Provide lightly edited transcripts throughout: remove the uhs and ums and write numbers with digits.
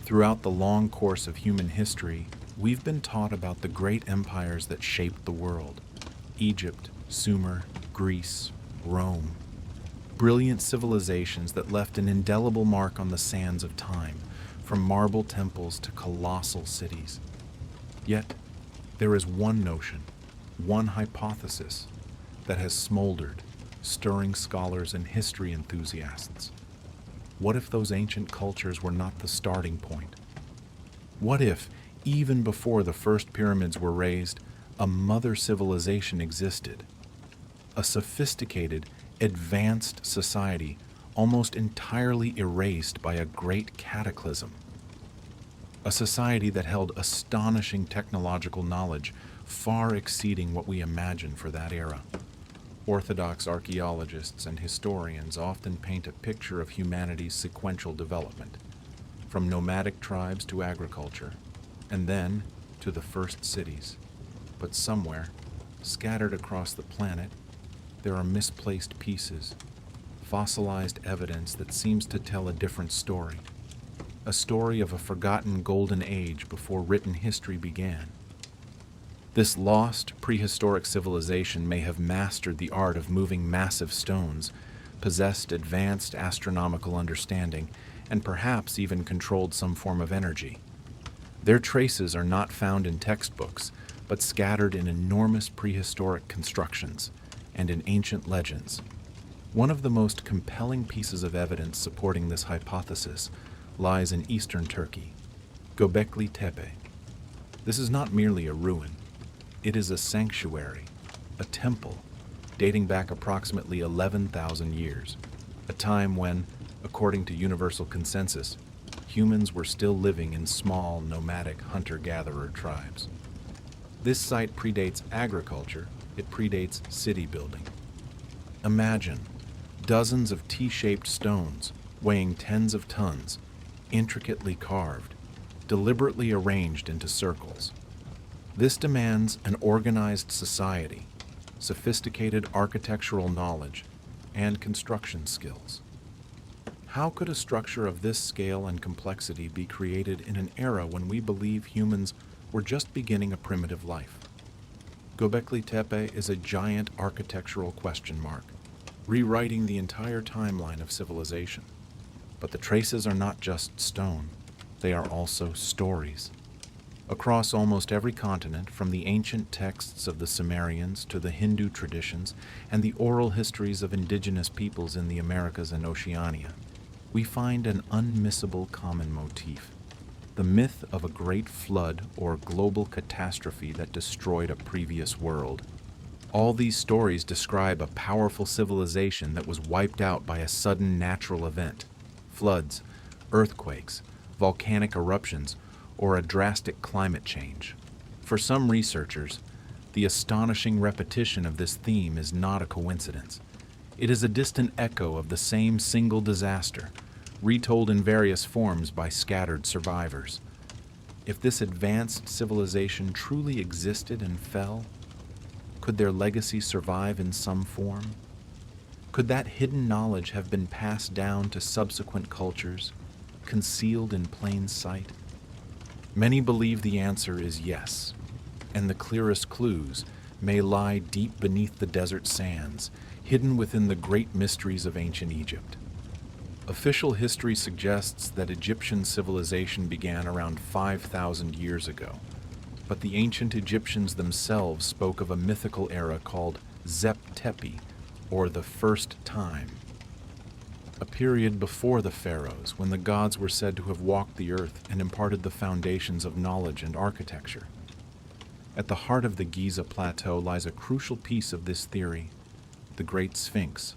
Throughout the long course of human history, we've been taught about the great empires that shaped the world: Egypt, Sumer, Greece, Rome. Brilliant civilizations that left an indelible mark on the sands of time, from marble temples to colossal cities. Yet, there is one notion, one hypothesis, that has smoldered, stirring scholars and history enthusiasts. What if those ancient cultures were not the starting point? What if, even before the first pyramids were raised, a mother civilization existed? A sophisticated, advanced society almost entirely erased by a great cataclysm. A society that held astonishing technological knowledge far exceeding what we imagine for that era. Orthodox archaeologists and historians often paint a picture of humanity's sequential development, from nomadic tribes to agriculture, and then to the first cities. But somewhere, scattered across the planet, there are misplaced pieces, fossilized evidence that seems to tell a different story, a story of a forgotten golden age before written history began. This lost prehistoric civilization may have mastered the art of moving massive stones, possessed advanced astronomical understanding, and perhaps even controlled some form of energy. Their traces are not found in textbooks, but scattered in enormous prehistoric constructions and in ancient legends. One of the most compelling pieces of evidence supporting this hypothesis lies in eastern Turkey, Göbekli Tepe. This is not merely a ruin. It is a sanctuary, a temple, dating back approximately 11,000 years, a time when, according to universal consensus, humans were still living in small, nomadic hunter-gatherer tribes. This site predates agriculture, it predates city building. Imagine dozens of T-shaped stones weighing tens of tons, intricately carved, deliberately arranged into circles. This demands an organized society, sophisticated architectural knowledge, and construction skills. How could a structure of this scale and complexity be created in an era when we believe humans were just beginning a primitive life? Göbekli Tepe is a giant architectural question mark, rewriting the entire timeline of civilization. But the traces are not just stone, they are also stories. Across almost every continent, from the ancient texts of the Sumerians to the Hindu traditions and the oral histories of indigenous peoples in the Americas and Oceania, we find an unmissable common motif: the myth of a great flood or global catastrophe that destroyed a previous world. All these stories describe a powerful civilization that was wiped out by a sudden natural event: floods, earthquakes, volcanic eruptions, or a drastic climate change. For some researchers, the astonishing repetition of this theme is not a coincidence. It is a distant echo of the same single disaster, retold in various forms by scattered survivors. If this advanced civilization truly existed and fell, could their legacy survive in some form? Could that hidden knowledge have been passed down to subsequent cultures, concealed in plain sight? Many believe the answer is yes, and the clearest clues may lie deep beneath the desert sands, hidden within the great mysteries of ancient Egypt. Official history suggests that Egyptian civilization began around 5,000 years ago, but the ancient Egyptians themselves spoke of a mythical era called Zep Tepi, or the first time. A period before the pharaohs, when the gods were said to have walked the earth and imparted the foundations of knowledge and architecture. At the heart of the Giza Plateau lies a crucial piece of this theory: the Great Sphinx.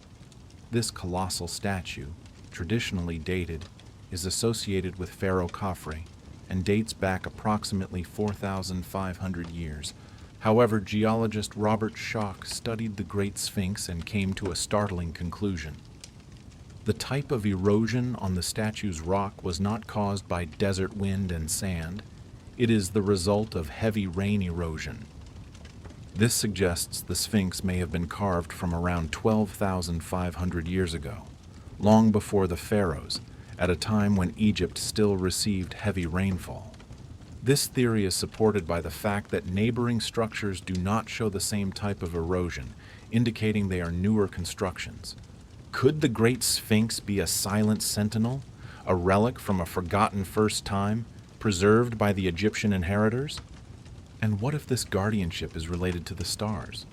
This colossal statue, traditionally dated, is associated with Pharaoh Khafre and dates back approximately 4,500 years. However, geologist Robert Schoch studied the Great Sphinx and came to a startling conclusion. The type of erosion on the statue's rock was not caused by desert wind and sand. It is the result of heavy rain erosion. This suggests the Sphinx may have been carved from around 12,500 years ago, long before the pharaohs, at a time when Egypt still received heavy rainfall. This theory is supported by the fact that neighboring structures do not show the same type of erosion, indicating they are newer constructions. Could the Great Sphinx be a silent sentinel, a relic from a forgotten first time, preserved by the Egyptian inheritors? And what if this guardianship is related to the stars?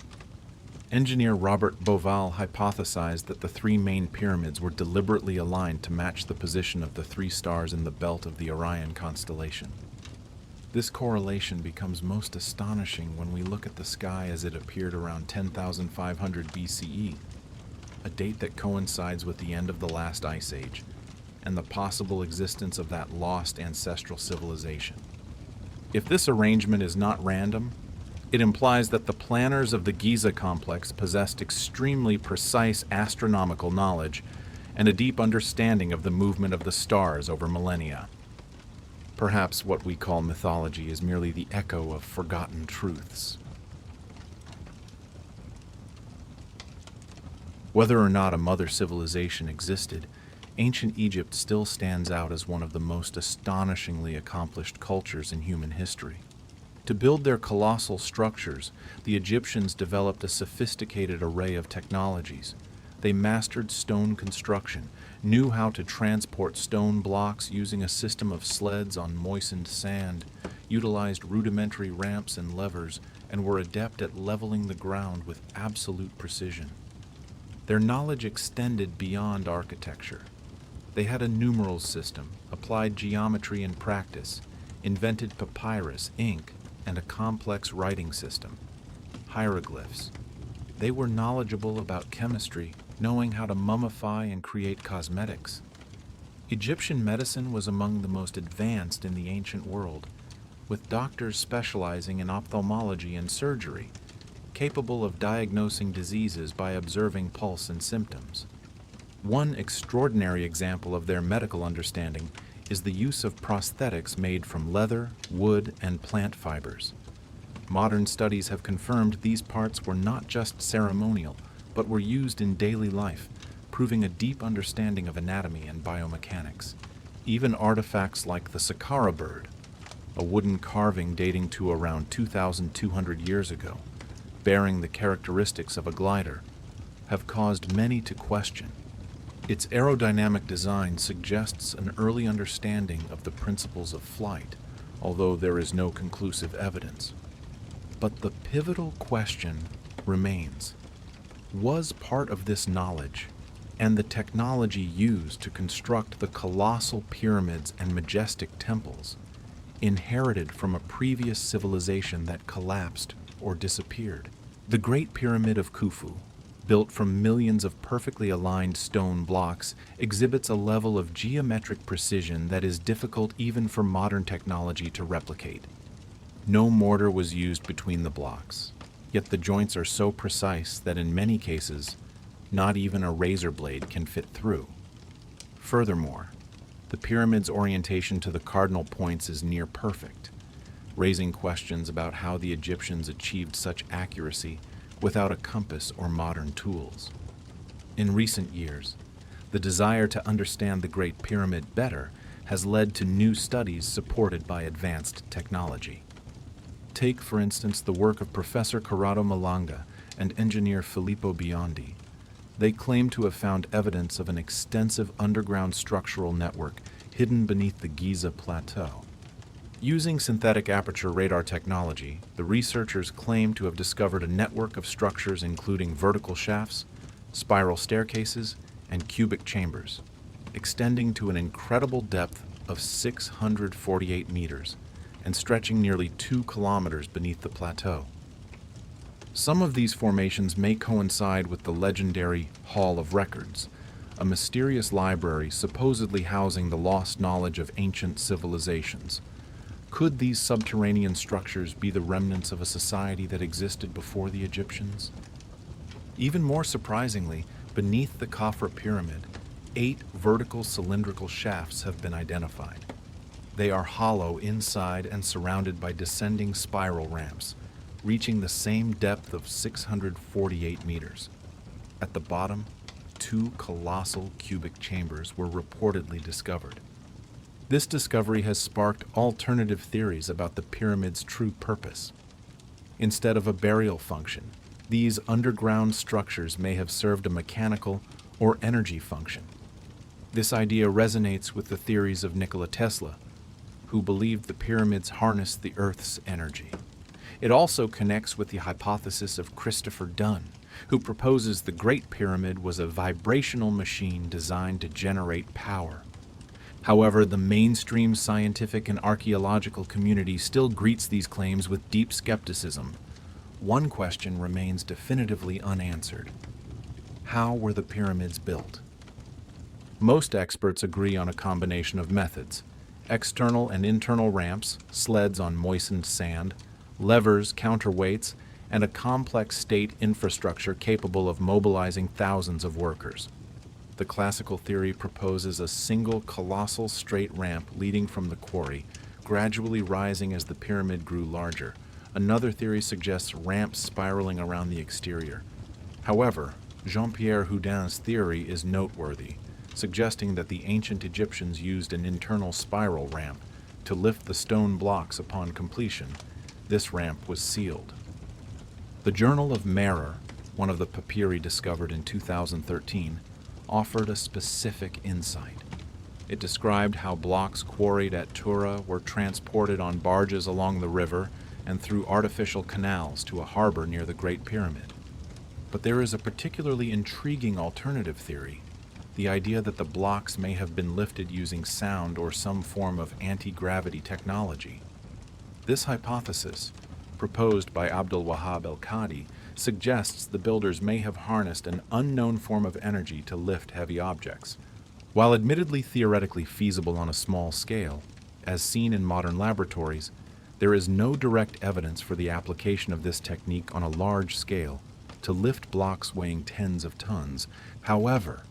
Engineer Robert Bauval hypothesized that the three main pyramids were deliberately aligned to match the position of the three stars in the belt of the Orion constellation. This correlation becomes most astonishing when we look at the sky as it appeared around 10,500 BCE, a date that coincides with the end of the last ice age, and the possible existence of that lost ancestral civilization. If this arrangement is not random, it implies that the planners of the Giza complex possessed extremely precise astronomical knowledge and a deep understanding of the movement of the stars over millennia. Perhaps what we call mythology is merely the echo of forgotten truths. Whether or not a mother civilization existed, ancient Egypt still stands out as one of the most astonishingly accomplished cultures in human history. To build their colossal structures, the Egyptians developed a sophisticated array of technologies. They mastered stone construction, knew how to transport stone blocks using a system of sleds on moistened sand, utilized rudimentary ramps and levers, and were adept at leveling the ground with absolute precision. Their knowledge extended beyond architecture. They had a numeral system, applied geometry in practice, invented papyrus, ink, and a complex writing system, hieroglyphs. They were knowledgeable about chemistry, knowing how to mummify and create cosmetics. Egyptian medicine was among the most advanced in the ancient world, with doctors specializing in ophthalmology and surgery, capable of diagnosing diseases by observing pulse and symptoms. One extraordinary example of their medical understanding is the use of prosthetics made from leather, wood, and plant fibers. Modern studies have confirmed these parts were not just ceremonial, but were used in daily life, proving a deep understanding of anatomy and biomechanics. Even artifacts like the Saqqara bird, a wooden carving dating to around 2,200 years ago, bearing the characteristics of a glider, have caused many to question. Its aerodynamic design suggests an early understanding of the principles of flight, although there is no conclusive evidence. But the pivotal question remains: was part of this knowledge and the technology used to construct the colossal pyramids and majestic temples inherited from a previous civilization that collapsed or disappeared? The Great Pyramid of Khufu, built from millions of perfectly aligned stone blocks, exhibits a level of geometric precision that is difficult even for modern technology to replicate. No mortar was used between the blocks, yet the joints are so precise that in many cases, not even a razor blade can fit through. Furthermore, the pyramid's orientation to the cardinal points is near perfect, raising questions about how the Egyptians achieved such accuracy without a compass or modern tools. In recent years, the desire to understand the Great Pyramid better has led to new studies supported by advanced technology. Take, for instance, the work of Professor Corrado Malanga and engineer Filippo Biondi. They claim to have found evidence of an extensive underground structural network hidden beneath the Giza Plateau. Using synthetic aperture radar technology, the researchers claim to have discovered a network of structures including vertical shafts, spiral staircases, and cubic chambers, extending to an incredible depth of 648 meters and stretching nearly 2 kilometers beneath the plateau. Some of these formations may coincide with the legendary Hall of Records, a mysterious library supposedly housing the lost knowledge of ancient civilizations. Could these subterranean structures be the remnants of a society that existed before the Egyptians? Even more surprisingly, beneath the Khafra pyramid, 8 vertical cylindrical shafts have been identified. They are hollow inside and surrounded by descending spiral ramps, reaching the same depth of 648 meters. At the bottom, two colossal cubic chambers were reportedly discovered. This discovery has sparked alternative theories about the pyramid's true purpose. Instead of a burial function, these underground structures may have served a mechanical or energy function. This idea resonates with the theories of Nikola Tesla, who believed the pyramids harnessed the Earth's energy. It also connects with the hypothesis of Christopher Dunn, who proposes the Great Pyramid was a vibrational machine designed to generate power. However, the mainstream scientific and archaeological community still greets these claims with deep skepticism. One question remains definitively unanswered. How were the pyramids built? Most experts agree on a combination of methods: external and internal ramps, sleds on moistened sand, levers, counterweights, and a complex state infrastructure capable of mobilizing thousands of workers. The classical theory proposes a single colossal straight ramp leading from the quarry, gradually rising as the pyramid grew larger. Another theory suggests ramps spiraling around the exterior. However, Jean-Pierre Houdin's theory is noteworthy, suggesting that the ancient Egyptians used an internal spiral ramp to lift the stone blocks upon completion. This ramp was sealed. The Journal of Merer, one of the papyri discovered in 2013, offered a specific insight. It described how blocks quarried at Tura were transported on barges along the river and through artificial canals to a harbor near the Great Pyramid. But there is a particularly intriguing alternative theory, the idea that the blocks may have been lifted using sound or some form of anti-gravity technology. This hypothesis, proposed by Abdul Wahab el-Qadi, suggests the builders may have harnessed an unknown form of energy to lift heavy objects. While admittedly theoretically feasible on a small scale, as seen in modern laboratories, there is no direct evidence for the application of this technique on a large scale to lift blocks weighing tens of tons. However,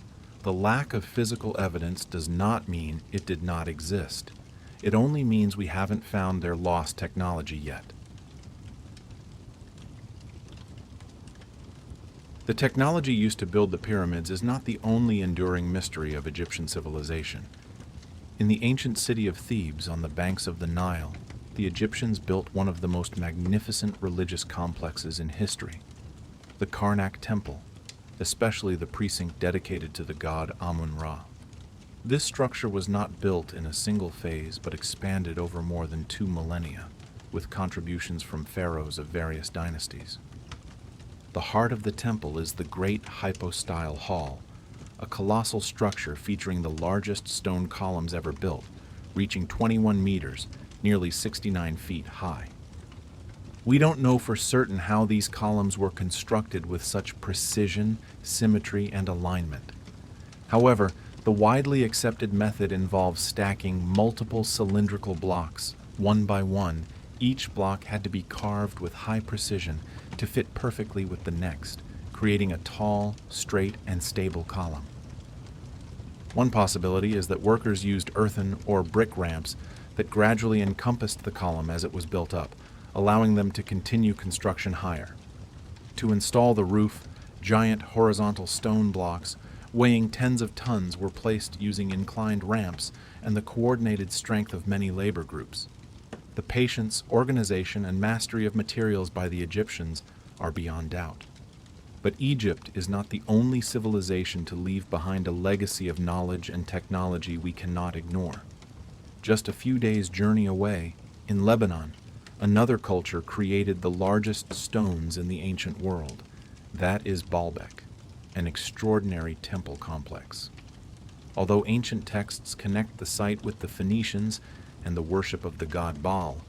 the lack of physical evidence does not mean it did not exist. It only means we haven't found their lost technology yet. The technology used to build the pyramids is not the only enduring mystery of Egyptian civilization. In the ancient city of Thebes on the banks of the Nile, the Egyptians built one of the most magnificent religious complexes in history, the Karnak Temple, especially the precinct dedicated to the god Amun-Ra. This structure was not built in a single phase but expanded over more than 2 millennia, with contributions from pharaohs of various dynasties. The heart of the temple is the Great Hypostyle Hall, a colossal structure featuring the largest stone columns ever built, reaching 21 meters, nearly 69 feet high. We don't know for certain how these columns were constructed with such precision, symmetry, and alignment. However, the widely accepted method involves stacking multiple cylindrical blocks, one by one. Each block had to be carved with high precision to fit perfectly with the next, creating a tall, straight, and stable column. One possibility is that workers used earthen or brick ramps that gradually encompassed the column as it was built up, allowing them to continue construction higher. To install the roof, giant horizontal stone blocks weighing tens of tons were placed using inclined ramps and the coordinated strength of many labor groups. The patience, organization, and mastery of materials by the Egyptians are beyond doubt. But Egypt is not the only civilization to leave behind a legacy of knowledge and technology we cannot ignore. Just a few days' journey away, in Lebanon, another culture created the largest stones in the ancient world. That is Baalbek, an extraordinary temple complex. Although ancient texts connect the site with the Phoenicians and the worship of the god Baal,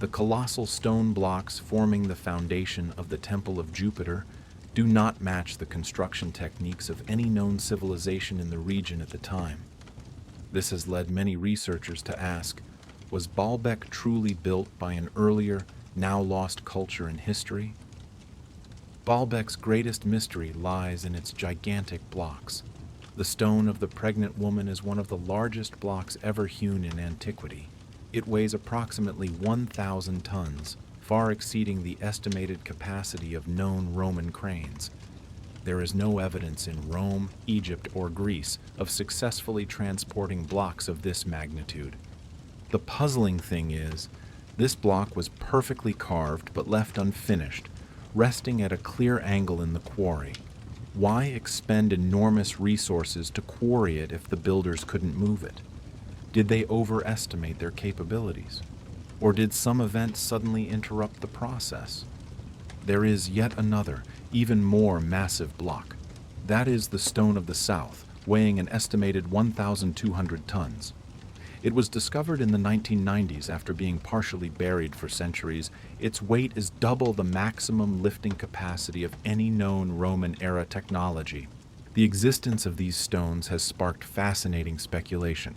the colossal stone blocks forming the foundation of the Temple of Jupiter do not match the construction techniques of any known civilization in the region at the time. This has led many researchers to ask, was Baalbek truly built by an earlier, now lost culture in history? Baalbek's greatest mystery lies in its gigantic blocks. The stone of the pregnant woman is one of the largest blocks ever hewn in antiquity. It weighs approximately 1,000 tons, far exceeding the estimated capacity of known Roman cranes. there is no evidence in Rome, Egypt, or Greece of successfully transporting blocks of this magnitude. The puzzling thing is, this block was perfectly carved but left unfinished, resting at a clear angle in the quarry. Why expend enormous resources to quarry it if the builders couldn't move it? Did they overestimate their capabilities? Or did some event suddenly interrupt the process? There is yet another, even more massive block. That is the Stone of the South, weighing an estimated 1,200 tons. It was discovered in the 1990s after being partially buried for centuries. Its weight is double the maximum lifting capacity of any known Roman-era technology. The existence of these stones has sparked fascinating speculation.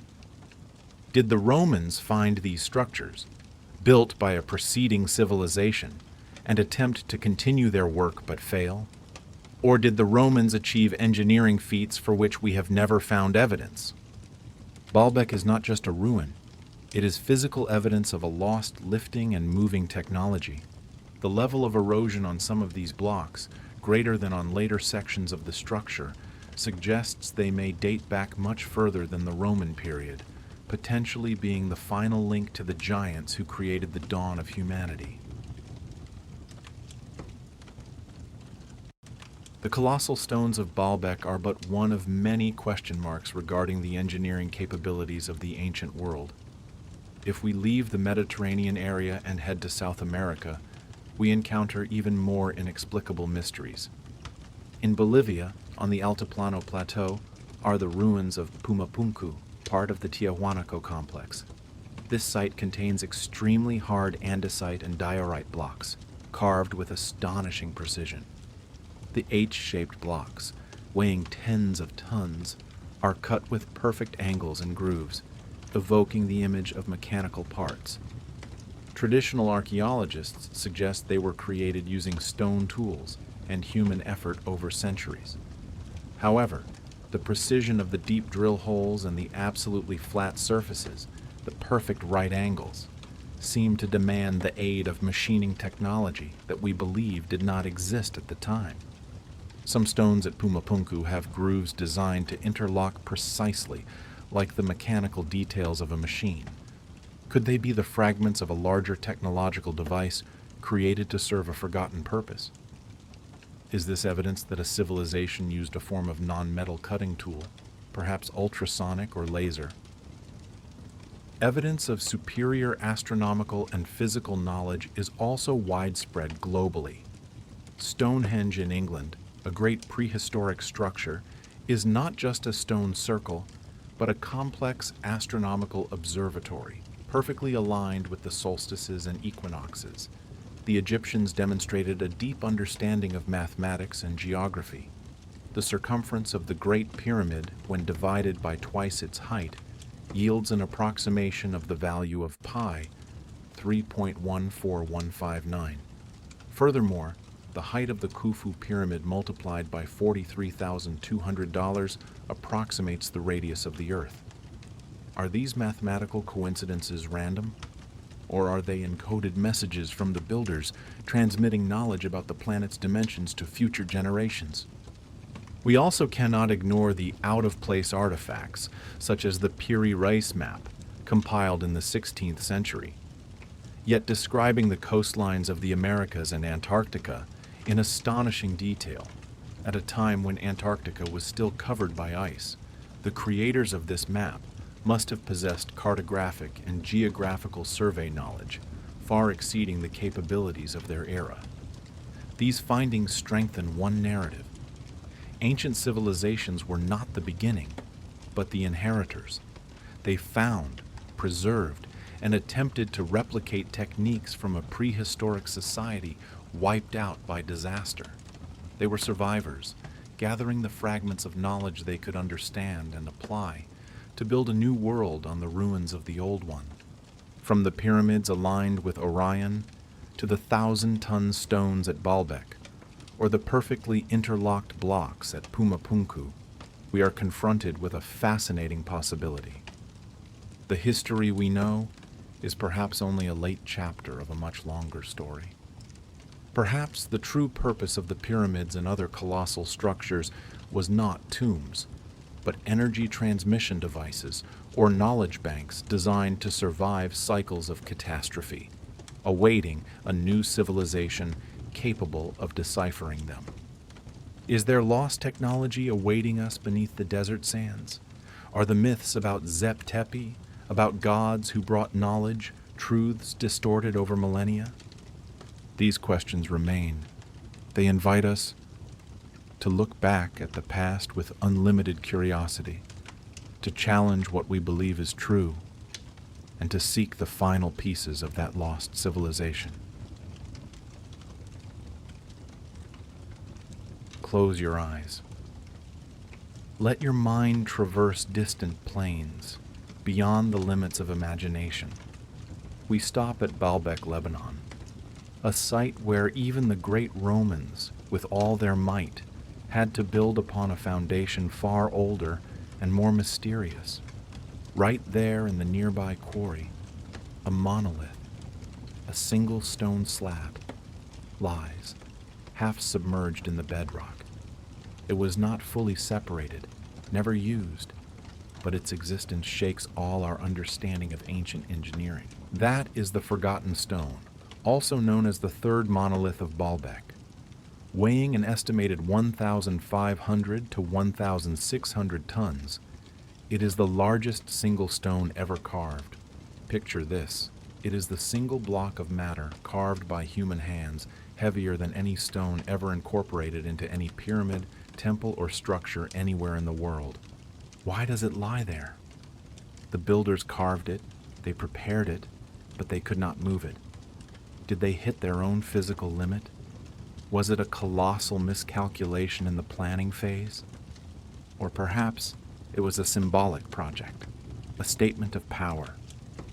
Did the Romans find these structures, built by a preceding civilization, and attempt to continue their work but fail? Or did the Romans achieve engineering feats for which we have never found evidence? Baalbek is not just a ruin, it is physical evidence of a lost lifting and moving technology. The level of erosion on some of these blocks, greater than on later sections of the structure, suggests they may date back much further than the Roman period, potentially being the final link to the giants who created the dawn of humanity. The colossal stones of Baalbek are but one of many question marks regarding the engineering capabilities of the ancient world. If we leave the Mediterranean area and head to South America, we encounter even more inexplicable mysteries. In Bolivia, on the Altiplano Plateau, are the ruins of Pumapunku, part of the Tiahuanaco complex. This site contains extremely hard andesite and diorite blocks, carved with astonishing precision. The H-shaped blocks, weighing tens of tons, are cut with perfect angles and grooves, evoking the image of mechanical parts. Traditional archaeologists suggest they were created using stone tools and human effort over centuries. However, the precision of the deep drill holes and the absolutely flat surfaces, the perfect right angles, seem to demand the aid of machining technology that we believe did not exist at the time. Some stones at Pumapunku have grooves designed to interlock precisely, like the mechanical details of a machine. Could they be the fragments of a larger technological device created to serve a forgotten purpose? Is this evidence that a civilization used a form of non-metal cutting tool, perhaps ultrasonic or laser? Evidence of superior astronomical and physical knowledge is also widespread globally. Stonehenge in England, a great prehistoric structure, is not just a stone circle, but a complex astronomical observatory, perfectly aligned with the solstices and equinoxes. The Egyptians demonstrated a deep understanding of mathematics and geography. The circumference of the Great Pyramid, when divided by twice its height, yields an approximation of the value of pi, 3.14159. Furthermore, the height of the Khufu Pyramid multiplied by $43,200 approximates the radius of the Earth. Are these mathematical coincidences random? Or are they encoded messages from the builders transmitting knowledge about the planet's dimensions to future generations? We also cannot ignore the out-of-place artifacts, such as the Piri Reis map, compiled in the 16th century, yet describing the coastlines of the Americas and Antarctica in astonishing detail, at a time when Antarctica was still covered by ice. The creators of this map must have possessed cartographic and geographical survey knowledge, far exceeding the capabilities of their era. These findings strengthen one narrative. Ancient civilizations were not the beginning, but the inheritors. They found, preserved, and attempted to replicate techniques from a prehistoric society wiped out by disaster. They were survivors, gathering the fragments of knowledge they could understand and apply to build a new world on the ruins of the old one. From the pyramids aligned with Orion to the 1,000-ton stones at Baalbek, or the perfectly interlocked blocks at Pumapunku, we are confronted with a fascinating possibility. The history we know is perhaps only a late chapter of a much longer story. Perhaps the true purpose of the pyramids and other colossal structures was not tombs, but energy transmission devices or knowledge banks designed to survive cycles of catastrophe, awaiting a new civilization capable of deciphering them. Is there lost technology awaiting us beneath the desert sands? Are the myths about Zep Tepi, about gods who brought knowledge, truths distorted over millennia? These questions remain. They invite us to look back at the past with unlimited curiosity, to challenge what we believe is true, and to seek the final pieces of that lost civilization. Close your eyes. Let your mind traverse distant plains, beyond the limits of imagination. We stop at Baalbek, Lebanon, a site where even the great Romans, with all their might, had to build upon a foundation far older and more mysterious. Right there in the nearby quarry, a monolith, a single stone slab, lies, half submerged in the bedrock. It was not fully separated, never used, but its existence shakes all our understanding of ancient engineering. That is the Forgotten Stone, also known as the third monolith of Baalbek. Weighing an estimated 1,500 to 1,600 tons, it is the largest single stone ever carved. Picture this. It is the single block of matter carved by human hands, heavier than any stone ever incorporated into any pyramid, temple, or structure anywhere in the world. Why does it lie there? The builders carved it, they prepared it, but they could not move it. Did they hit their own physical limit? Was it a colossal miscalculation in the planning phase? Or perhaps it was a symbolic project, a statement of power,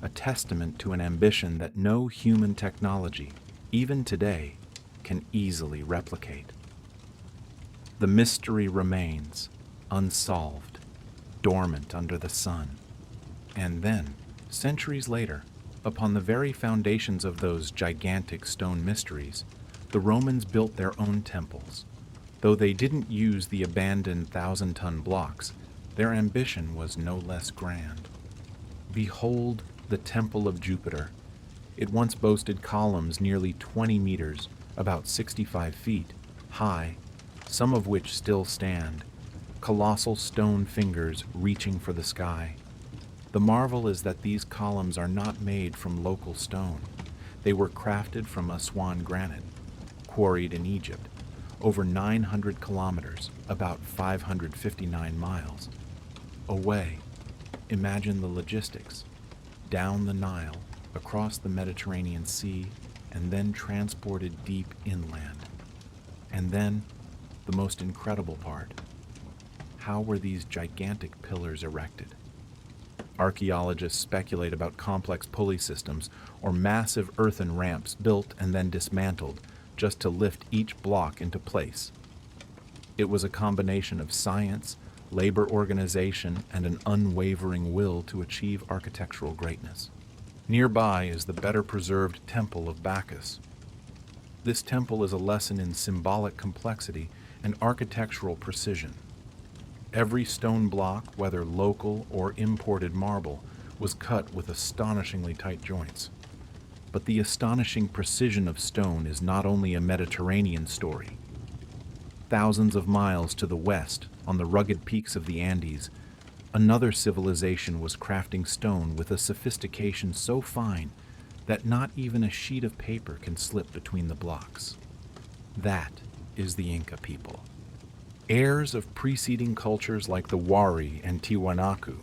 a testament to an ambition that no human technology, even today, can easily replicate. The mystery remains, unsolved, dormant under the sun. And then, centuries later, upon the very foundations of those gigantic stone mysteries, the Romans built their own temples. Though they didn't use the abandoned 1,000-ton blocks, their ambition was no less grand. Behold the Temple of Jupiter. It once boasted columns nearly 20 meters, about 65 feet, high, some of which still stand, colossal stone fingers reaching for the sky. The marvel is that these columns are not made from local stone. They were crafted from Aswan granite, quarried in Egypt, over 900 kilometers, about 559 miles. Away, imagine the logistics. Down the Nile, across the Mediterranean Sea, and then transported deep inland. And then, the most incredible part, how were these gigantic pillars erected? Archaeologists speculate about complex pulley systems or massive earthen ramps built and then dismantled just to lift each block into place. It was a combination of science, labor organization, and an unwavering will to achieve architectural greatness. Nearby is the better preserved Temple of Bacchus. This temple is a lesson in symbolic complexity and architectural precision. Every stone block, whether local or imported marble, was cut with astonishingly tight joints. But the astonishing precision of stone is not only a Mediterranean story. Thousands of miles to the west, on the rugged peaks of the Andes, another civilization was crafting stone with a sophistication so fine that not even a sheet of paper can slip between the blocks. That is the Inca people. Heirs of preceding cultures like the Wari and Tiwanaku,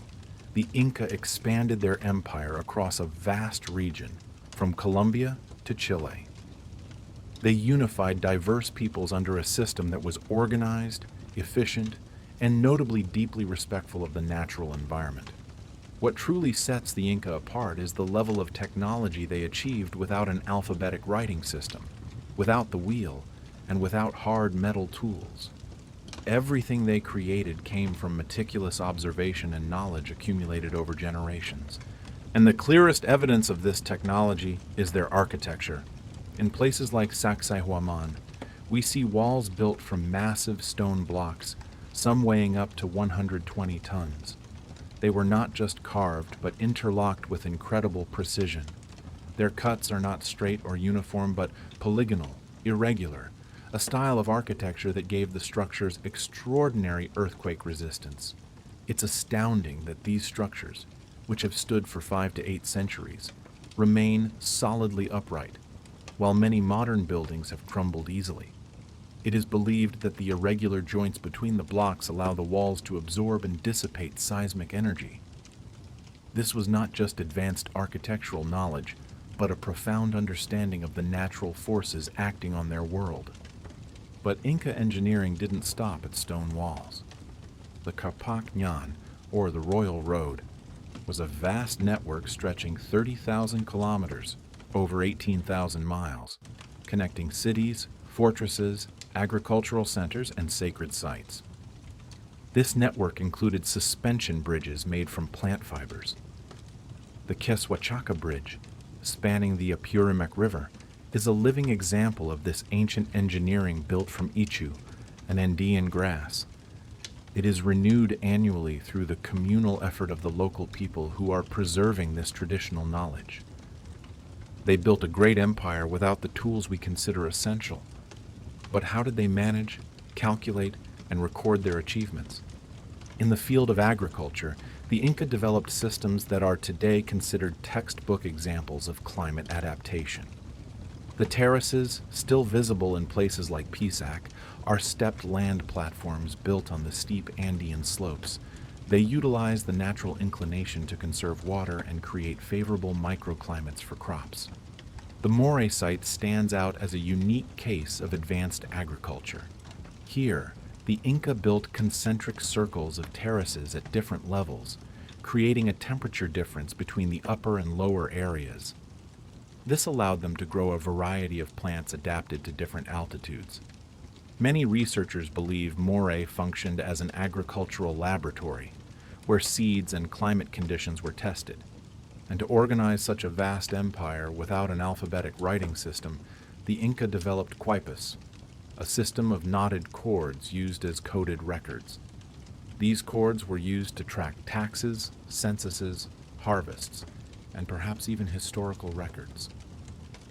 the Inca expanded their empire across a vast region, from Colombia to Chile. They unified diverse peoples under a system that was organized, efficient, and notably deeply respectful of the natural environment. What truly sets the Inca apart is the level of technology they achieved without an alphabetic writing system, without the wheel, and without hard metal tools. Everything they created came from meticulous observation and knowledge accumulated over generations. And the clearest evidence of this technology is their architecture. In places like Sacsayhuaman, we see walls built from massive stone blocks, some weighing up to 120 tons. They were not just carved, but interlocked with incredible precision. Their cuts are not straight or uniform, but polygonal, irregular, a style of architecture that gave the structures extraordinary earthquake resistance. It's astounding that these structures, which have stood for 5 to 8 centuries, remain solidly upright, while many modern buildings have crumbled easily. It is believed that the irregular joints between the blocks allow the walls to absorb and dissipate seismic energy. This was not just advanced architectural knowledge, but a profound understanding of the natural forces acting on their world. But Inca engineering didn't stop at stone walls. The Kapak Nyan, or the Royal Road, was a vast network stretching 30,000 kilometers, over 18,000 miles, connecting cities, fortresses, agricultural centers, and sacred sites. This network included suspension bridges made from plant fibers. The Keswachaka Bridge, spanning the Apurimac River, is a living example of this ancient engineering built from ichu, an Andean grass. It is renewed annually through the communal effort of the local people who are preserving this traditional knowledge. They built a great empire without the tools we consider essential. But how did they manage, calculate, and record their achievements? In the field of agriculture, the Inca developed systems that are today considered textbook examples of climate adaptation. The terraces, still visible in places like Pisac, are stepped land platforms built on the steep Andean slopes. They utilize the natural inclination to conserve water and create favorable microclimates for crops. The Moray site stands out as a unique case of advanced agriculture. Here, the Inca built concentric circles of terraces at different levels, creating a temperature difference between the upper and lower areas. This allowed them to grow a variety of plants adapted to different altitudes. Many researchers believe Moray functioned as an agricultural laboratory, where seeds and climate conditions were tested. And to organize such a vast empire without an alphabetic writing system, the Inca developed quipus, a system of knotted cords used as coded records. These cords were used to track taxes, censuses, harvests, and perhaps even historical records.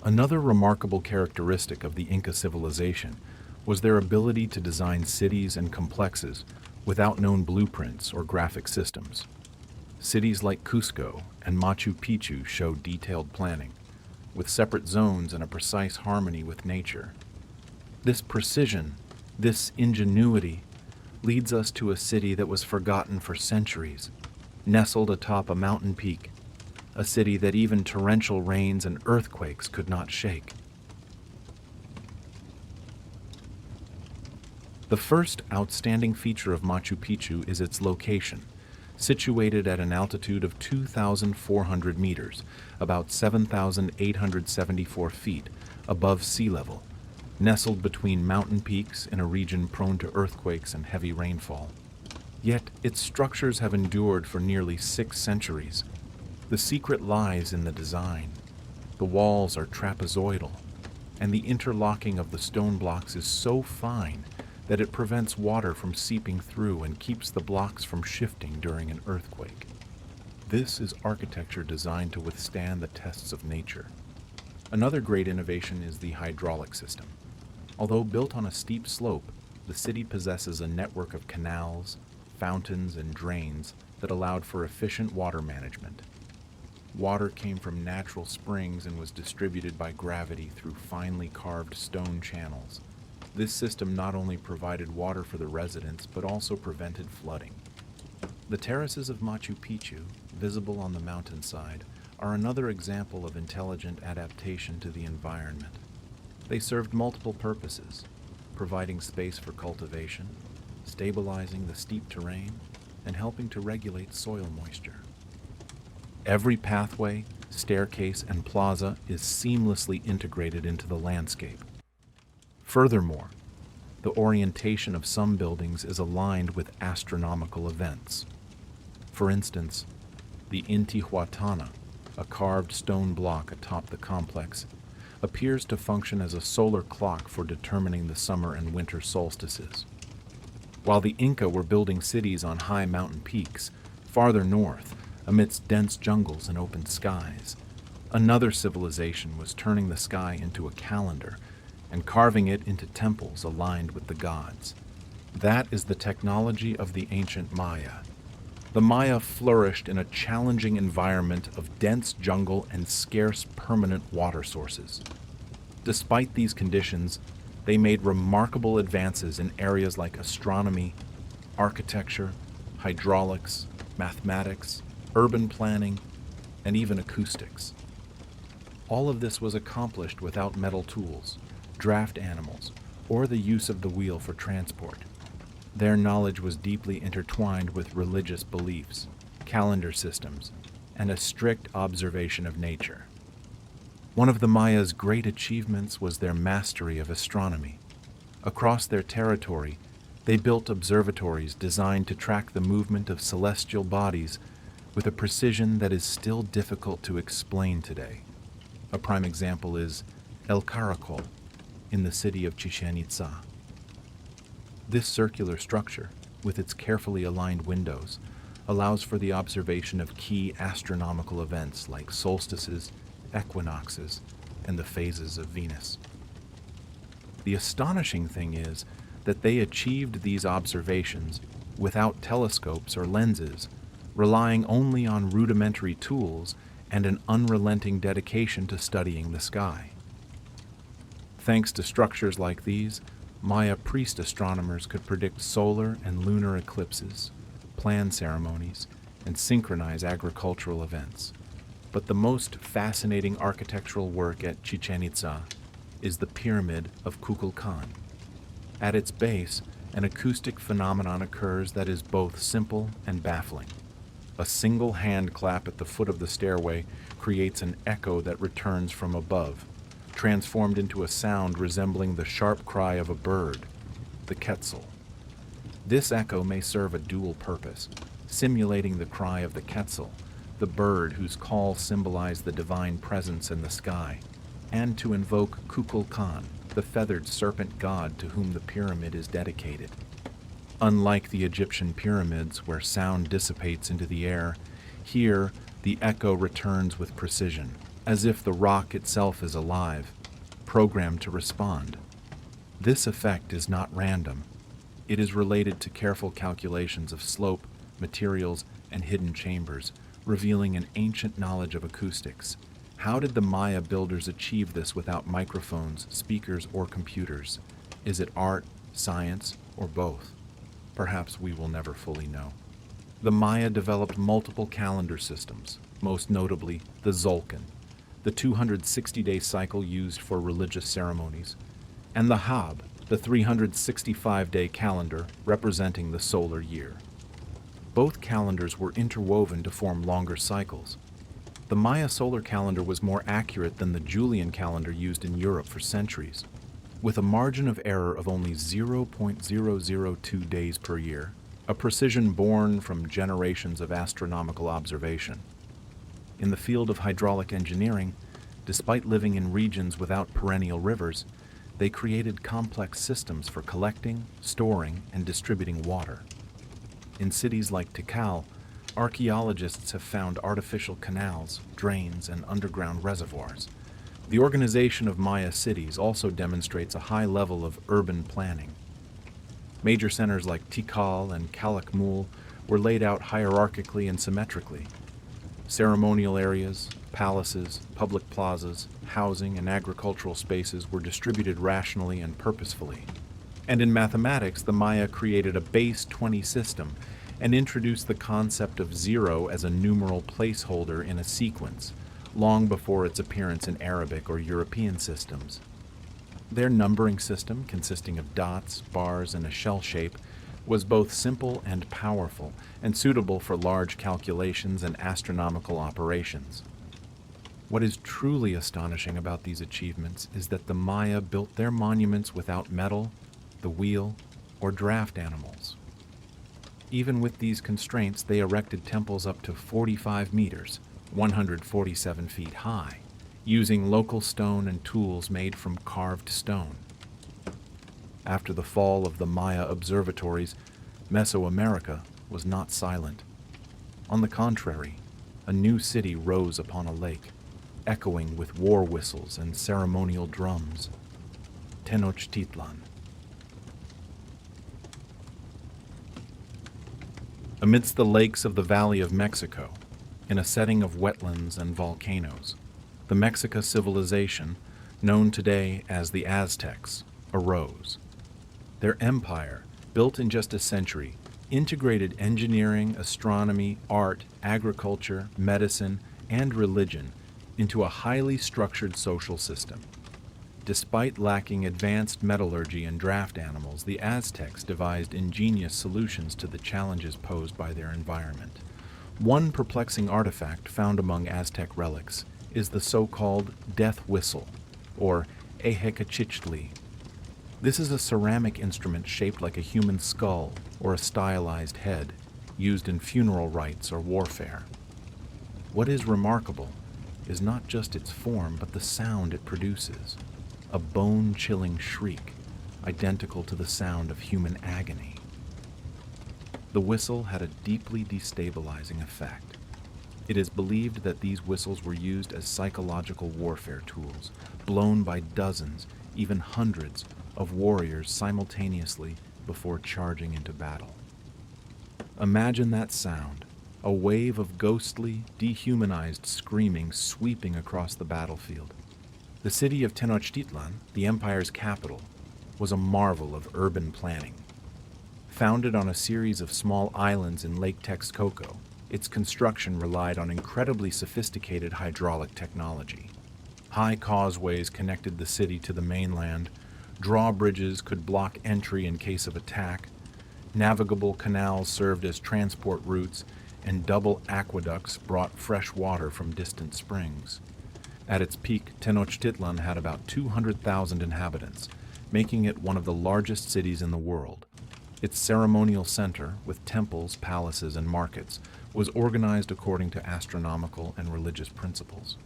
Another remarkable characteristic of the Inca civilization was their ability to design cities and complexes without known blueprints or graphic systems. Cities like Cusco and Machu Picchu show detailed planning, with separate zones and a precise harmony with nature. This precision, this ingenuity, leads us to a city that was forgotten for centuries, nestled atop a mountain peak, a city that even torrential rains and earthquakes could not shake. The first outstanding feature of Machu Picchu is its location, situated at an altitude of 2,400 meters, about 7,874 feet above sea level, nestled between mountain peaks in a region prone to earthquakes and heavy rainfall. Yet its structures have endured for nearly 6 centuries. The secret lies in the design. The walls are trapezoidal, and the interlocking of the stone blocks is so fine that it prevents water from seeping through and keeps the blocks from shifting during an earthquake. This is architecture designed to withstand the tests of nature. Another great innovation is the hydraulic system. Although built on a steep slope, the city possesses a network of canals, fountains, and drains that allowed for efficient water management. Water came from natural springs and was distributed by gravity through finely carved stone channels. This system not only provided water for the residents, but also prevented flooding. The terraces of Machu Picchu, visible on the mountainside, are another example of intelligent adaptation to the environment. They served multiple purposes, providing space for cultivation, stabilizing the steep terrain, and helping to regulate soil moisture. Every pathway, staircase, and plaza is seamlessly integrated into the landscape. Furthermore, the orientation of some buildings is aligned with astronomical events. For instance, the Intihuatana, a carved stone block atop the complex, appears to function as a solar clock for determining the summer and winter solstices. While the Inca were building cities on high mountain peaks, farther north, amidst dense jungles and open skies, another civilization was turning the sky into a calendar and carving it into temples aligned with the gods. That is the technology of the ancient Maya. The Maya flourished in a challenging environment of dense jungle and scarce permanent water sources. Despite these conditions, they made remarkable advances in areas like astronomy, architecture, hydraulics, mathematics, urban planning, and even acoustics. All of this was accomplished without metal tools, draft animals, or the use of the wheel for transport. Their knowledge was deeply intertwined with religious beliefs, calendar systems, and a strict observation of nature. One of the Mayas' great achievements was their mastery of astronomy. Across their territory, they built observatories designed to track the movement of celestial bodies with a precision that is still difficult to explain today. A prime example is El Caracol in the city of Chichen Itza. This circular structure, with its carefully aligned windows, allows for the observation of key astronomical events like solstices, equinoxes, and the phases of Venus. The astonishing thing is that they achieved these observations without telescopes or lenses, relying only on rudimentary tools and an unrelenting dedication to studying the sky. Thanks to structures like these, Maya priest astronomers could predict solar and lunar eclipses, plan ceremonies, and synchronize agricultural events. But the most fascinating architectural work at Chichen Itza is the Pyramid of Kukulkan. At its base, an acoustic phenomenon occurs that is both simple and baffling. A single hand clap at the foot of the stairway creates an echo that returns from above, transformed into a sound resembling the sharp cry of a bird, the quetzal. This echo may serve a dual purpose, simulating the cry of the quetzal, the bird whose call symbolized the divine presence in the sky, and to invoke Kukulkan, the feathered serpent god to whom the pyramid is dedicated. Unlike the Egyptian pyramids, where sound dissipates into the air, here the echo returns with precision, as if the rock itself is alive, programmed to respond. This effect is not random. It is related to careful calculations of slope, materials, and hidden chambers, revealing an ancient knowledge of acoustics. How did the Maya builders achieve this without microphones, speakers, or computers? Is it art, science, or both? Perhaps we will never fully know. The Maya developed multiple calendar systems, most notably the Tzolk'in, the 260-day cycle used for religious ceremonies, and the Hab, the 365-day calendar representing the solar year. Both calendars were interwoven to form longer cycles. The Maya solar calendar was more accurate than the Julian calendar used in Europe for centuries. With a margin of error of only 0.002 days per year, a precision born from generations of astronomical observation. In the field of hydraulic engineering, despite living in regions without perennial rivers, they created complex systems for collecting, storing, and distributing water. In cities like Tikal, archaeologists have found artificial canals, drains, and underground reservoirs. The organization of Maya cities also demonstrates a high level of urban planning. Major centers like Tikal and Calakmul were laid out hierarchically and symmetrically. Ceremonial areas, palaces, public plazas, housing, and agricultural spaces were distributed rationally and purposefully. And in mathematics, the Maya created a base 20 system and introduced the concept of zero as a numeral placeholder in a sequence, long before its appearance in Arabic or European systems. Their numbering system, consisting of dots, bars, and a shell shape, was both simple and powerful, and suitable for large calculations and astronomical operations. What is truly astonishing about these achievements is that the Maya built their monuments without metal, the wheel, or draft animals. Even with these constraints, they erected temples up to 45 meters, 147 feet high, using local stone and tools made from carved stone. After the fall of the Maya observatories, Mesoamerica was not silent. On the contrary, a new city rose upon a lake, echoing with war whistles and ceremonial drums. Tenochtitlan. Amidst the lakes of the Valley of Mexico, in a setting of wetlands and volcanoes, the Mexica civilization, known today as the Aztecs, arose. Their empire, built in just a century, integrated engineering, astronomy, art, agriculture, medicine, and religion into a highly structured social system. Despite lacking advanced metallurgy and draft animals, the Aztecs devised ingenious solutions to the challenges posed by their environment. One perplexing artifact found among Aztec relics is the so-called death whistle, or Ehecachichtli. This is a ceramic instrument shaped like a human skull or a stylized head, used in funeral rites or warfare. What is remarkable is not just its form, but the sound it produces. A bone-chilling shriek, identical to the sound of human agony. The whistle had a deeply destabilizing effect. It is believed that these whistles were used as psychological warfare tools, blown by dozens, even hundreds, of warriors simultaneously before charging into battle. Imagine that sound, a wave of ghostly, dehumanized screaming sweeping across the battlefield. The city of Tenochtitlan, the empire's capital, was a marvel of urban planning. Founded on a series of small islands in Lake Texcoco, its construction relied on incredibly sophisticated hydraulic technology. High causeways connected the city to the mainland, drawbridges could block entry in case of attack, navigable canals served as transport routes, and double aqueducts brought fresh water from distant springs. At its peak, Tenochtitlan had about 200,000 inhabitants, making it one of the largest cities in the world. Its ceremonial center, with temples, palaces, and markets, was organized according to astronomical and religious principles.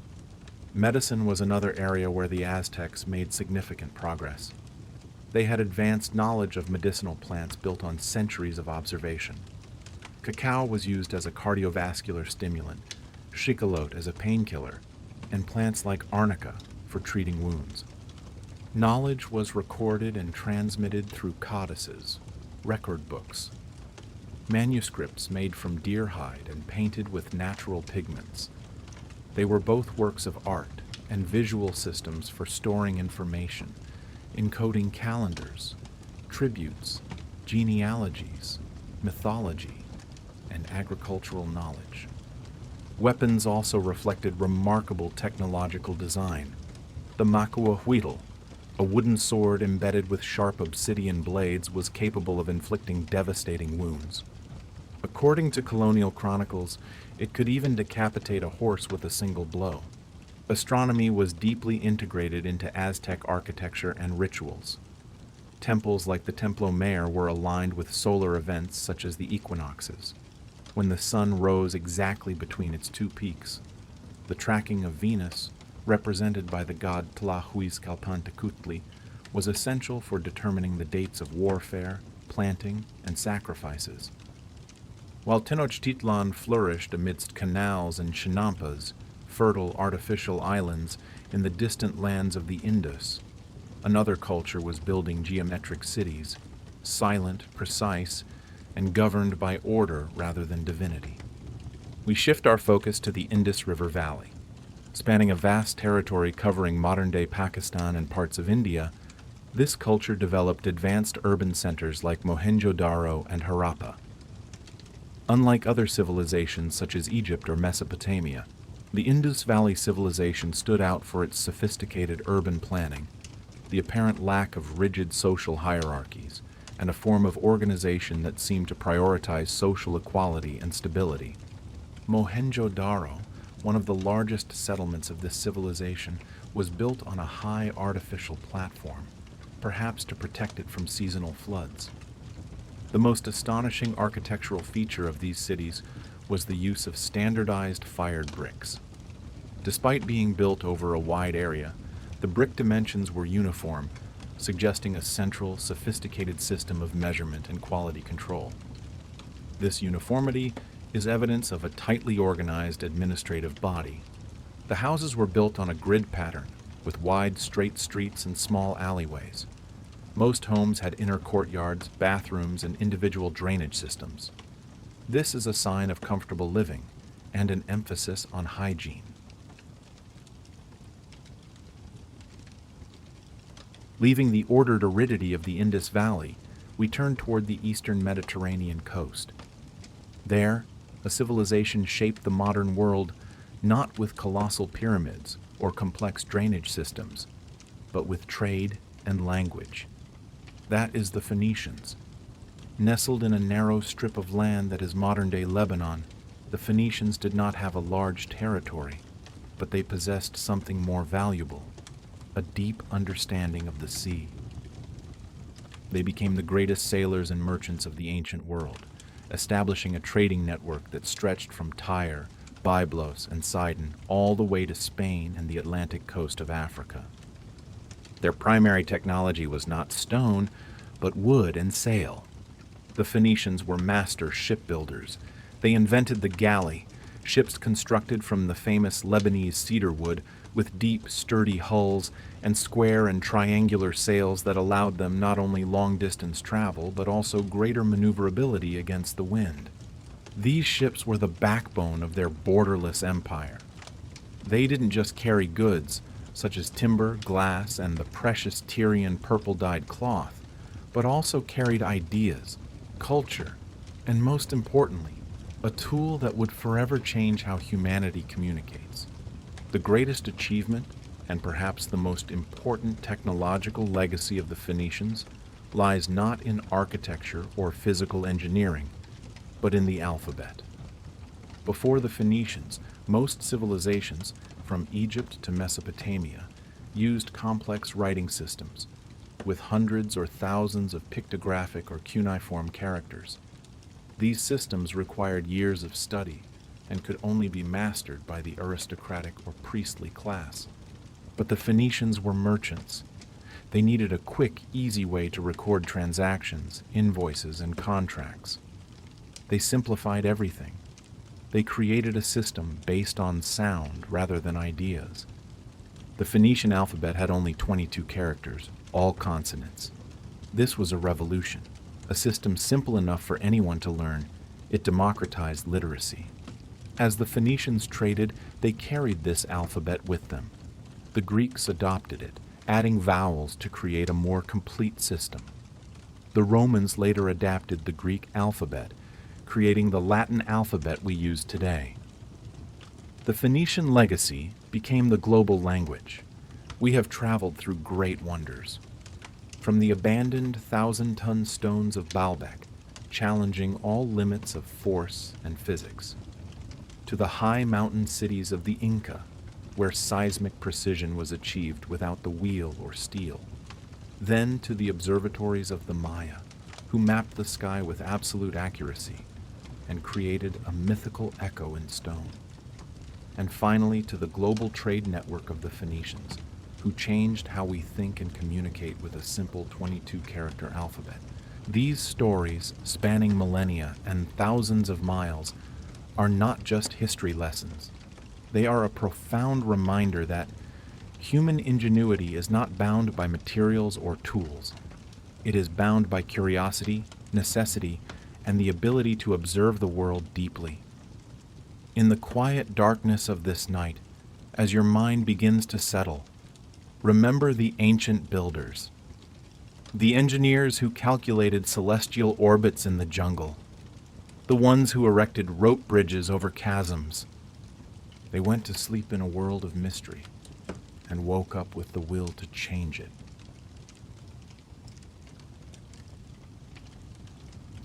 Medicine was another area where the Aztecs made significant progress. They had advanced knowledge of medicinal plants built on centuries of observation. Cacao was used as a cardiovascular stimulant, shikalote as a painkiller, and plants like arnica for treating wounds. Knowledge was recorded and transmitted through codices, record books, manuscripts made from deer hide and painted with natural pigments. They were both works of art and visual systems for storing information, encoding calendars, tributes, genealogies, mythology, and agricultural knowledge. Weapons also reflected remarkable technological design. The macuahuitl, a wooden sword embedded with sharp obsidian blades, was capable of inflicting devastating wounds. According to colonial chronicles, it could even decapitate a horse with a single blow. Astronomy was deeply integrated into Aztec architecture and rituals. Temples like the Templo Mayor were aligned with solar events such as the equinoxes, when the sun rose exactly between its two peaks. The tracking of Venus, represented by the god Tlahuizcalpantecutli, was essential for determining the dates of warfare, planting, and sacrifices. While Tenochtitlan flourished amidst canals and chinampas, fertile artificial islands in the distant lands of the Indus, another culture was building geometric cities, silent, precise, and governed by order rather than divinity. We shift our focus to the Indus River Valley. Spanning a vast territory covering modern-day Pakistan and parts of India, this culture developed advanced urban centers like Mohenjo-Daro and Harappa. Unlike other civilizations such as Egypt or Mesopotamia, the Indus Valley civilization stood out for its sophisticated urban planning, the apparent lack of rigid social hierarchies, and a form of organization that seemed to prioritize social equality and stability. Mohenjo-Daro, one of the largest settlements of this civilization, was built on a high artificial platform, perhaps to protect it from seasonal floods. The most astonishing architectural feature of these cities was the use of standardized fired bricks. Despite being built over a wide area, the brick dimensions were uniform, suggesting a central, sophisticated system of measurement and quality control. This uniformity is evidence of a tightly organized administrative body. The houses were built on a grid pattern, with wide, straight streets and small alleyways. Most homes had inner courtyards, bathrooms, and individual drainage systems. This is a sign of comfortable living and an emphasis on hygiene. Leaving the ordered aridity of the Indus Valley, we turn toward the eastern Mediterranean coast. There, a civilization shaped the modern world not with colossal pyramids or complex drainage systems, but with trade and language. That is the Phoenicians. Nestled in a narrow strip of land that is modern-day Lebanon, the Phoenicians did not have a large territory, but they possessed something more valuable: a deep understanding of the sea. They became the greatest sailors and merchants of the ancient world, establishing a trading network that stretched from Tyre, Byblos, and Sidon all the way to Spain and the Atlantic coast of Africa. Their primary technology was not stone, but wood and sail. The Phoenicians were master shipbuilders. They invented the galley, ships constructed from the famous Lebanese cedar wood with deep, sturdy hulls and square and triangular sails that allowed them not only long-distance travel, but also greater maneuverability against the wind. These ships were the backbone of their borderless empire. They didn't just carry goods, such as timber, glass, and the precious Tyrian purple-dyed cloth, but also carried ideas, culture, and most importantly, a tool that would forever change how humanity communicates. The greatest achievement, and perhaps the most important technological legacy of the Phoenicians, lies not in architecture or physical engineering, but in the alphabet. Before the Phoenicians, most civilizations, from Egypt to Mesopotamia, used complex writing systems, with hundreds or thousands of pictographic or cuneiform characters. These systems required years of study and could only be mastered by the aristocratic or priestly class. But the Phoenicians were merchants. They needed a quick, easy way to record transactions, invoices, and contracts. They simplified everything. They created a system based on sound rather than ideas. The Phoenician alphabet had only 22 characters, all consonants. This was a revolution. A system simple enough for anyone to learn. It democratized literacy. As the Phoenicians traded, they carried this alphabet with them. The Greeks adopted it, adding vowels to create a more complete system. The Romans later adapted the Greek alphabet, creating the Latin alphabet we use today. The Phoenician legacy became the global language. We have traveled through great wonders. From the abandoned 1,000-ton stones of Baalbek, challenging all limits of force and physics, to the high mountain cities of the Inca, where seismic precision was achieved without the wheel or steel, then to the observatories of the Maya, who mapped the sky with absolute accuracy and created a mythical echo in stone, and finally to the global trade network of the Phoenicians, who changed how we think and communicate with a simple 22-character alphabet. These stories, spanning millennia and thousands of miles, are not just history lessons. They are a profound reminder that human ingenuity is not bound by materials or tools. It is bound by curiosity, necessity, and the ability to observe the world deeply. In the quiet darkness of this night, as your mind begins to settle, remember the ancient builders, the engineers who calculated celestial orbits in the jungle, the ones who erected rope bridges over chasms. They went to sleep in a world of mystery and woke up with the will to change it.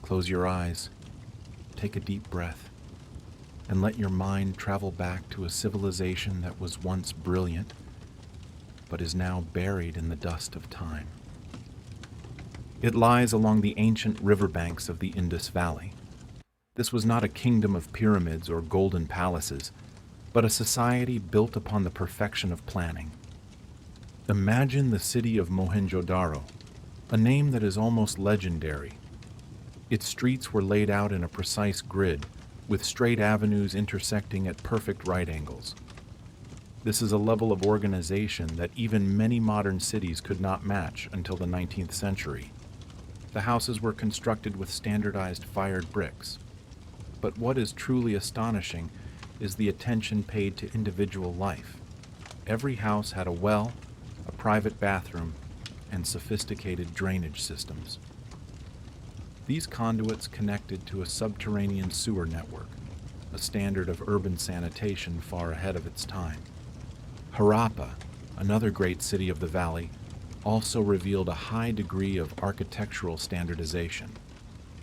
Close your eyes, take a deep breath, and let your mind travel back to a civilization that was once brilliant, but is now buried in the dust of time. It lies along the ancient riverbanks of the Indus Valley. This was not a kingdom of pyramids or golden palaces, but a society built upon the perfection of planning. Imagine the city of Mohenjo-daro, a name that is almost legendary. Its streets were laid out in a precise grid, with straight avenues intersecting at perfect right angles. This is a level of organization that even many modern cities could not match until the 19th century. The houses were constructed with standardized fired bricks. But what is truly astonishing is the attention paid to individual life. Every house had a well, a private bathroom, and sophisticated drainage systems. These conduits connected to a subterranean sewer network, a standard of urban sanitation far ahead of its time. Harappa, another great city of the valley, also revealed a high degree of architectural standardization.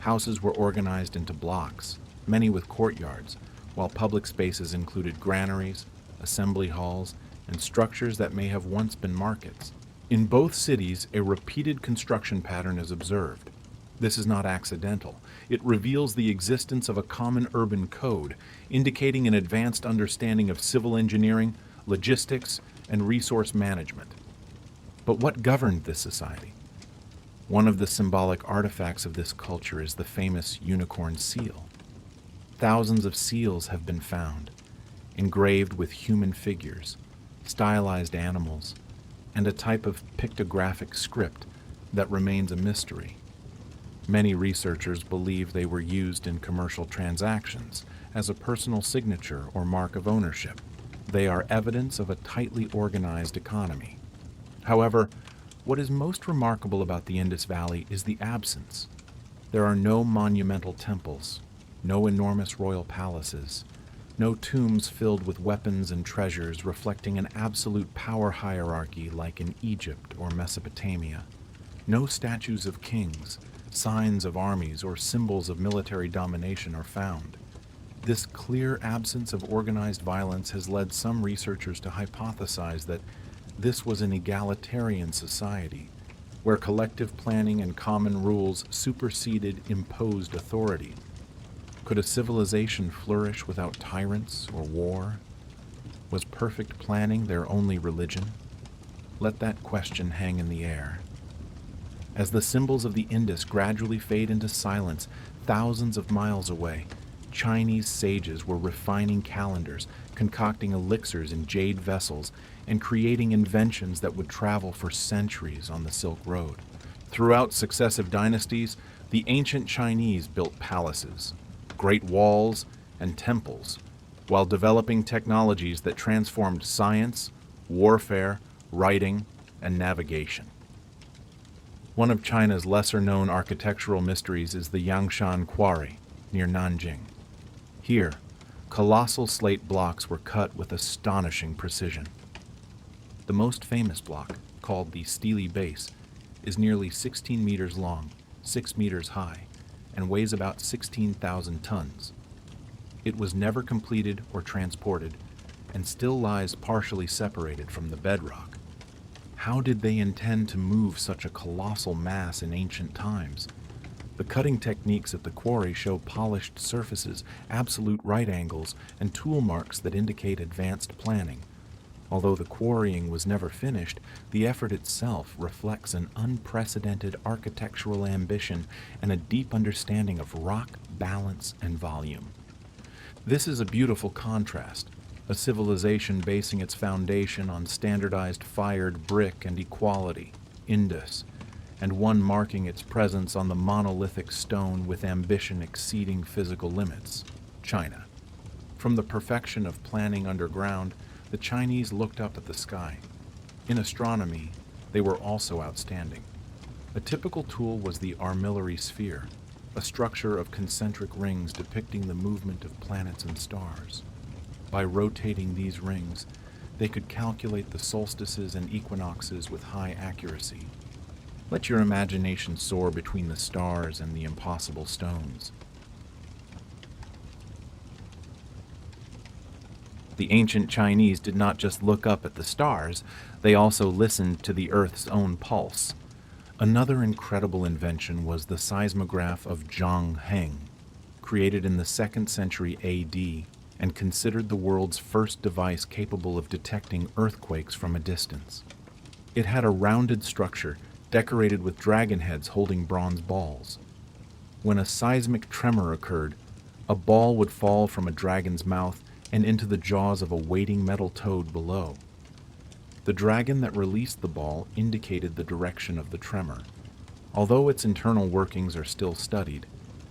Houses were organized into blocks, many with courtyards, while public spaces included granaries, assembly halls, and structures that may have once been markets. In both cities, a repeated construction pattern is observed. This is not accidental. It reveals the existence of a common urban code, indicating an advanced understanding of civil engineering, logistics, and resource management. But what governed this society? One of the symbolic artifacts of this culture is the famous unicorn seal. Thousands of seals have been found, engraved with human figures, stylized animals, and a type of pictographic script that remains a mystery. Many researchers believe they were used in commercial transactions as a personal signature or mark of ownership. They are evidence of a tightly organized economy. However, what is most remarkable about the Indus Valley is the absence. There are no monumental temples, no enormous royal palaces, no tombs filled with weapons and treasures reflecting an absolute power hierarchy like in Egypt or Mesopotamia, no statues of kings, signs of armies, or symbols of military domination are found. This clear absence of organized violence has led some researchers to hypothesize that this was an egalitarian society, where collective planning and common rules superseded imposed authority. Could a civilization flourish without tyrants or war? Was perfect planning their only religion? Let that question hang in the air. As the symbols of the Indus gradually fade into silence thousands of miles away, Chinese sages were refining calendars, concocting elixirs in jade vessels, and creating inventions that would travel for centuries on the Silk Road. Throughout successive dynasties, the ancient Chinese built palaces, great walls, and temples, while developing technologies that transformed science, warfare, writing, and navigation. One of China's lesser-known architectural mysteries is the Yangshan Quarry, near Nanjing. Here, colossal slate blocks were cut with astonishing precision. The most famous block, called the Stele Base, is nearly 16 meters long, 6 meters high, and weighs about 16,000 tons. It was never completed or transported, and still lies partially separated from the bedrock. How did they intend to move such a colossal mass in ancient times? The cutting techniques at the quarry show polished surfaces, absolute right angles, and tool marks that indicate advanced planning. Although the quarrying was never finished, the effort itself reflects an unprecedented architectural ambition and a deep understanding of rock, balance, and volume. This is a beautiful contrast, a civilization basing its foundation on standardized fired brick and equality, Indus, and one marking its presence on the monolithic stone with ambition exceeding physical limits, China. From the perfection of planning underground, the Chinese looked up at the sky. In astronomy, they were also outstanding. A typical tool was the armillary sphere, a structure of concentric rings depicting the movement of planets and stars. By rotating these rings, they could calculate the solstices and equinoxes with high accuracy. Let your imagination soar between the stars and the impossible stones. The ancient Chinese did not just look up at the stars, they also listened to the Earth's own pulse. Another incredible invention was the seismograph of Zhang Heng, created in the 2nd century AD and considered the world's first device capable of detecting earthquakes from a distance. It had a rounded structure decorated with dragon heads holding bronze balls. When a seismic tremor occurred, a ball would fall from a dragon's mouth and into the jaws of a waiting metal toad below. The dragon that released the ball indicated the direction of the tremor. Although its internal workings are still studied,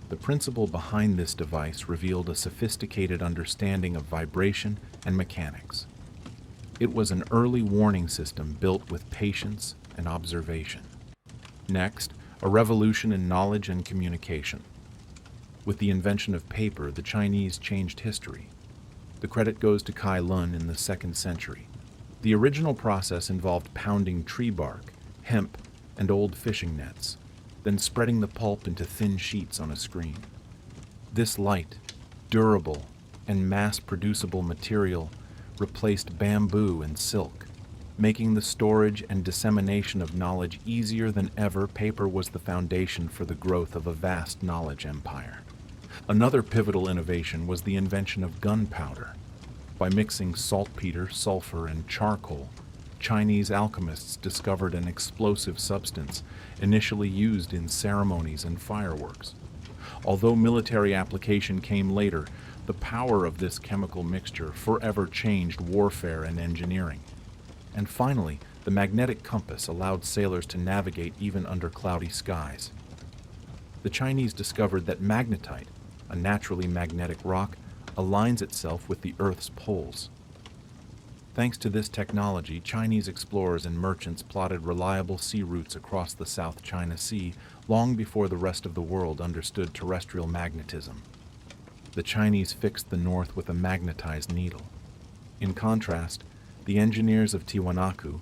the principle behind this device revealed a sophisticated understanding of vibration and mechanics. It was an early warning system built with patience and observation. Next, a revolution in knowledge and communication. With the invention of paper, the Chinese changed history. The credit goes to Kai Lun in the 2nd century. The original process involved pounding tree bark, hemp, and old fishing nets, then spreading the pulp into thin sheets on a screen. This light, durable, and mass-producible material replaced bamboo and silk. Making the storage and dissemination of knowledge easier than ever, paper was the foundation for the growth of a vast knowledge empire. Another pivotal innovation was the invention of gunpowder. By mixing saltpeter, sulfur, and charcoal, Chinese alchemists discovered an explosive substance initially used in ceremonies and fireworks. Although military application came later, the power of this chemical mixture forever changed warfare and engineering. And finally, the magnetic compass allowed sailors to navigate even under cloudy skies. The Chinese discovered that magnetite, a naturally magnetic rock, aligns itself with the Earth's poles. Thanks to this technology, Chinese explorers and merchants plotted reliable sea routes across the South China Sea long before the rest of the world understood terrestrial magnetism. The Chinese fixed the North with a magnetized needle. In contrast, the engineers of Tiwanaku,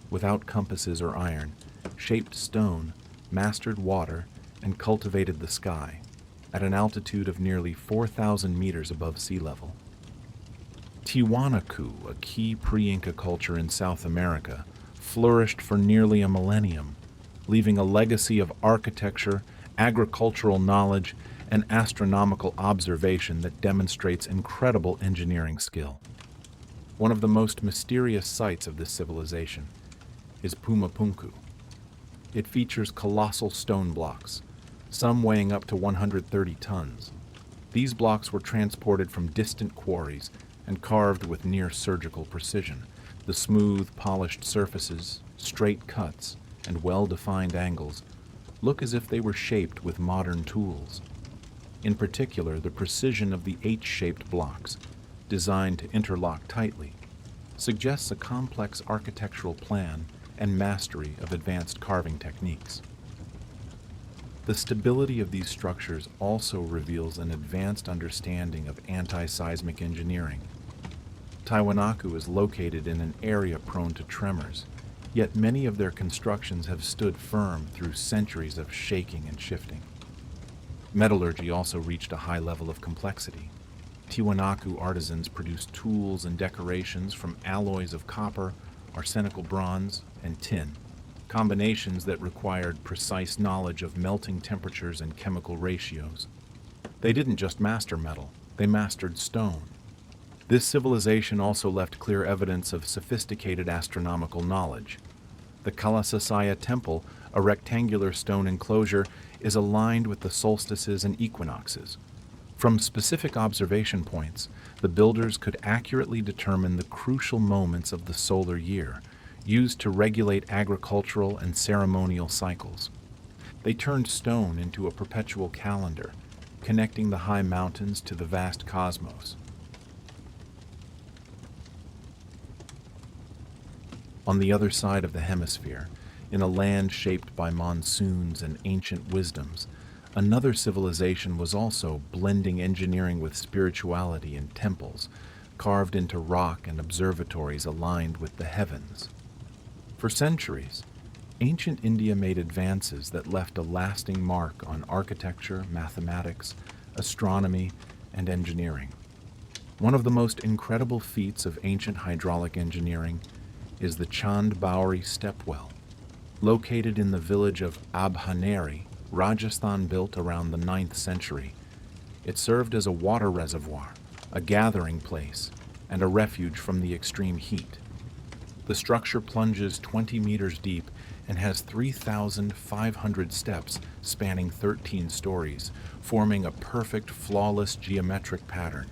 without compasses or iron, shaped stone, mastered water, and cultivated the sky, at an altitude of nearly 4,000 meters above sea level. Tiwanaku, a key pre-Inca culture in South America, flourished for nearly a millennium, leaving a legacy of architecture, agricultural knowledge, and astronomical observation that demonstrates incredible engineering skill. One of the most mysterious sites of this civilization is Pumapunku. It features colossal stone blocks, some weighing up to 130 tons. These blocks were transported from distant quarries and carved with near-surgical precision. The smooth, polished surfaces, straight cuts, and well-defined angles look as if they were shaped with modern tools. In particular, the precision of the H-shaped blocks, designed to interlock tightly, suggests a complex architectural plan and mastery of advanced carving techniques. The stability of these structures also reveals an advanced understanding of anti-seismic engineering. Tiwanaku is located in an area prone to tremors, yet many of their constructions have stood firm through centuries of shaking and shifting. Metallurgy also reached a high level of complexity. Tiwanaku artisans produced tools and decorations from alloys of copper, arsenical bronze, and tin, combinations that required precise knowledge of melting temperatures and chemical ratios. They didn't just master metal, they mastered stone. This civilization also left clear evidence of sophisticated astronomical knowledge. The Kalasasaya Temple, a rectangular stone enclosure, is aligned with the solstices and equinoxes. From specific observation points, the builders could accurately determine the crucial moments of the solar year, used to regulate agricultural and ceremonial cycles. They turned stone into a perpetual calendar, connecting the high mountains to the vast cosmos. On the other side of the hemisphere, in a land shaped by monsoons and ancient wisdoms, another civilization was also blending engineering with spirituality in temples, carved into rock and observatories aligned with the heavens. For centuries, ancient India made advances that left a lasting mark on architecture, mathematics, astronomy, and engineering. One of the most incredible feats of ancient hydraulic engineering is the Chand Bauri stepwell. Located in the village of Abhaneri, Rajasthan, built around the 9th century, it served as a water reservoir, a gathering place, and a refuge from the extreme heat. The structure plunges 20 meters deep and has 3,500 steps spanning 13 stories, forming a perfect, flawless geometric pattern.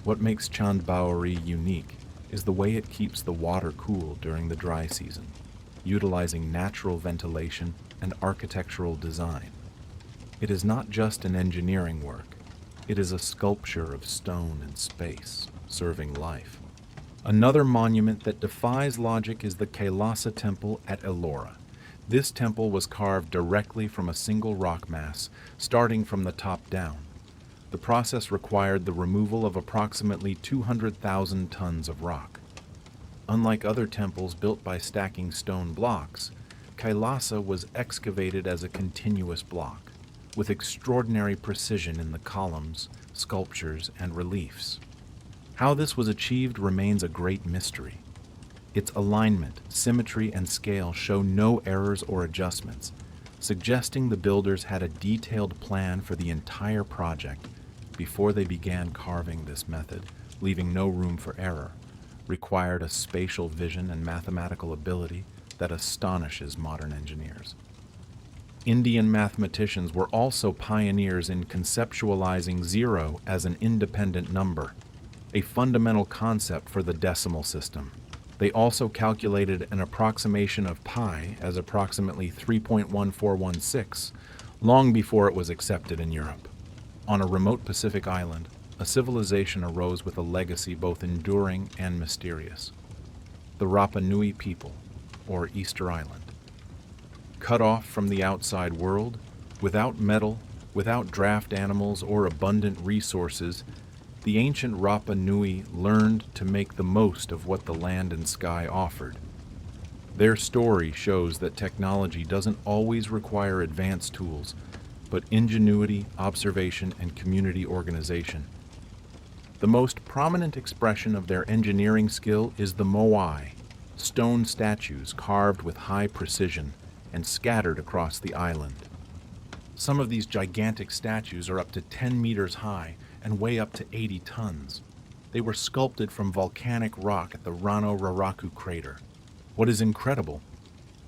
What makes Chand-Baori unique is the way it keeps the water cool during the dry season, utilizing natural ventilation and architectural design. It is not just an engineering work, it is a sculpture of stone and space, serving life. Another monument that defies logic is the Kailasa Temple at Ellora. This temple was carved directly from a single rock mass, starting from the top down. The process required the removal of approximately 200,000 tons of rock. Unlike other temples built by stacking stone blocks, Kailasa was excavated as a continuous block, with extraordinary precision in the columns, sculptures, and reliefs. How this was achieved remains a great mystery. Its alignment, symmetry, and scale show no errors or adjustments, suggesting the builders had a detailed plan for the entire project before they began carving. This method, leaving no room for error, required a spatial vision and mathematical ability that astonishes modern engineers. Indian mathematicians were also pioneers in conceptualizing zero as an independent number, a fundamental concept for the decimal system. They also calculated an approximation of pi as approximately 3.1416, long before it was accepted in Europe. On a remote Pacific island, a civilization arose with a legacy both enduring and mysterious. The Rapa Nui people, or Easter Island. Cut off from the outside world, without metal, without draft animals or abundant resources, the ancient Rapa Nui learned to make the most of what the land and sky offered. Their story shows that technology doesn't always require advanced tools, but ingenuity, observation, and community organization. The most prominent expression of their engineering skill is the moai, stone statues carved with high precision and scattered across the island. Some of these gigantic statues are up to 10 meters high and weigh up to 80 tons. They were sculpted from volcanic rock at the Rano Raraku crater. What is incredible,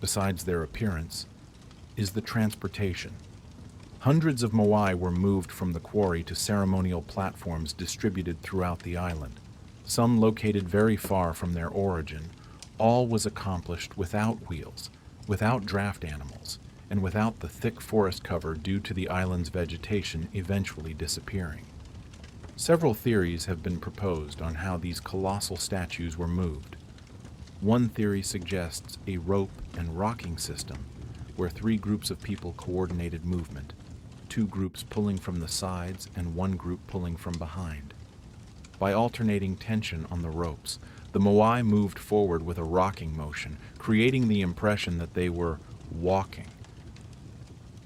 besides their appearance, is the transportation. Hundreds of moai were moved from the quarry to ceremonial platforms distributed throughout the island, some located very far from their origin. All was accomplished without wheels, without draft animals, and without the thick forest cover due to the island's vegetation eventually disappearing. Several theories have been proposed on how these colossal statues were moved. One theory suggests a rope and rocking system, where 3 groups of people coordinated movement, 2 groups pulling from the sides and 1 group pulling from behind. By alternating tension on the ropes, the moai moved forward with a rocking motion, creating the impression that they were walking.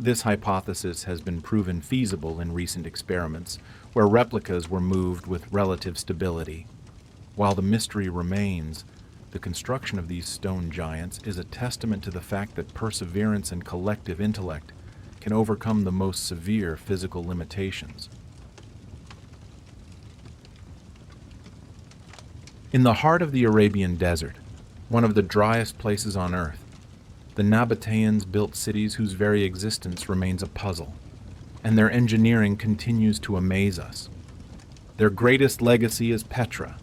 This hypothesis has been proven feasible in recent experiments, where replicas were moved with relative stability. While the mystery remains, the construction of these stone giants is a testament to the fact that perseverance and collective intellect can overcome the most severe physical limitations. In the heart of the Arabian Desert, one of the driest places on Earth, the Nabateans built cities whose very existence remains a puzzle, and their engineering continues to amaze us. Their greatest legacy is Petra,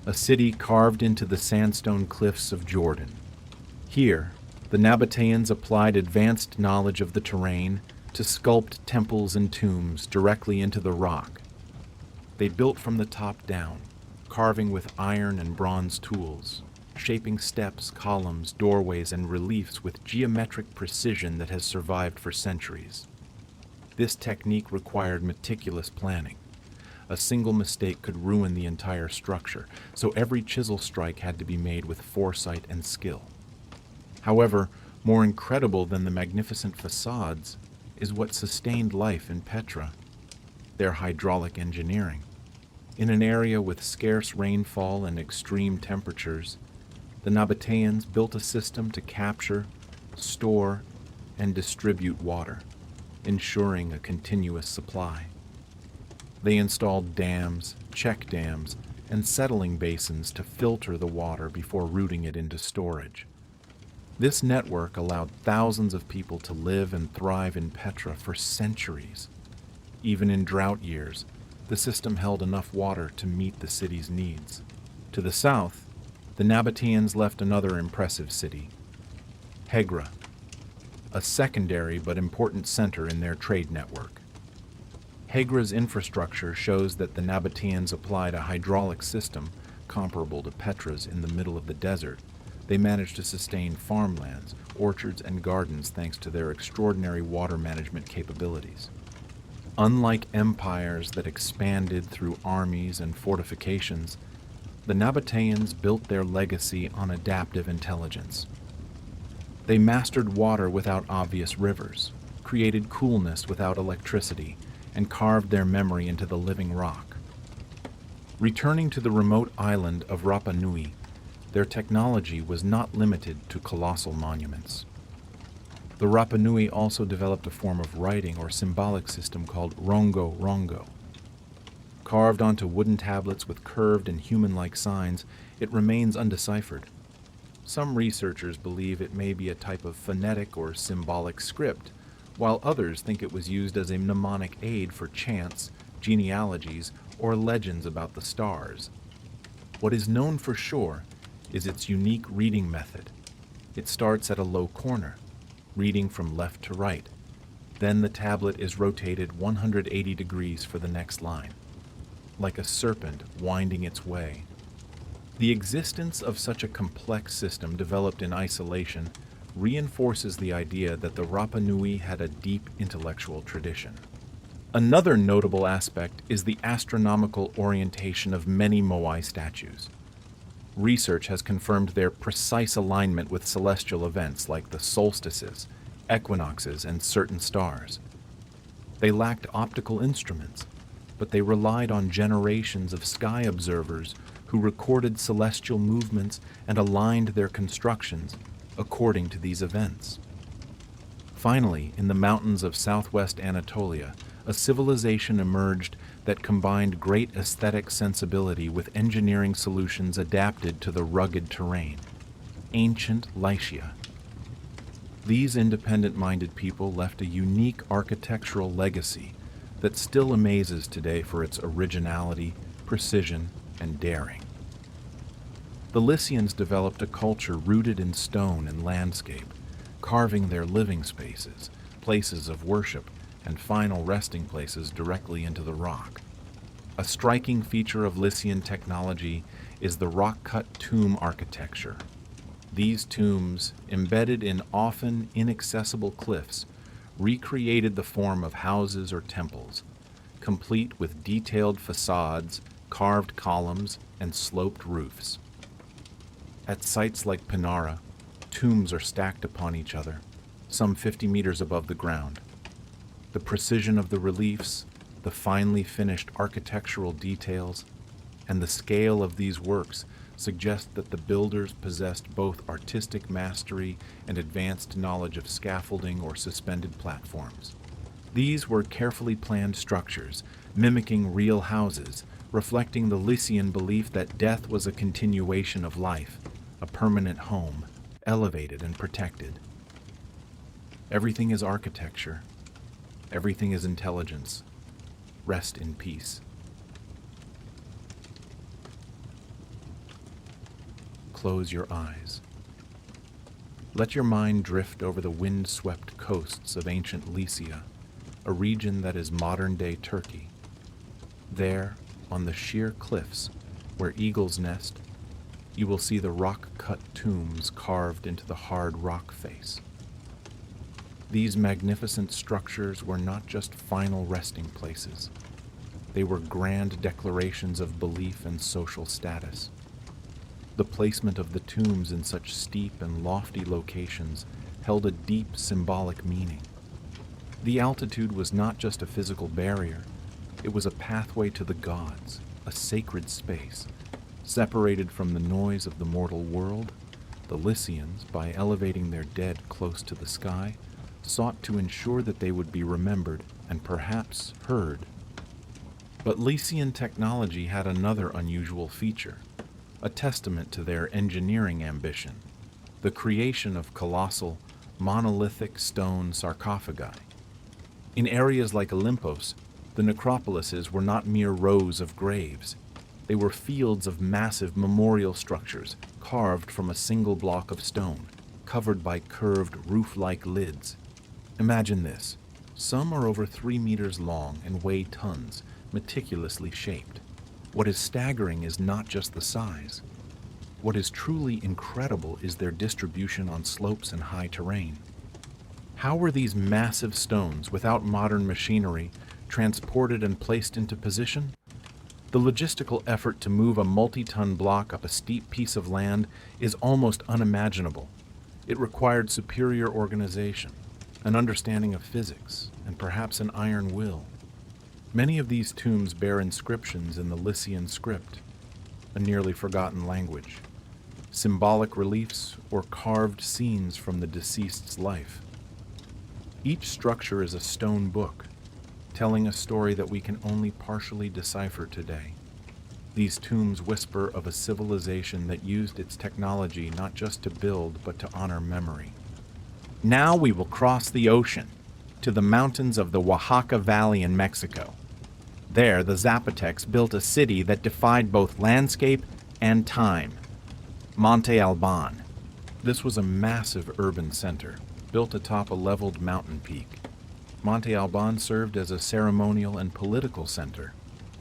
a city carved into the sandstone cliffs of Jordan. Here, the Nabateans applied advanced knowledge of the terrain to sculpt temples and tombs directly into the rock. They built from the top down, carving with iron and bronze tools, shaping steps, columns, doorways, and reliefs with geometric precision that has survived for centuries. This technique required meticulous planning. A single mistake could ruin the entire structure, so every chisel strike had to be made with foresight and skill. However, more incredible than the magnificent facades is what sustained life in Petra, their hydraulic engineering. In an area with scarce rainfall and extreme temperatures, the Nabateans built a system to capture, store, and distribute water, ensuring a continuous supply. They installed dams, check dams, and settling basins to filter the water before routing it into storage. This network allowed thousands of people to live and thrive in Petra for centuries. Even in drought years, the system held enough water to meet the city's needs. To the south, the Nabateans left another impressive city, Hegra, a secondary but important center in their trade network. Hegra's infrastructure shows that the Nabateans applied a hydraulic system comparable to Petra's in the middle of the desert. They managed to sustain farmlands, orchards, and gardens thanks to their extraordinary water management capabilities. Unlike empires that expanded through armies and fortifications, the Nabateans built their legacy on adaptive intelligence. They mastered water without obvious rivers, created coolness without electricity, and carved their memory into the living rock. Returning to the remote island of Rapa Nui, their technology was not limited to colossal monuments. The Rapa Nui also developed a form of writing or symbolic system called rongo rongo. Carved onto wooden tablets with curved and human-like signs, it remains undeciphered. Some researchers believe it may be a type of phonetic or symbolic script, while others think it was used as a mnemonic aid for chants, genealogies, or legends about the stars. What is known for sure is its unique reading method. It starts at a low corner, reading from left to right. Then the tablet is rotated 180 degrees for the next line, like a serpent winding its way. The existence of such a complex system developed in isolation reinforces the idea that the Rapa Nui had a deep intellectual tradition. Another notable aspect is the astronomical orientation of many Moai statues. Research has confirmed their precise alignment with celestial events like the solstices, equinoxes, and certain stars. They lacked optical instruments, but they relied on generations of sky observers who recorded celestial movements and aligned their constructions according to these events. Finally, in the mountains of southwest Anatolia, a civilization emerged that combined great aesthetic sensibility with engineering solutions adapted to the rugged terrain, ancient Lycia. These independent-minded people left a unique architectural legacy that still amazes today for its originality, precision, and daring. The Lycians developed a culture rooted in stone and landscape, carving their living spaces, places of worship, and final resting places directly into the rock. A striking feature of Lycian technology is the rock-cut tomb architecture. These tombs, embedded in often inaccessible cliffs, recreated the form of houses or temples, complete with detailed facades, carved columns, and sloped roofs. At sites like Pinara, tombs are stacked upon each other, some 50 meters above the ground. The precision of the reliefs, the finely finished architectural details, and the scale of these works suggest that the builders possessed both artistic mastery and advanced knowledge of scaffolding or suspended platforms. These were carefully planned structures, mimicking real houses, reflecting the Lycian belief that death was a continuation of life, a permanent home, elevated and protected. Everything is architecture. Everything is intelligence. Rest in peace. Close your eyes. Let your mind drift over the wind-swept coasts of ancient Lycia, a region that is modern-day Turkey. There, on the sheer cliffs where eagles nest, you will see the rock-cut tombs carved into the hard rock face. These magnificent structures were not just final resting places. They were grand declarations of belief and social status. The placement of the tombs in such steep and lofty locations held a deep symbolic meaning. The altitude was not just a physical barrier, it was a pathway to the gods, a sacred space. Separated from the noise of the mortal world, the Lycians, by elevating their dead close to the sky, sought to ensure that they would be remembered and perhaps heard. But Lycian technology had another unusual feature, a testament to their engineering ambition, the creation of colossal, monolithic stone sarcophagi. In areas like Olympos, the necropolises were not mere rows of graves. They were fields of massive memorial structures carved from a single block of stone, covered by curved roof-like lids. Imagine this. Some are over 3 meters long and weigh tons, meticulously shaped. What is staggering is not just the size. What is truly incredible is their distribution on slopes and high terrain. How were these massive stones, without modern machinery, transported and placed into position? The logistical effort to move a multi-ton block up a steep piece of land is almost unimaginable. It required superior organization, an understanding of physics, and perhaps an iron will. Many of these tombs bear inscriptions in the Lycian script, a nearly forgotten language, symbolic reliefs or carved scenes from the deceased's life. Each structure is a stone book, telling a story that we can only partially decipher today. These tombs whisper of a civilization that used its technology not just to build, but to honor memory. Now we will cross the ocean to the mountains of the Oaxaca Valley in Mexico. There, the Zapotecs built a city that defied both landscape and time, Monte Alban. This was a massive urban center, built atop a leveled mountain peak. Monte Alban served as a ceremonial and political center,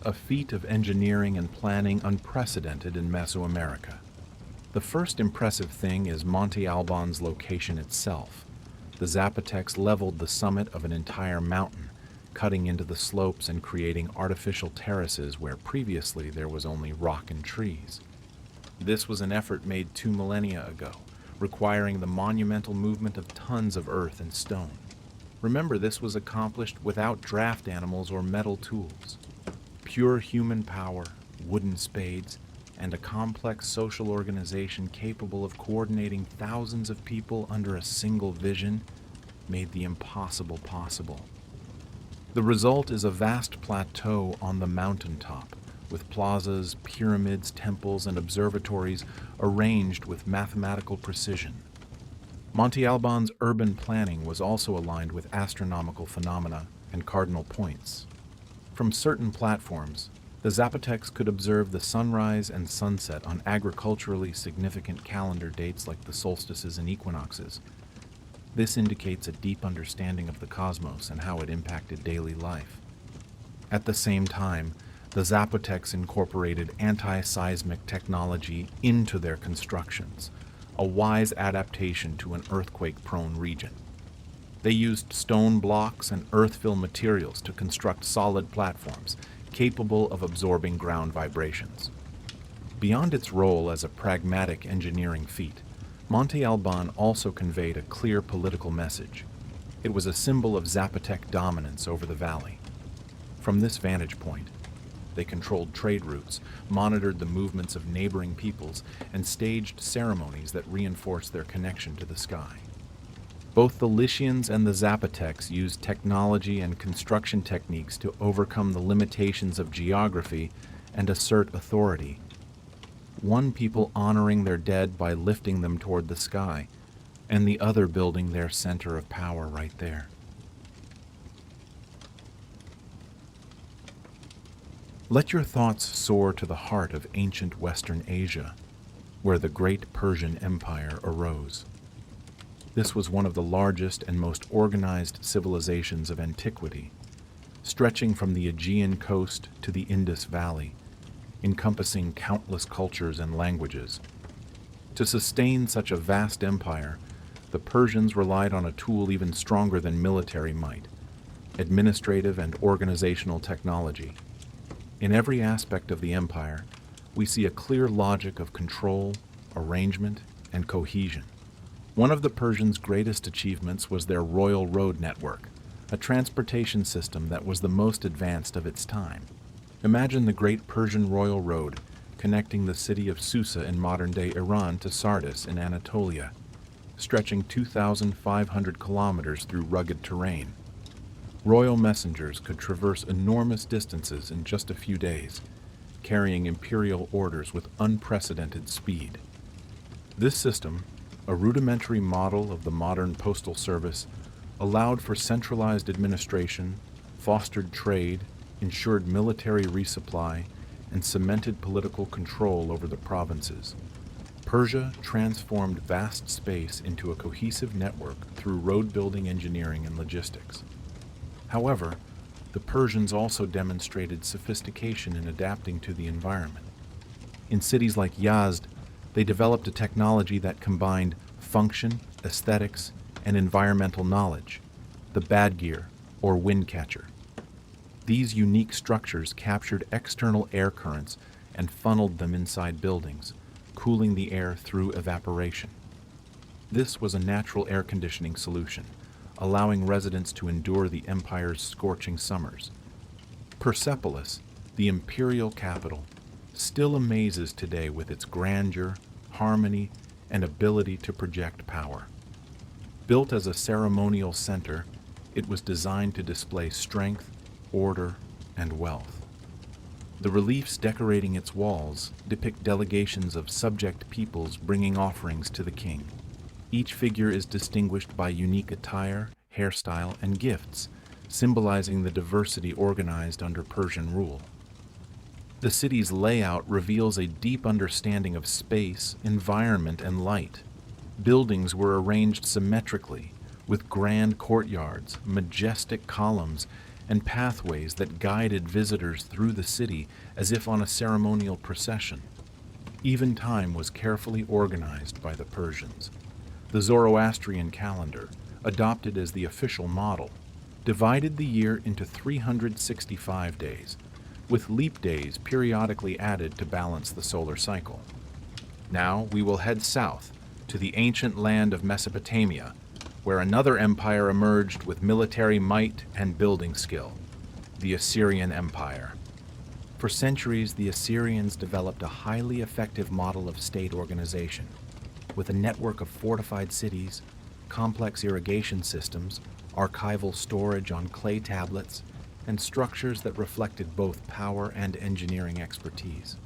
a feat of engineering and planning unprecedented in Mesoamerica. The first impressive thing is Monte Alban's location itself. The Zapotecs leveled the summit of an entire mountain, cutting into the slopes and creating artificial terraces where previously there was only rock and trees. This was an effort made 2 millennia ago, requiring the monumental movement of tons of earth and stone. Remember, this was accomplished without draft animals or metal tools. Pure human power, wooden spades, and a complex social organization capable of coordinating thousands of people under a single vision made the impossible possible. The result is a vast plateau on the mountaintop, with plazas, pyramids, temples, and observatories arranged with mathematical precision. Monte Alban's urban planning was also aligned with astronomical phenomena and cardinal points. From certain platforms, the Zapotecs could observe the sunrise and sunset on agriculturally significant calendar dates like the solstices and equinoxes. This indicates a deep understanding of the cosmos and how it impacted daily life. At the same time, the Zapotecs incorporated anti-seismic technology into their constructions, a wise adaptation to an earthquake-prone region. They used stone blocks and earth-fill materials to construct solid platforms, capable of absorbing ground vibrations. Beyond its role as a pragmatic engineering feat, Monte Alban also conveyed a clear political message. It was a symbol of Zapotec dominance over the valley. From this vantage point, they controlled trade routes, monitored the movements of neighboring peoples, and staged ceremonies that reinforced their connection to the sky. Both the Lycians and the Zapotecs used technology and construction techniques to overcome the limitations of geography and assert authority. One people honoring their dead by lifting them toward the sky, and the other building their center of power right there. Let your thoughts soar to the heart of ancient Western Asia, where the great Persian Empire arose. This was one of the largest and most organized civilizations of antiquity, stretching from the Aegean coast to the Indus Valley, encompassing countless cultures and languages. To sustain such a vast empire, the Persians relied on a tool even stronger than military might: administrative and organizational technology. In every aspect of the empire, we see a clear logic of control, arrangement, and cohesion. One of the Persians' greatest achievements was their royal road network, a transportation system that was the most advanced of its time. Imagine the Great Persian Royal Road connecting the city of Susa in modern-day Iran to Sardis in Anatolia, stretching 2,500 kilometers through rugged terrain. Royal messengers could traverse enormous distances in just a few days, carrying imperial orders with unprecedented speed. This system, a rudimentary model of the modern postal service, allowed for centralized administration, fostered trade, ensured military resupply, and cemented political control over the provinces. Persia transformed vast space into a cohesive network through road-building engineering and logistics. However, the Persians also demonstrated sophistication in adapting to the environment. In cities like Yazd, they developed a technology that combined function, aesthetics, and environmental knowledge, the badgir, or wind catcher. These unique structures captured external air currents and funneled them inside buildings, cooling the air through evaporation. This was a natural air conditioning solution, allowing residents to endure the empire's scorching summers. Persepolis, the imperial capital, still amazes today with its grandeur, harmony, and ability to project power. Built as a ceremonial center, it was designed to display strength, order, and wealth. The reliefs decorating its walls depict delegations of subject peoples bringing offerings to the king. Each figure is distinguished by unique attire, hairstyle, and gifts, symbolizing the diversity organized under Persian rule. The city's layout reveals a deep understanding of space, environment, and light. Buildings were arranged symmetrically, with grand courtyards, majestic columns, and pathways that guided visitors through the city as if on a ceremonial procession. Even time was carefully organized by the Persians. The Zoroastrian calendar, adopted as the official model, divided the year into 365 days, with leap days periodically added to balance the solar cycle. Now we will head south to the ancient land of Mesopotamia, where another empire emerged with military might and building skill, the Assyrian Empire. For centuries, the Assyrians developed a highly effective model of state organization, with a network of fortified cities, complex irrigation systems, archival storage on clay tablets, and structures that reflected both power and engineering expertise.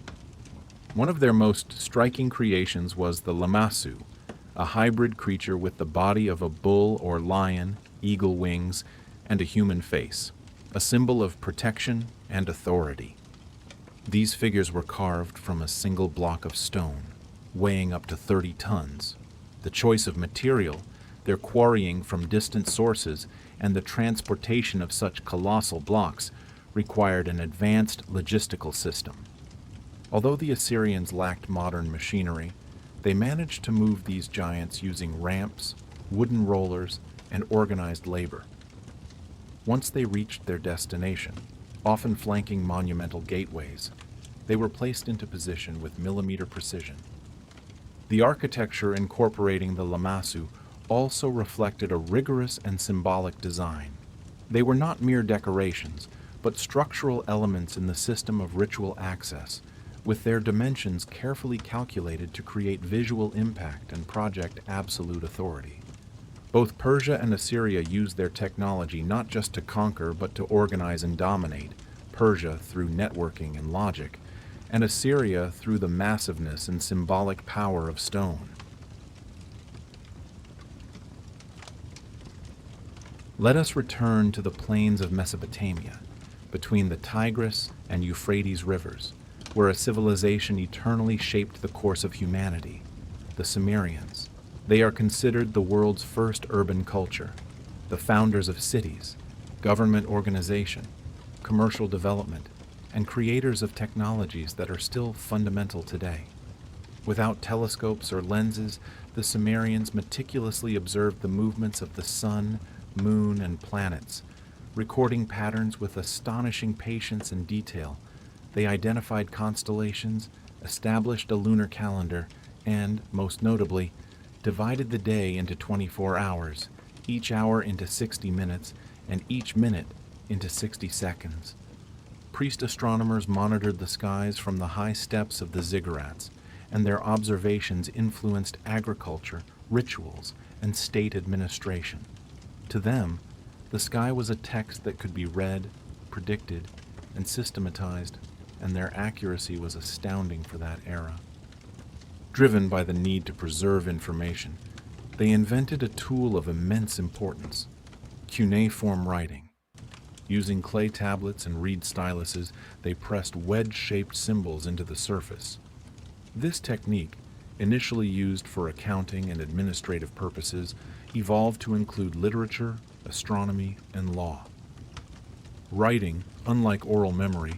One of their most striking creations was the lamassu, a hybrid creature with the body of a bull or lion, eagle wings, and a human face, a symbol of protection and authority. These figures were carved from a single block of stone, weighing up to 30 tons. The choice of material, their quarrying from distant sources, and the transportation of such colossal blocks required an advanced logistical system. Although the Assyrians lacked modern machinery, they managed to move these giants using ramps, wooden rollers, and organized labor. Once they reached their destination, often flanking monumental gateways, they were placed into position with millimeter precision. The architecture incorporating the lamassu also reflected a rigorous and symbolic design. They were not mere decorations, but structural elements in the system of ritual access, with their dimensions carefully calculated to create visual impact and project absolute authority. Both Persia and Assyria used their technology not just to conquer but to organize and dominate, Persia through networking and logic, and Assyria through the massiveness and symbolic power of stone. Let us return to the plains of Mesopotamia, between the Tigris and Euphrates rivers, where a civilization eternally shaped the course of humanity, the Sumerians. They are considered the world's first urban culture, the founders of cities, government organization, commercial development, and creators of technologies that are still fundamental today. Without telescopes or lenses, the Sumerians meticulously observed the movements of the sun, moon, and planets, recording patterns with astonishing patience and detail. They identified constellations, established a lunar calendar, and, most notably, divided the day into 24 hours, each hour into 60 minutes, and each minute into 60 seconds. Priest astronomers monitored the skies from the high steps of the ziggurats, and their observations influenced agriculture, rituals, and state administration. To them, The sky was a text that could be read, predicted, and systematized, and their accuracy was astounding for that era. Driven by the need to preserve information, they invented a tool of immense importance: cuneiform writing. Using clay tablets and reed styluses, they pressed wedge-shaped symbols into the surface. This technique, initially used for accounting and administrative purposes, evolved to include literature, astronomy, and law. Writing, unlike oral memory,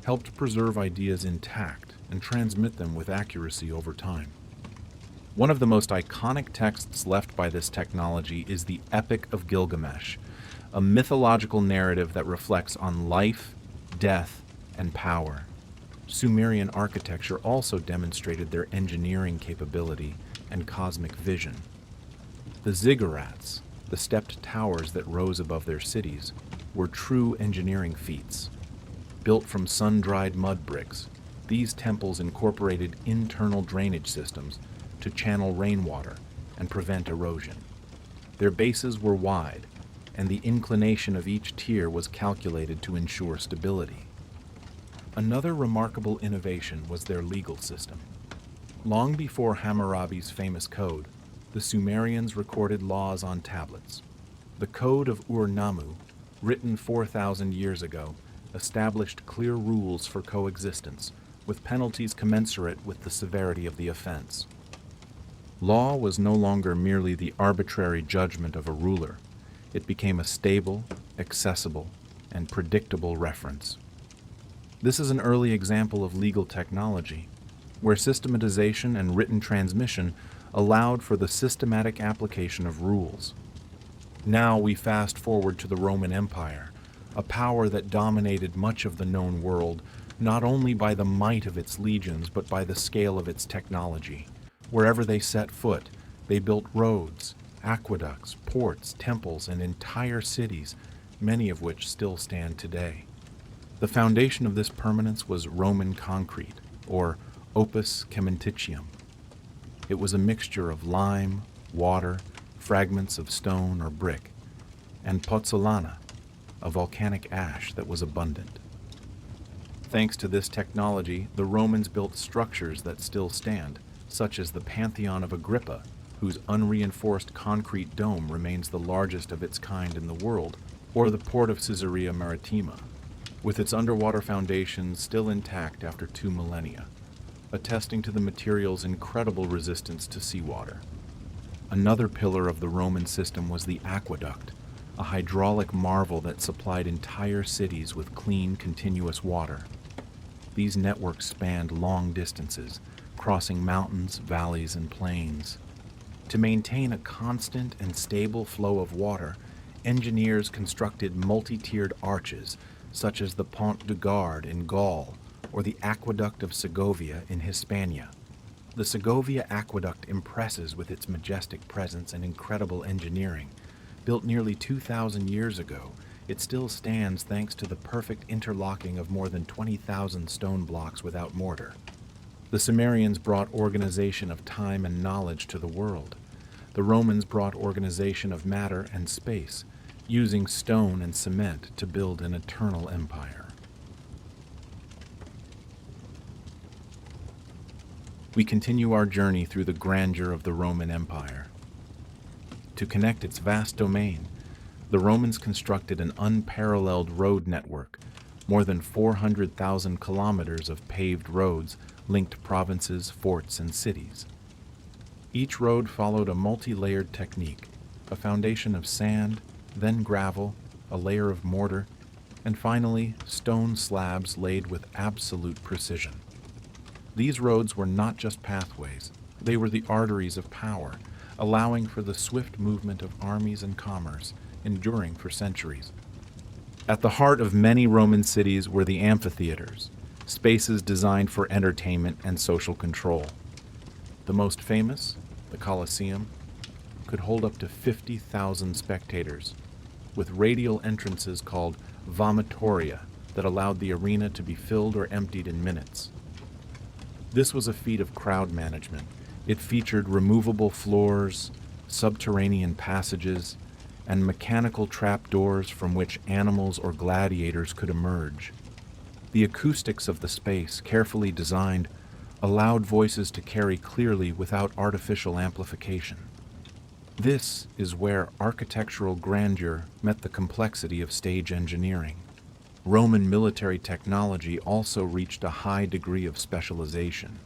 helped preserve ideas intact and transmit them with accuracy over time. One of the most iconic texts left by this technology is the Epic of Gilgamesh, a mythological narrative that reflects on life, death, and power. Sumerian architecture also demonstrated their engineering capability and cosmic vision. The ziggurats, the stepped towers that rose above their cities, were true engineering feats. Built from sun-dried mud bricks, these temples incorporated internal drainage systems to channel rainwater and prevent erosion. Their bases were wide, and the inclination of each tier was calculated to ensure stability. Another remarkable innovation was their legal system. Long before Hammurabi's famous code, the Sumerians recorded laws on tablets. The Code of Ur-Nammu, written 4,000 years ago, established clear rules for coexistence, with penalties commensurate with the severity of the offense. Law was no longer merely the arbitrary judgment of a ruler. It became a stable, accessible, and predictable reference. This is an early example of legal technology, where systematization and written transmission allowed for the systematic application of rules. Now we fast forward to the Roman Empire, a power that dominated much of the known world, not only by the might of its legions, but by the scale of its technology. Wherever they set foot, they built roads, aqueducts, ports, temples, and entire cities, many of which still stand today. The foundation of this permanence was Roman concrete, or opus cementitium. It was a mixture of lime, water, fragments of stone or brick, and pozzolana, a volcanic ash that was abundant. Thanks to this technology, the Romans built structures that still stand, such as the Pantheon of Agrippa, whose unreinforced concrete dome remains the largest of its kind in the world, or the port of Sigiriya Maritima, with its underwater foundations still intact after 2 millennia, attesting to the material's incredible resistance to seawater. Another pillar of the Roman system was the aqueduct, a hydraulic marvel that supplied entire cities with clean, continuous water. These networks spanned long distances, crossing mountains, valleys, and plains. To maintain a constant and stable flow of water, engineers constructed multi-tiered arches, such as the Pont de Garde in Gaul or the Aqueduct of Segovia in Hispania. The Segovia Aqueduct impresses with its majestic presence and incredible engineering. Built nearly 2,000 years ago, it still stands thanks to the perfect interlocking of more than 20,000 stone blocks without mortar. The Sumerians brought organization of time and knowledge to the world. The Romans brought organization of matter and space, using stone and cement to build an eternal empire. We continue our journey through the grandeur of the Roman Empire. To connect its vast domain, the Romans constructed an unparalleled road network. More than 400,000 kilometers of paved roads linked provinces, forts, and cities. Each road followed a multi-layered technique, a foundation of sand, then gravel, a layer of mortar, and finally stone slabs laid with absolute precision. These roads were not just pathways, they were the arteries of power, allowing for the swift movement of armies and commerce, enduring for centuries. At the heart of many Roman cities were the amphitheaters, spaces designed for entertainment and social control. The most famous, the Colosseum, could hold up to 50,000 spectators, with radial entrances called vomitoria that allowed the arena to be filled or emptied in minutes. This was a feat of crowd management. It featured removable floors, subterranean passages, and mechanical trapdoors from which animals or gladiators could emerge. The acoustics of the space, carefully designed, allowed voices to carry clearly without artificial amplification. This is where architectural grandeur met the complexity of stage engineering. Roman military technology also reached a high degree of specialization.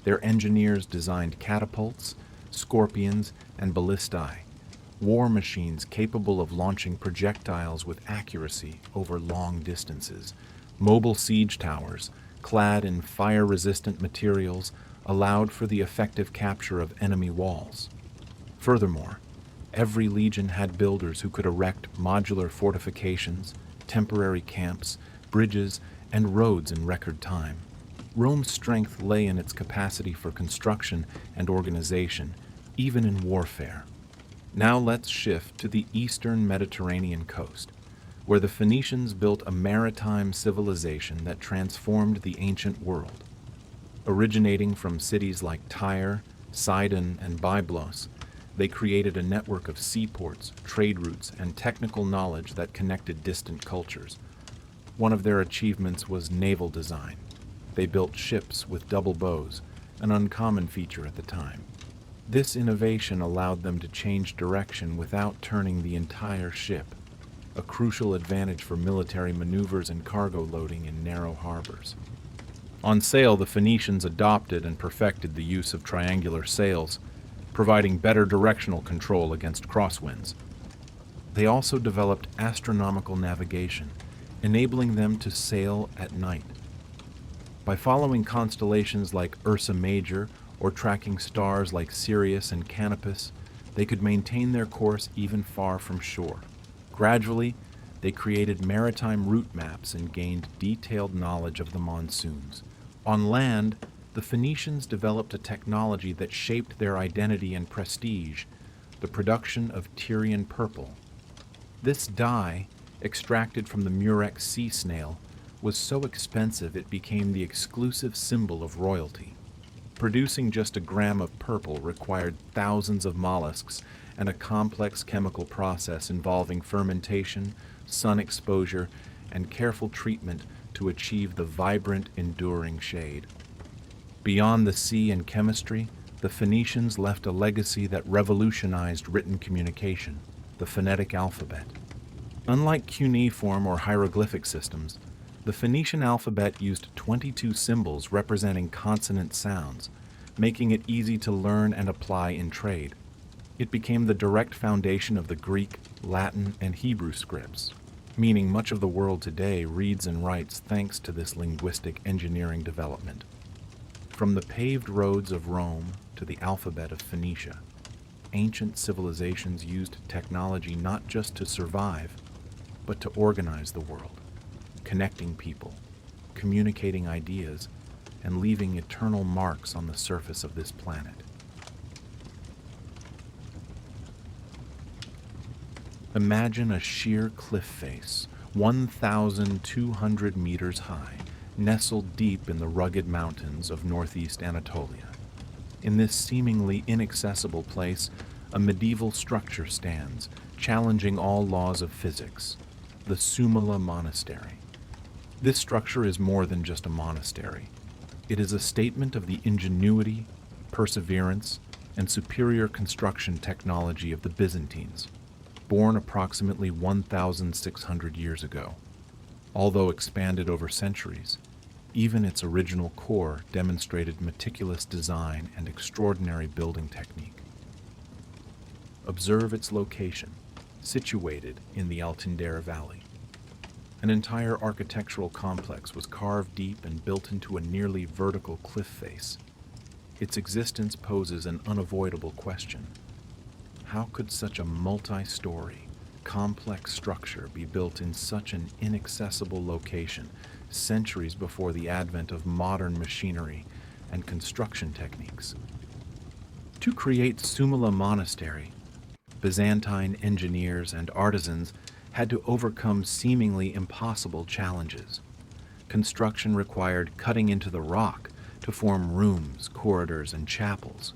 Their engineers designed catapults, scorpions, and ballistae, war machines capable of launching projectiles with accuracy over long distances. Mobile siege towers, clad in fire-resistant materials, allowed for the effective capture of enemy walls. Furthermore, every legion had builders who could erect modular fortifications, temporary camps, bridges, and roads in record time. Rome's strength lay in its capacity for construction and organization, even in warfare. Now let's shift to the eastern Mediterranean coast, where the Phoenicians built a maritime civilization that transformed the ancient world. Originating from cities like Tyre, Sidon, and Byblos, they created a network of seaports, trade routes, and technical knowledge that connected distant cultures. One of their achievements was naval design. They built ships with double bows, an uncommon feature at the time. This innovation allowed them to change direction without turning the entire ship, a crucial advantage for military maneuvers and cargo loading in narrow harbors. On sail, the Phoenicians adopted and perfected the use of triangular sails, providing better directional control against crosswinds. They also developed astronomical navigation, enabling them to sail at night. By following constellations like Ursa Major or tracking stars like Sirius and Canopus, they could maintain their course even far from shore. Gradually, they created maritime route maps and gained detailed knowledge of the monsoons. On land, the Phoenicians developed a technology that shaped their identity and prestige, the production of Tyrian purple. This dye, extracted from the murex sea snail, was so expensive it became the exclusive symbol of royalty. Producing just a gram of purple required thousands of mollusks and a complex chemical process involving fermentation, sun exposure, and careful treatment to achieve the vibrant, enduring shade. Beyond the sea and chemistry, the Phoenicians left a legacy that revolutionized written communication, the phonetic alphabet. Unlike cuneiform or hieroglyphic systems, the Phoenician alphabet used 22 symbols representing consonant sounds, making it easy to learn and apply in trade. It became the direct foundation of the Greek, Latin, and Hebrew scripts, meaning much of the world today reads and writes thanks to this linguistic engineering development. From the paved roads of Rome to the alphabet of Phoenicia, ancient civilizations used technology not just to survive, but to organize the world, connecting people, communicating ideas, and leaving eternal marks on the surface of this planet. Imagine a sheer cliff face, 1,200 meters high, nestled deep in the rugged mountains of northeast Anatolia. In this seemingly inaccessible place, a medieval structure stands, challenging all laws of physics, the Sumala Monastery. This structure is more than just a monastery. It is a statement of the ingenuity, perseverance, and superior construction technology of the Byzantines, born approximately 1,600 years ago. Although expanded over centuries, even its original core demonstrated meticulous design and extraordinary building technique. Observe its location, situated in the Altindare Valley. An entire architectural complex was carved deep and built into a nearly vertical cliff face. Its existence poses an unavoidable question. How could such a multi-story, complex structure be built in such an inaccessible location centuries before the advent of modern machinery and construction techniques? To create Sumala Monastery, Byzantine engineers and artisans had to overcome seemingly impossible challenges. Construction required cutting into the rock to form rooms, corridors, and chapels.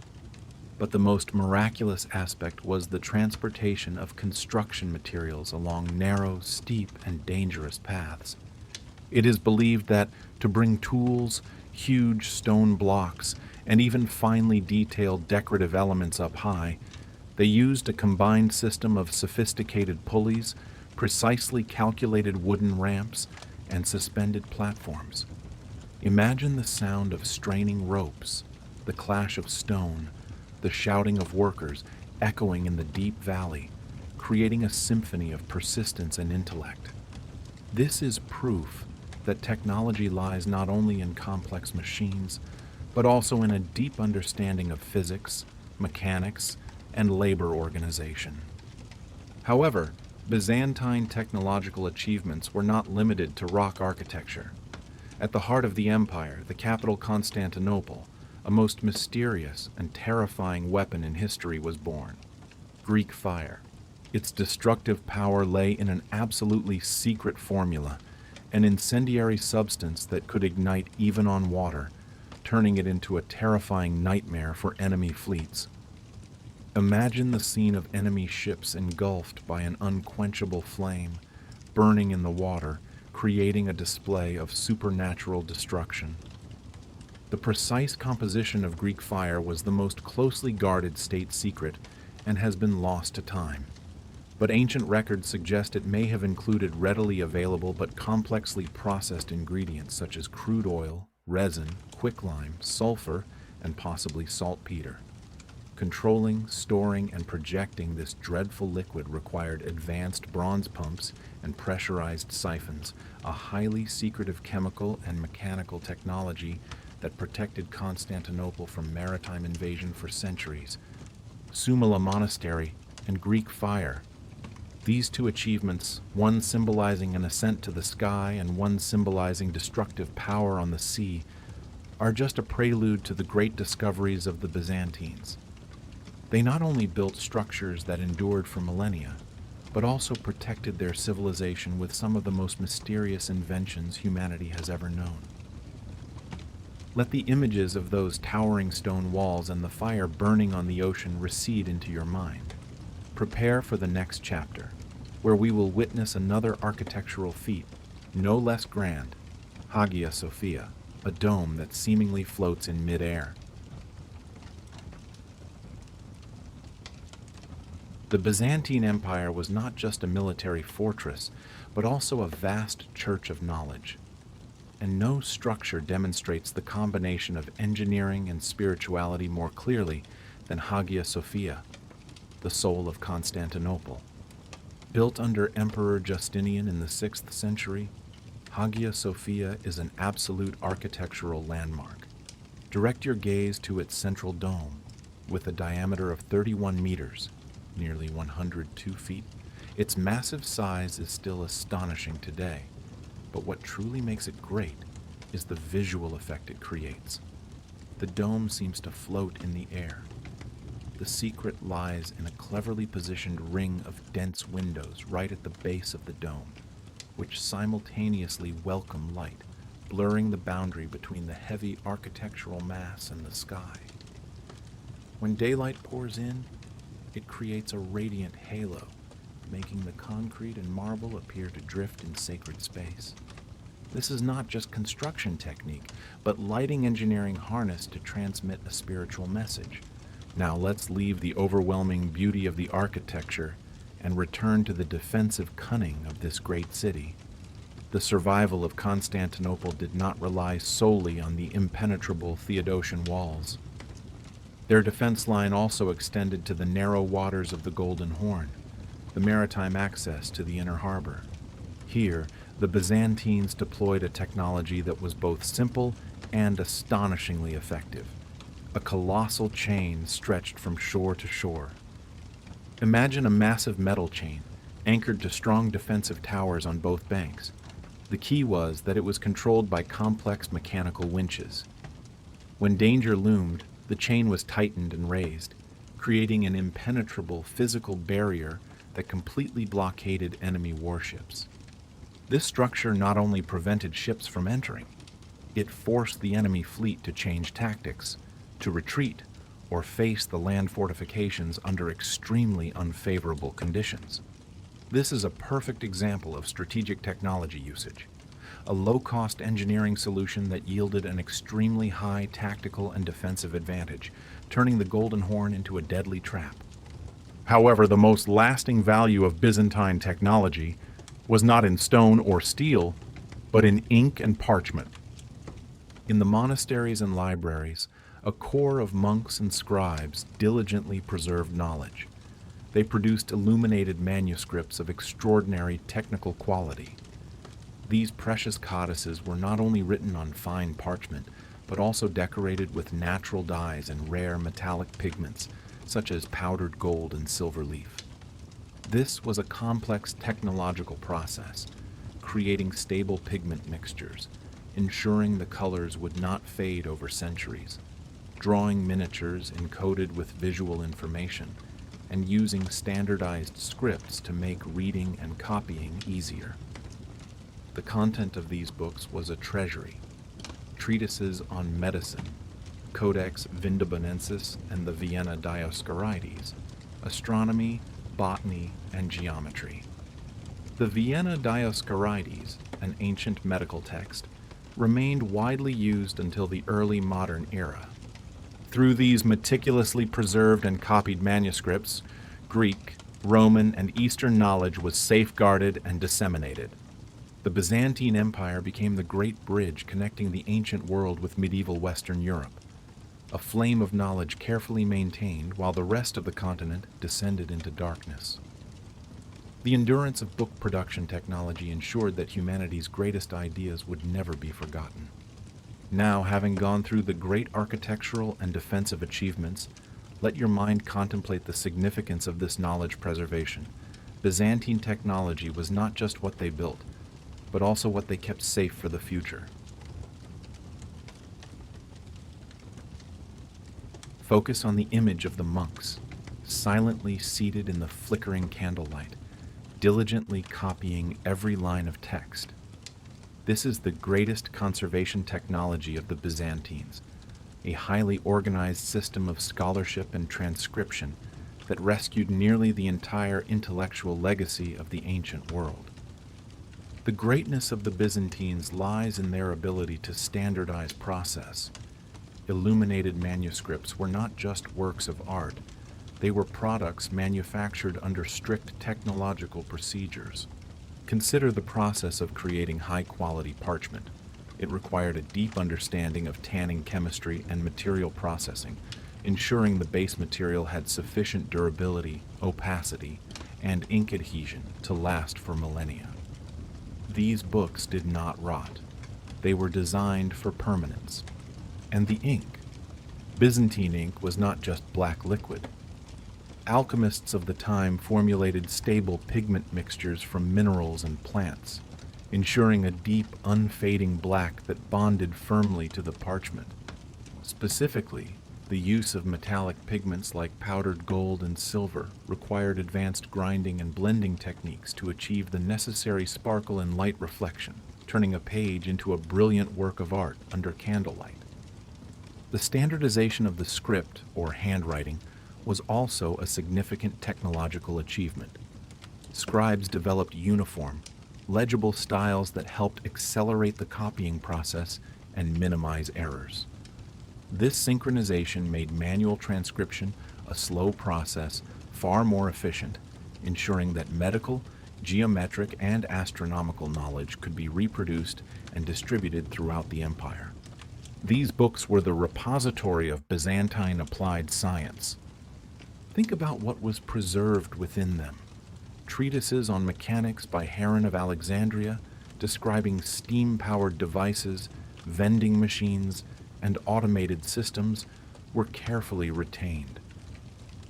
But the most miraculous aspect was the transportation of construction materials along narrow, steep, and dangerous paths. It is believed that to bring tools, huge stone blocks, and even finely detailed decorative elements up high, they used a combined system of sophisticated pulleys, precisely calculated wooden ramps, and suspended platforms. Imagine the sound of straining ropes, the clash of stone, the shouting of workers echoing in the deep valley, creating a symphony of persistence and intellect. This is proof that technology lies not only in complex machines, but also in a deep understanding of physics, mechanics, and labor organization. However, Byzantine technological achievements were not limited to rock architecture. At the heart of the empire, the capital Constantinople, a most mysterious and terrifying weapon in history was born: Greek fire. Its destructive power lay in an absolutely secret formula, an incendiary substance that could ignite even on water, turning it into a terrifying nightmare for enemy fleets. Imagine the scene of enemy ships engulfed by an unquenchable flame, burning in the water, creating a display of supernatural destruction. The precise composition of Greek fire was the most closely guarded state secret and has been lost to time. But ancient records suggest it may have included readily available but complexly processed ingredients such as crude oil, resin, quicklime, sulfur, and possibly saltpeter. Controlling, storing, and projecting this dreadful liquid required advanced bronze pumps and pressurized siphons, a highly secretive chemical and mechanical technology that protected Constantinople from maritime invasion for centuries. Sumala Monastery and Greek fire. These two achievements, one symbolizing an ascent to the sky and one symbolizing destructive power on the sea, are just a prelude to the great discoveries of the Byzantines. They not only built structures that endured for millennia, but also protected their civilization with some of the most mysterious inventions humanity has ever known. Let the images of those towering stone walls and the fire burning on the ocean recede into your mind. Prepare for the next chapter, where we will witness another architectural feat, no less grand: Hagia Sophia, a dome that seemingly floats in mid-air. The Byzantine Empire was not just a military fortress, but also a vast church of knowledge. And no structure demonstrates the combination of engineering and spirituality more clearly than Hagia Sophia, the soul of Constantinople. Built under Emperor Justinian in the 6th century, Hagia Sophia is an absolute architectural landmark. Direct your gaze to its central dome, with a diameter of 31 meters, nearly 102 feet. Its massive size is still astonishing today, but what truly makes it great is the visual effect it creates. The dome seems to float in the air. The secret lies in a cleverly positioned ring of dense windows right at the base of the dome, which simultaneously welcome light, blurring the boundary between the heavy architectural mass and the sky. When daylight pours in, it creates a radiant halo, making the concrete and marble appear to drift in sacred space. This is not just construction technique, but lighting engineering harnessed to transmit a spiritual message. Now let's leave the overwhelming beauty of the architecture and return to the defensive cunning of this great city. The survival of Constantinople did not rely solely on the impenetrable Theodosian walls. Their defense line also extended to the narrow waters of the Golden Horn, the maritime access to the inner harbor. Here, the Byzantines deployed a technology that was both simple and astonishingly effective: a colossal chain stretched from shore to shore. Imagine a massive metal chain anchored to strong defensive towers on both banks. The key was that it was controlled by complex mechanical winches. When danger loomed, the chain was tightened and raised, creating an impenetrable physical barrier that completely blockaded enemy warships. This structure not only prevented ships from entering, it forced the enemy fleet to change tactics, to retreat, or face the land fortifications under extremely unfavorable conditions. This is a perfect example of strategic technology usage, a low-cost engineering solution that yielded an extremely high tactical and defensive advantage, turning the Golden Horn into a deadly trap. However, the most lasting value of Byzantine technology was not in stone or steel, but in ink and parchment. In the monasteries and libraries, a corps of monks and scribes diligently preserved knowledge. They produced illuminated manuscripts of extraordinary technical quality. These precious codices were not only written on fine parchment, but also decorated with natural dyes and rare metallic pigments, such as powdered gold and silver leaf. This was a complex technological process, creating stable pigment mixtures, ensuring the colors would not fade over centuries, drawing miniatures encoded with visual information, and using standardized scripts to make reading and copying easier. The content of these books was a treasury: treatises on medicine, Codex Vindobonensis and the Vienna Dioscorides, astronomy, botany, and geometry. The Vienna Dioscorides, an ancient medical text, remained widely used until the early modern era. Through these meticulously preserved and copied manuscripts, Greek, Roman, and Eastern knowledge was safeguarded and disseminated. The Byzantine Empire became the great bridge connecting the ancient world with medieval Western Europe, a flame of knowledge carefully maintained while the rest of the continent descended into darkness. The endurance of book production technology ensured that humanity's greatest ideas would never be forgotten. Now, having gone through the great architectural and defensive achievements, let your mind contemplate the significance of this knowledge preservation. Byzantine technology was not just what they built, but also what they kept safe for the future. Focus on the image of the monks, silently seated in the flickering candlelight, diligently copying every line of text. This is the greatest conservation technology of the Byzantines, a highly organized system of scholarship and transcription that rescued nearly the entire intellectual legacy of the ancient world. The greatness of the Byzantines lies in their ability to standardize process. Illuminated manuscripts were not just works of art, they were products manufactured under strict technological procedures. Consider the process of creating high-quality parchment. It required a deep understanding of tanning chemistry and material processing, ensuring the base material had sufficient durability, opacity, and ink adhesion to last for millennia. These books did not rot. They were designed for permanence. And the ink. Byzantine ink was not just black liquid. Alchemists of the time formulated stable pigment mixtures from minerals and plants, ensuring a deep, unfading black that bonded firmly to the parchment. Specifically, the use of metallic pigments like powdered gold and silver required advanced grinding and blending techniques to achieve the necessary sparkle and light reflection, turning a page into a brilliant work of art under candlelight. The standardization of the script, or handwriting, was also a significant technological achievement. Scribes developed uniform, legible styles that helped accelerate the copying process and minimize errors. This synchronization made manual transcription, a slow process, far more efficient, ensuring that medical, geometric, and astronomical knowledge could be reproduced and distributed throughout the empire. These books were the repository of Byzantine applied science. Think about what was preserved within them. Treatises on mechanics by Heron of Alexandria, describing steam-powered devices, vending machines, and automated systems, were carefully retained.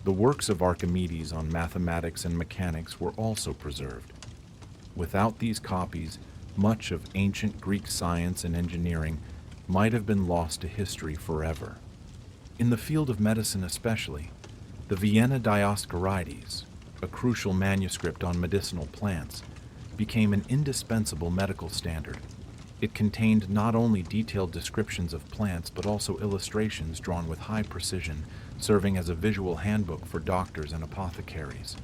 The works of Archimedes on mathematics and mechanics were also preserved. Without these copies, much of ancient Greek science and engineering might have been lost to history forever. In the field of medicine especially, the Vienna Dioscorides, a crucial manuscript on medicinal plants, became an indispensable medical standard. It contained not only detailed descriptions of plants, but also illustrations drawn with high precision, serving as a visual handbook for doctors and apothecaries.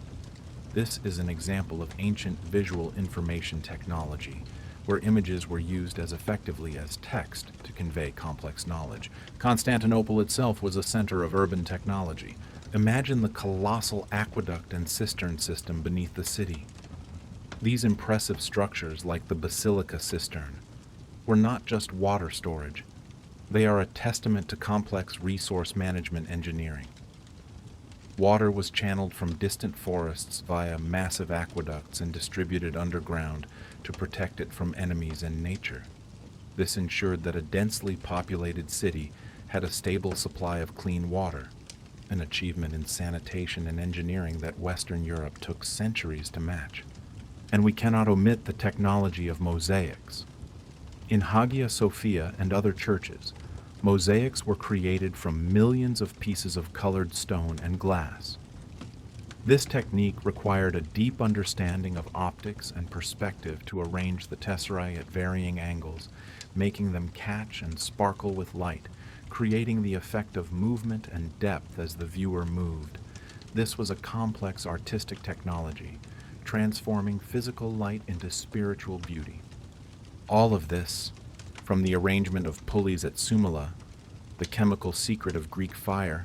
This is an example of ancient visual information technology, where images were used as effectively as text to convey complex knowledge. Constantinople itself was a center of urban technology. Imagine the colossal aqueduct and cistern system beneath the city. These impressive structures, like the basilica cistern, were not just water storage. They are a testament to complex resource management engineering. Water was channeled from distant forests via massive aqueducts and distributed underground to protect it from enemies and nature. This ensured that a densely populated city had a stable supply of clean water, an achievement in sanitation and engineering that Western Europe took centuries to match. And we cannot omit the technology of mosaics. In Hagia Sophia and other churches, mosaics were created from millions of pieces of colored stone and glass. This technique required a deep understanding of optics and perspective to arrange the tesserae at varying angles, making them catch and sparkle with light, creating the effect of movement and depth as the viewer moved. This was a complex artistic technology, transforming physical light into spiritual beauty. All of this, from the arrangement of pulleys at Sumala, the chemical secret of Greek fire,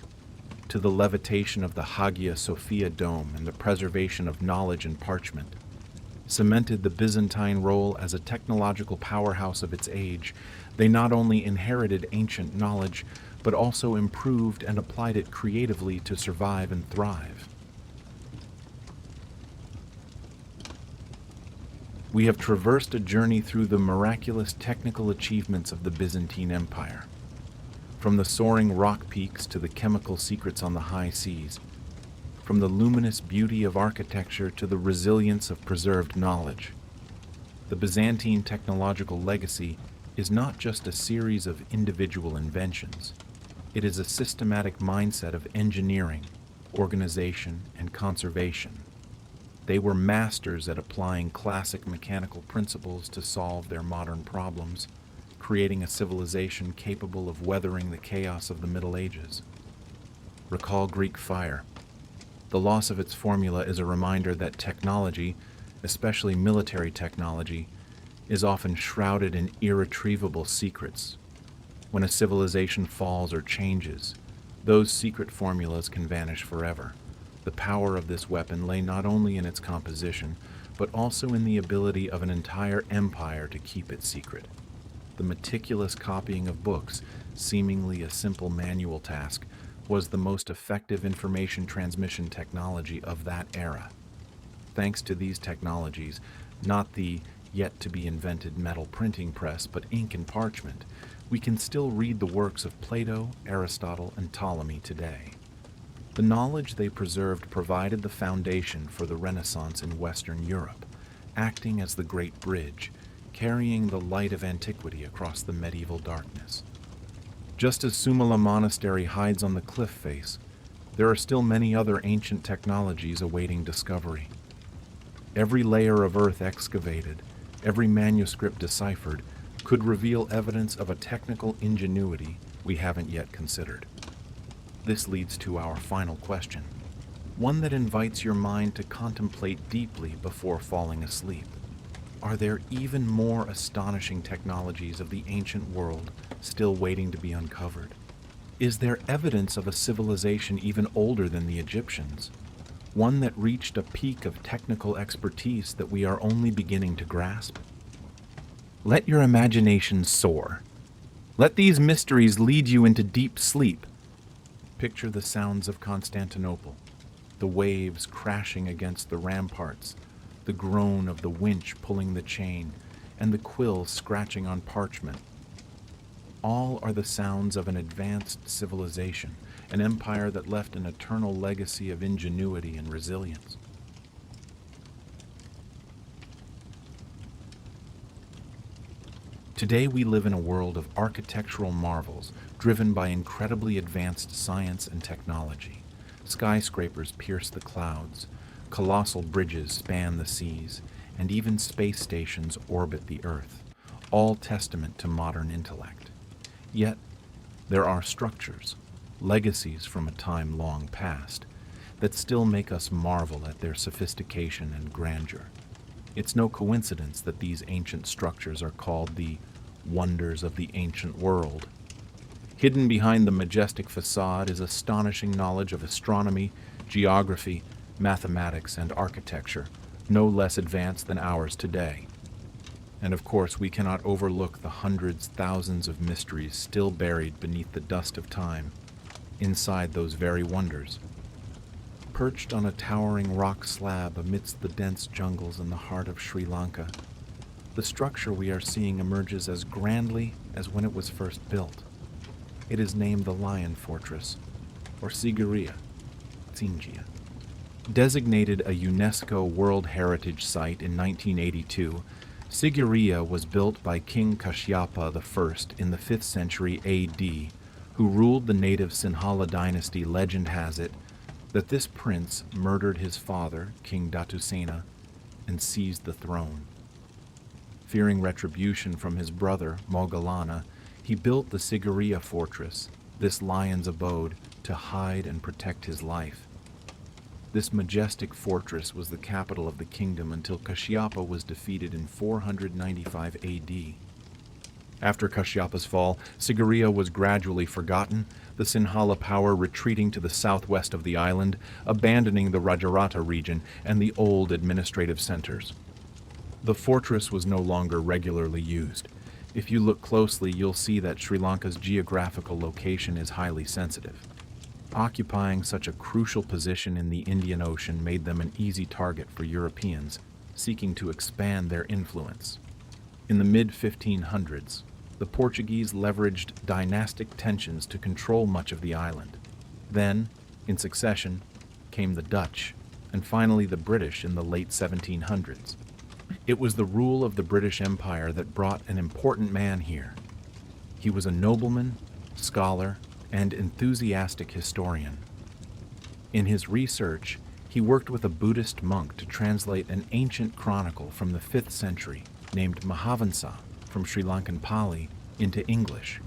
to the levitation of the Hagia Sophia dome and the preservation of knowledge and parchment, cemented the Byzantine role as a technological powerhouse of its age. They not only inherited ancient knowledge, but also improved and applied it creatively to survive and thrive. We have traversed a journey through the miraculous technical achievements of the Byzantine Empire. From the soaring rock peaks to the chemical secrets on the high seas, from the luminous beauty of architecture to the resilience of preserved knowledge. The Byzantine technological legacy is not just a series of individual inventions. It is a systematic mindset of engineering, organization, and conservation. They were masters at applying classic mechanical principles to solve their modern problems, creating a civilization capable of weathering the chaos of the Middle Ages. Recall Greek fire. The loss of its formula is a reminder that technology, especially military technology, is often shrouded in irretrievable secrets. When a civilization falls or changes, those secret formulas can vanish forever. The power of this weapon lay not only in its composition, but also in the ability of an entire empire to keep it secret. The meticulous copying of books, seemingly a simple manual task, was the most effective information transmission technology of that era. Thanks to these technologies, not the yet-to-be-invented metal printing press, but ink and parchment, we can still read the works of Plato, Aristotle, and Ptolemy today. The knowledge they preserved provided the foundation for the Renaissance in Western Europe, acting as the Great Bridge, carrying the light of antiquity across the medieval darkness. Just as Sumala Monastery hides on the cliff face, there are still many other ancient technologies awaiting discovery. Every layer of earth excavated, every manuscript deciphered, could reveal evidence of a technical ingenuity we haven't yet considered. This leads to our final question, one that invites your mind to contemplate deeply before falling asleep. Are there even more astonishing technologies of the ancient world still waiting to be uncovered? Is there evidence of a civilization even older than the Egyptians, one that reached a peak of technical expertise that we are only beginning to grasp? Let your imagination soar. Let these mysteries lead you into deep sleep. Picture the sounds of Constantinople, the waves crashing against the ramparts, the groan of the winch pulling the chain, and the quill scratching on parchment. All are the sounds of an advanced civilization, an empire that left an eternal legacy of ingenuity and resilience. Today we live in a world of architectural marvels driven by incredibly advanced science and technology. Skyscrapers pierce the clouds, colossal bridges span the seas, and even space stations orbit the Earth, all testament to modern intellect. Yet, there are structures, legacies from a time long past, that still make us marvel at their sophistication and grandeur. It's no coincidence that these ancient structures are called the wonders of the ancient world. Hidden behind the majestic facade is astonishing knowledge of astronomy, geography, mathematics, and architecture, no less advanced than ours today. And of course, we cannot overlook the hundreds, thousands of mysteries still buried beneath the dust of time, inside those very wonders. Perched on a towering rock slab amidst the dense jungles in the heart of Sri Lanka, the structure we are seeing emerges as grandly as when it was first built. It is named the Lion Fortress, or Sigiriya, Tsingia. Designated a UNESCO World Heritage Site in 1982, Sigiriya was built by King Kashyapa I in the 5th century AD, who ruled the native Sinhala dynasty. Legend has it that this prince murdered his father, King Datusena, and seized the throne. Fearing retribution from his brother, Moggallana, he built the Sigiriya fortress, this lion's abode, to hide and protect his life. This majestic fortress was the capital of the kingdom until Kashyapa was defeated in 495 AD. After Kashyapa's fall, Sigiriya was gradually forgotten, the Sinhala power retreating to the southwest of the island, abandoning the Rajarata region and the old administrative centers. The fortress was no longer regularly used. If you look closely, you'll see that Sri Lanka's geographical location is highly sensitive. Occupying such a crucial position in the Indian Ocean made them an easy target for Europeans seeking to expand their influence. In the mid-1500s, the Portuguese leveraged dynastic tensions to control much of the island. Then, in succession, came the Dutch, and finally the British in the late 1700s. It was the rule of the British Empire that brought an important man here. He was a nobleman, scholar, and enthusiastic historian. In his research, he worked with a Buddhist monk to translate an ancient chronicle from the 5th century named Mahavansa from Sri Lankan Pali into English.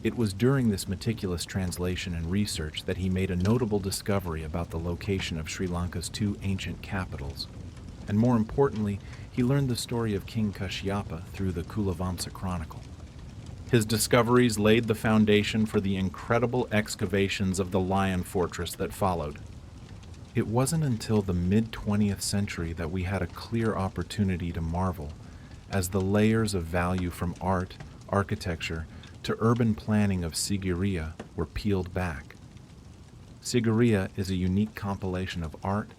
It was during this meticulous translation and research that he made a notable discovery about the location of Sri Lanka's two ancient capitals. And more importantly, he learned the story of King Kashyapa through the Kulavamsa Chronicle. His discoveries laid the foundation for the incredible excavations of the Lion Fortress that followed. It wasn't until the mid-20th century that we had a clear opportunity to marvel, as the layers of value from art, architecture, to urban planning of Sigiriya were peeled back. Sigiriya is a unique compilation of art,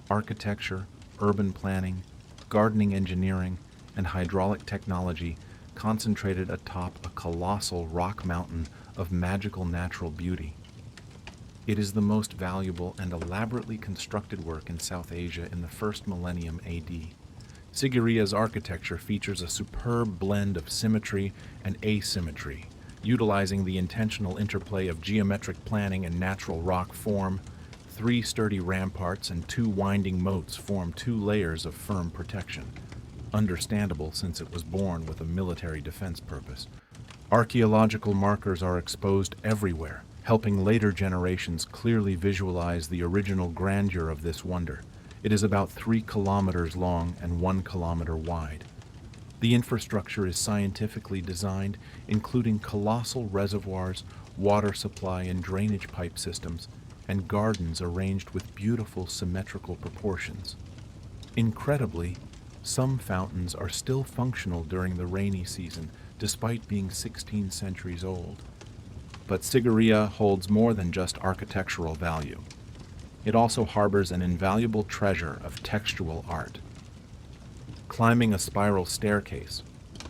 architecture, urban planning, gardening engineering, and hydraulic technology concentrated atop a colossal rock mountain of magical natural beauty. It is the most valuable and elaborately constructed work in South Asia in the first millennium AD. Sigiriya's architecture features a superb blend of symmetry and asymmetry, utilizing the intentional interplay of geometric planning and natural rock form. 3 sturdy ramparts and 2 winding moats form 2 layers of firm protection. Understandable since it was born with a military defense purpose. Archaeological markers are exposed everywhere, helping later generations clearly visualize the original grandeur of this wonder. It is about 3 kilometers long and 1 kilometer wide. The infrastructure is scientifically designed, including colossal reservoirs, water supply and drainage pipe systems, and gardens arranged with beautiful symmetrical proportions. Incredibly, some fountains are still functional during the rainy season, despite being 16 centuries old. But Sigiriya holds more than just architectural value. It also harbors an invaluable treasure of textual art. Climbing a spiral staircase,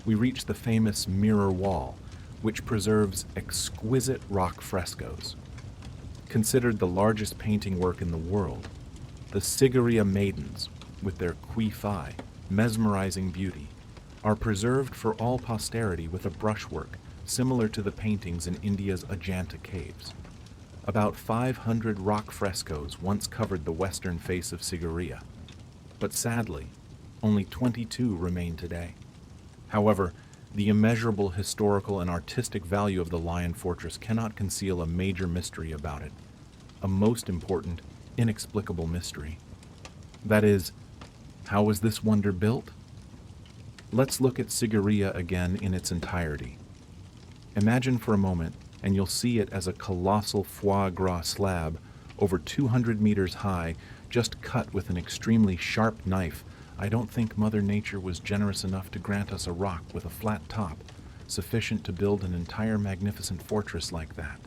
we reach the famous mirror wall, which preserves exquisite rock frescoes. Considered the largest painting work in the world, the Sigiriya Maidens, with their kui-fi, mesmerizing beauty, are preserved for all posterity with a brushwork similar to the paintings in India's Ajanta caves. About 500 rock frescoes once covered the western face of Sigiriya, but sadly, only 22 remain today. However, The immeasurable historical and artistic value of the Lion Fortress cannot conceal a major mystery about it, a most important, inexplicable mystery. That is, how was this wonder built? Let's look at Sigiriya again in its entirety. Imagine for a moment, and you'll see it as a colossal foie gras slab, over 200 meters high, just cut with an extremely sharp knife. I don't think Mother Nature was generous enough to grant us a rock with a flat top, sufficient to build an entire magnificent fortress like that.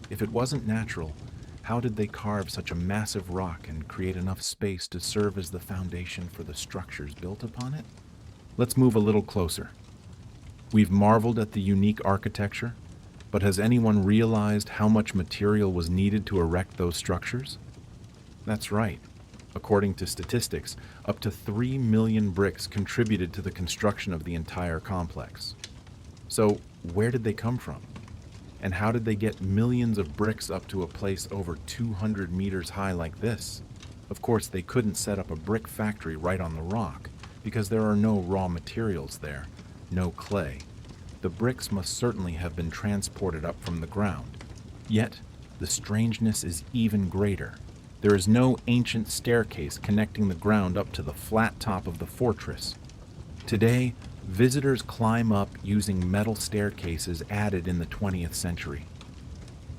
If it wasn't natural, how did they carve such a massive rock and create enough space to serve as the foundation for the structures built upon it? Let's move a little closer. We've marveled at the unique architecture, but has anyone realized how much material was needed to erect those structures? That's right. According to statistics, up to 3 million bricks contributed to the construction of the entire complex. So, where did they come from? And how did they get millions of bricks up to a place over 200 meters high like this? Of course, they couldn't set up a brick factory right on the rock, because there are no raw materials there, no clay. The bricks must certainly have been transported up from the ground. Yet, the strangeness is even greater. There is no ancient staircase connecting the ground up to the flat top of the fortress. Today, visitors climb up using metal staircases added in the 20th century.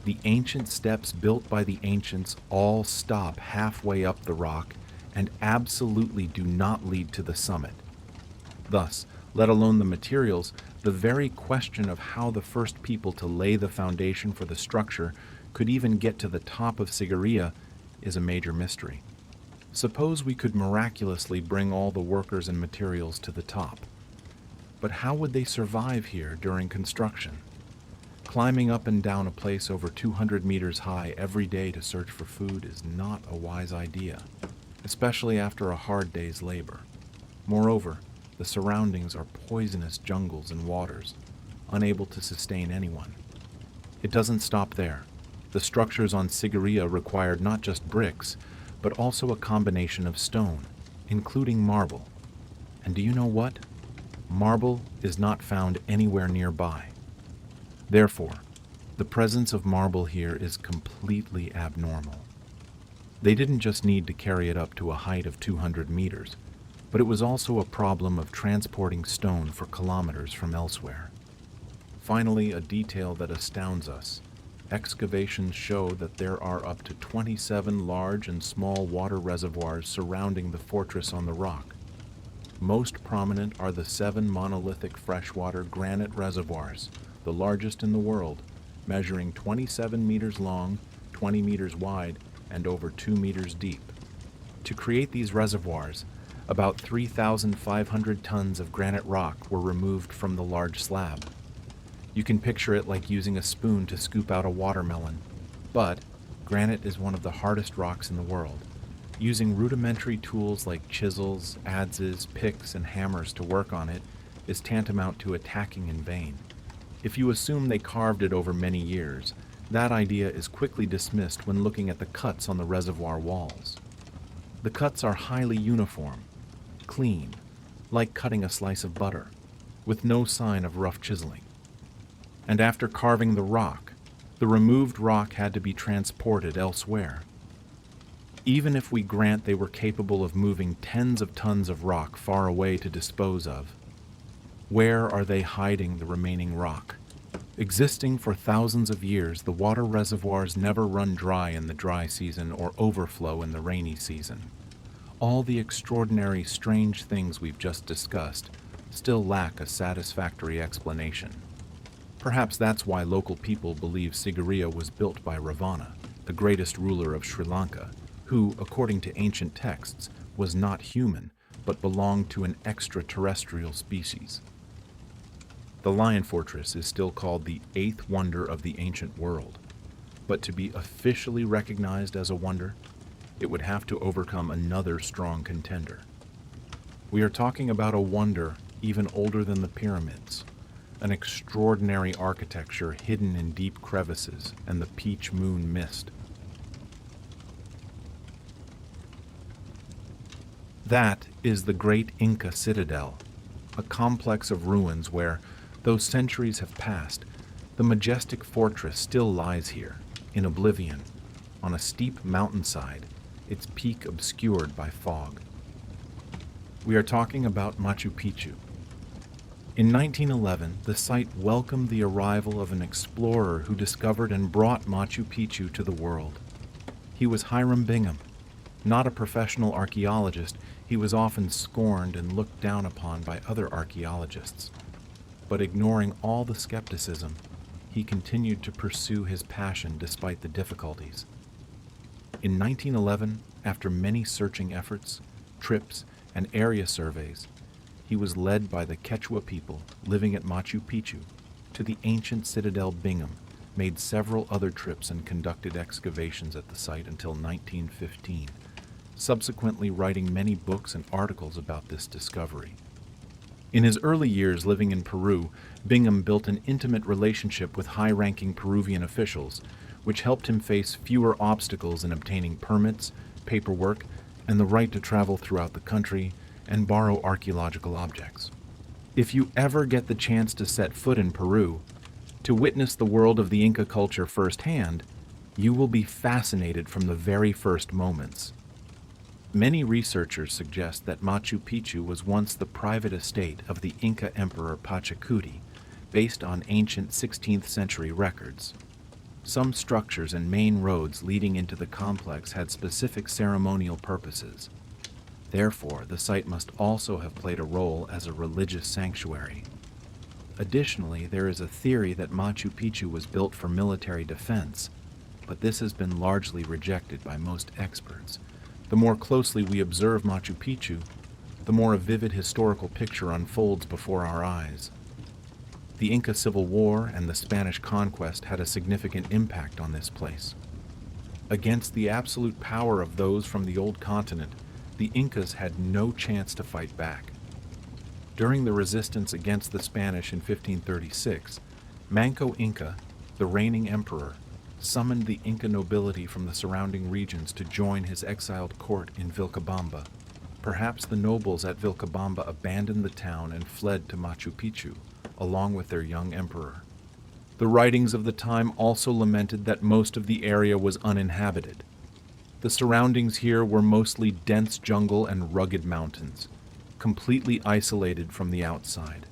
The ancient steps built by the ancients all stop halfway up the rock and absolutely do not lead to the summit. Thus, let alone the materials, the very question of how the first people to lay the foundation for the structure could even get to the top of Sigiriya is a major mystery. Suppose we could miraculously bring all the workers and materials to the top. But how would they survive here during construction? Climbing up and down a place over 200 meters high every day to search for food is not a wise idea, especially after a hard day's labor. Moreover, the surroundings are poisonous jungles and waters, unable to sustain anyone. It doesn't stop there. The structures on Sigiriya required not just bricks, but also a combination of stone, including marble. And do you know what? Marble is not found anywhere nearby. Therefore, the presence of marble here is completely abnormal. They didn't just need to carry it up to a height of 200 meters, but it was also a problem of transporting stone for kilometers from elsewhere. Finally, a detail that astounds us. Excavations show that there are up to 27 large and small water reservoirs surrounding the fortress on the rock. Most prominent are the 7 monolithic freshwater granite reservoirs, the largest in the world, measuring 27 meters long, 20 meters wide, and over 2 meters deep. To create these reservoirs, about 3,500 tons of granite rock were removed from the large slab. You can picture it like using a spoon to scoop out a watermelon. But granite is one of the hardest rocks in the world. Using rudimentary tools like chisels, adzes, picks, and hammers to work on it is tantamount to attacking in vain. If you assume they carved it over many years, that idea is quickly dismissed when looking at the cuts on the reservoir walls. The cuts are highly uniform, clean, like cutting a slice of butter, with no sign of rough chiseling. And after carving the rock, the removed rock had to be transported elsewhere. Even if we grant they were capable of moving tens of tons of rock far away to dispose of, where are they hiding the remaining rock? Existing for thousands of years, the water reservoirs never run dry in the dry season or overflow in the rainy season. All the extraordinary, strange things we've just discussed still lack a satisfactory explanation. Perhaps that's why local people believe Sigiriya was built by Ravana, the greatest ruler of Sri Lanka, who, according to ancient texts, was not human, but belonged to an extraterrestrial species. The Lion Fortress is still called the 8th wonder of the ancient world, but to be officially recognized as a wonder, it would have to overcome another strong contender. We are talking about a wonder even older than the pyramids, an extraordinary architecture hidden in deep crevices and the peach moon mist. That is the great Inca citadel, a complex of ruins where, though centuries have passed, the majestic fortress still lies here, in oblivion, on a steep mountainside, its peak obscured by fog. We are talking about Machu Picchu. In 1911, the site welcomed the arrival of an explorer who discovered and brought Machu Picchu to the world. He was Hiram Bingham. Not a professional archaeologist, he was often scorned and looked down upon by other archaeologists. But ignoring all the skepticism, he continued to pursue his passion despite the difficulties. In 1911, after many searching efforts, trips, and area surveys, he was led by the Quechua people living at Machu Picchu to the ancient citadel Bingham, made several other trips and conducted excavations at the site until 1915, subsequently writing many books and articles about this discovery. In his early years living in Peru, Bingham built an intimate relationship with high-ranking Peruvian officials, which helped him face fewer obstacles in obtaining permits, paperwork, and the right to travel throughout the country and borrow archaeological objects. If you ever get the chance to set foot in Peru, to witness the world of the Inca culture firsthand, you will be fascinated from the very first moments. Many researchers suggest that Machu Picchu was once the private estate of the Inca Emperor Pachacuti, based on ancient 16th century records. Some structures and main roads leading into the complex had specific ceremonial purposes. Therefore, the site must also have played a role as a religious sanctuary. Additionally, there is a theory that Machu Picchu was built for military defense, but this has been largely rejected by most experts. The more closely we observe Machu Picchu, the more a vivid historical picture unfolds before our eyes. The Inca Civil War and the Spanish conquest had a significant impact on this place. Against the absolute power of those from the old continent, the Incas had no chance to fight back. During the resistance against the Spanish in 1536, Manco Inca, the reigning emperor, summoned the Inca nobility from the surrounding regions to join his exiled court in Vilcabamba. Perhaps the nobles at Vilcabamba abandoned the town and fled to Machu Picchu, along with their young emperor. The writings of the time also lamented that most of the area was uninhabited. The surroundings here were mostly dense jungle and rugged mountains, completely isolated from the outside.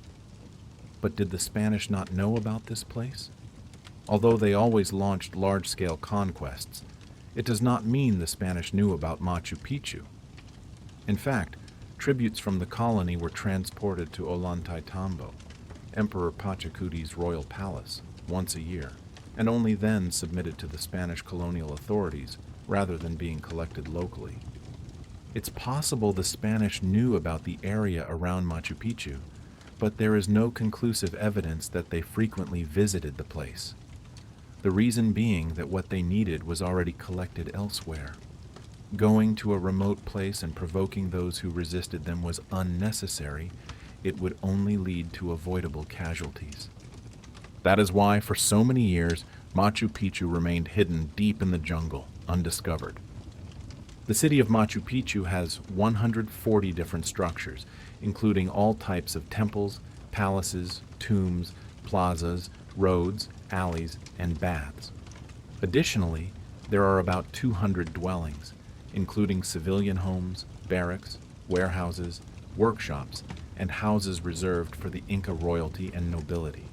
But did the Spanish not know about this place? Although they always launched large-scale conquests, it does not mean the Spanish knew about Machu Picchu. In fact, tributes from the colony were transported to Ollantaytambo, Emperor Pachacuti's royal palace, once a year, and only then submitted to the Spanish colonial authorities rather than being collected locally. It's possible the Spanish knew about the area around Machu Picchu, but there is no conclusive evidence that they frequently visited the place. The reason being that what they needed was already collected elsewhere. Going to a remote place and provoking those who resisted them was unnecessary. It would only lead to avoidable casualties. That is why, for so many years, Machu Picchu remained hidden deep in the jungle, undiscovered. The city of Machu Picchu has 140 different structures, including all types of temples, palaces, tombs, plazas, roads, alleys, and baths. Additionally, there are about 200 dwellings, including civilian homes, barracks, warehouses, workshops, and houses reserved for the Inca royalty and nobility.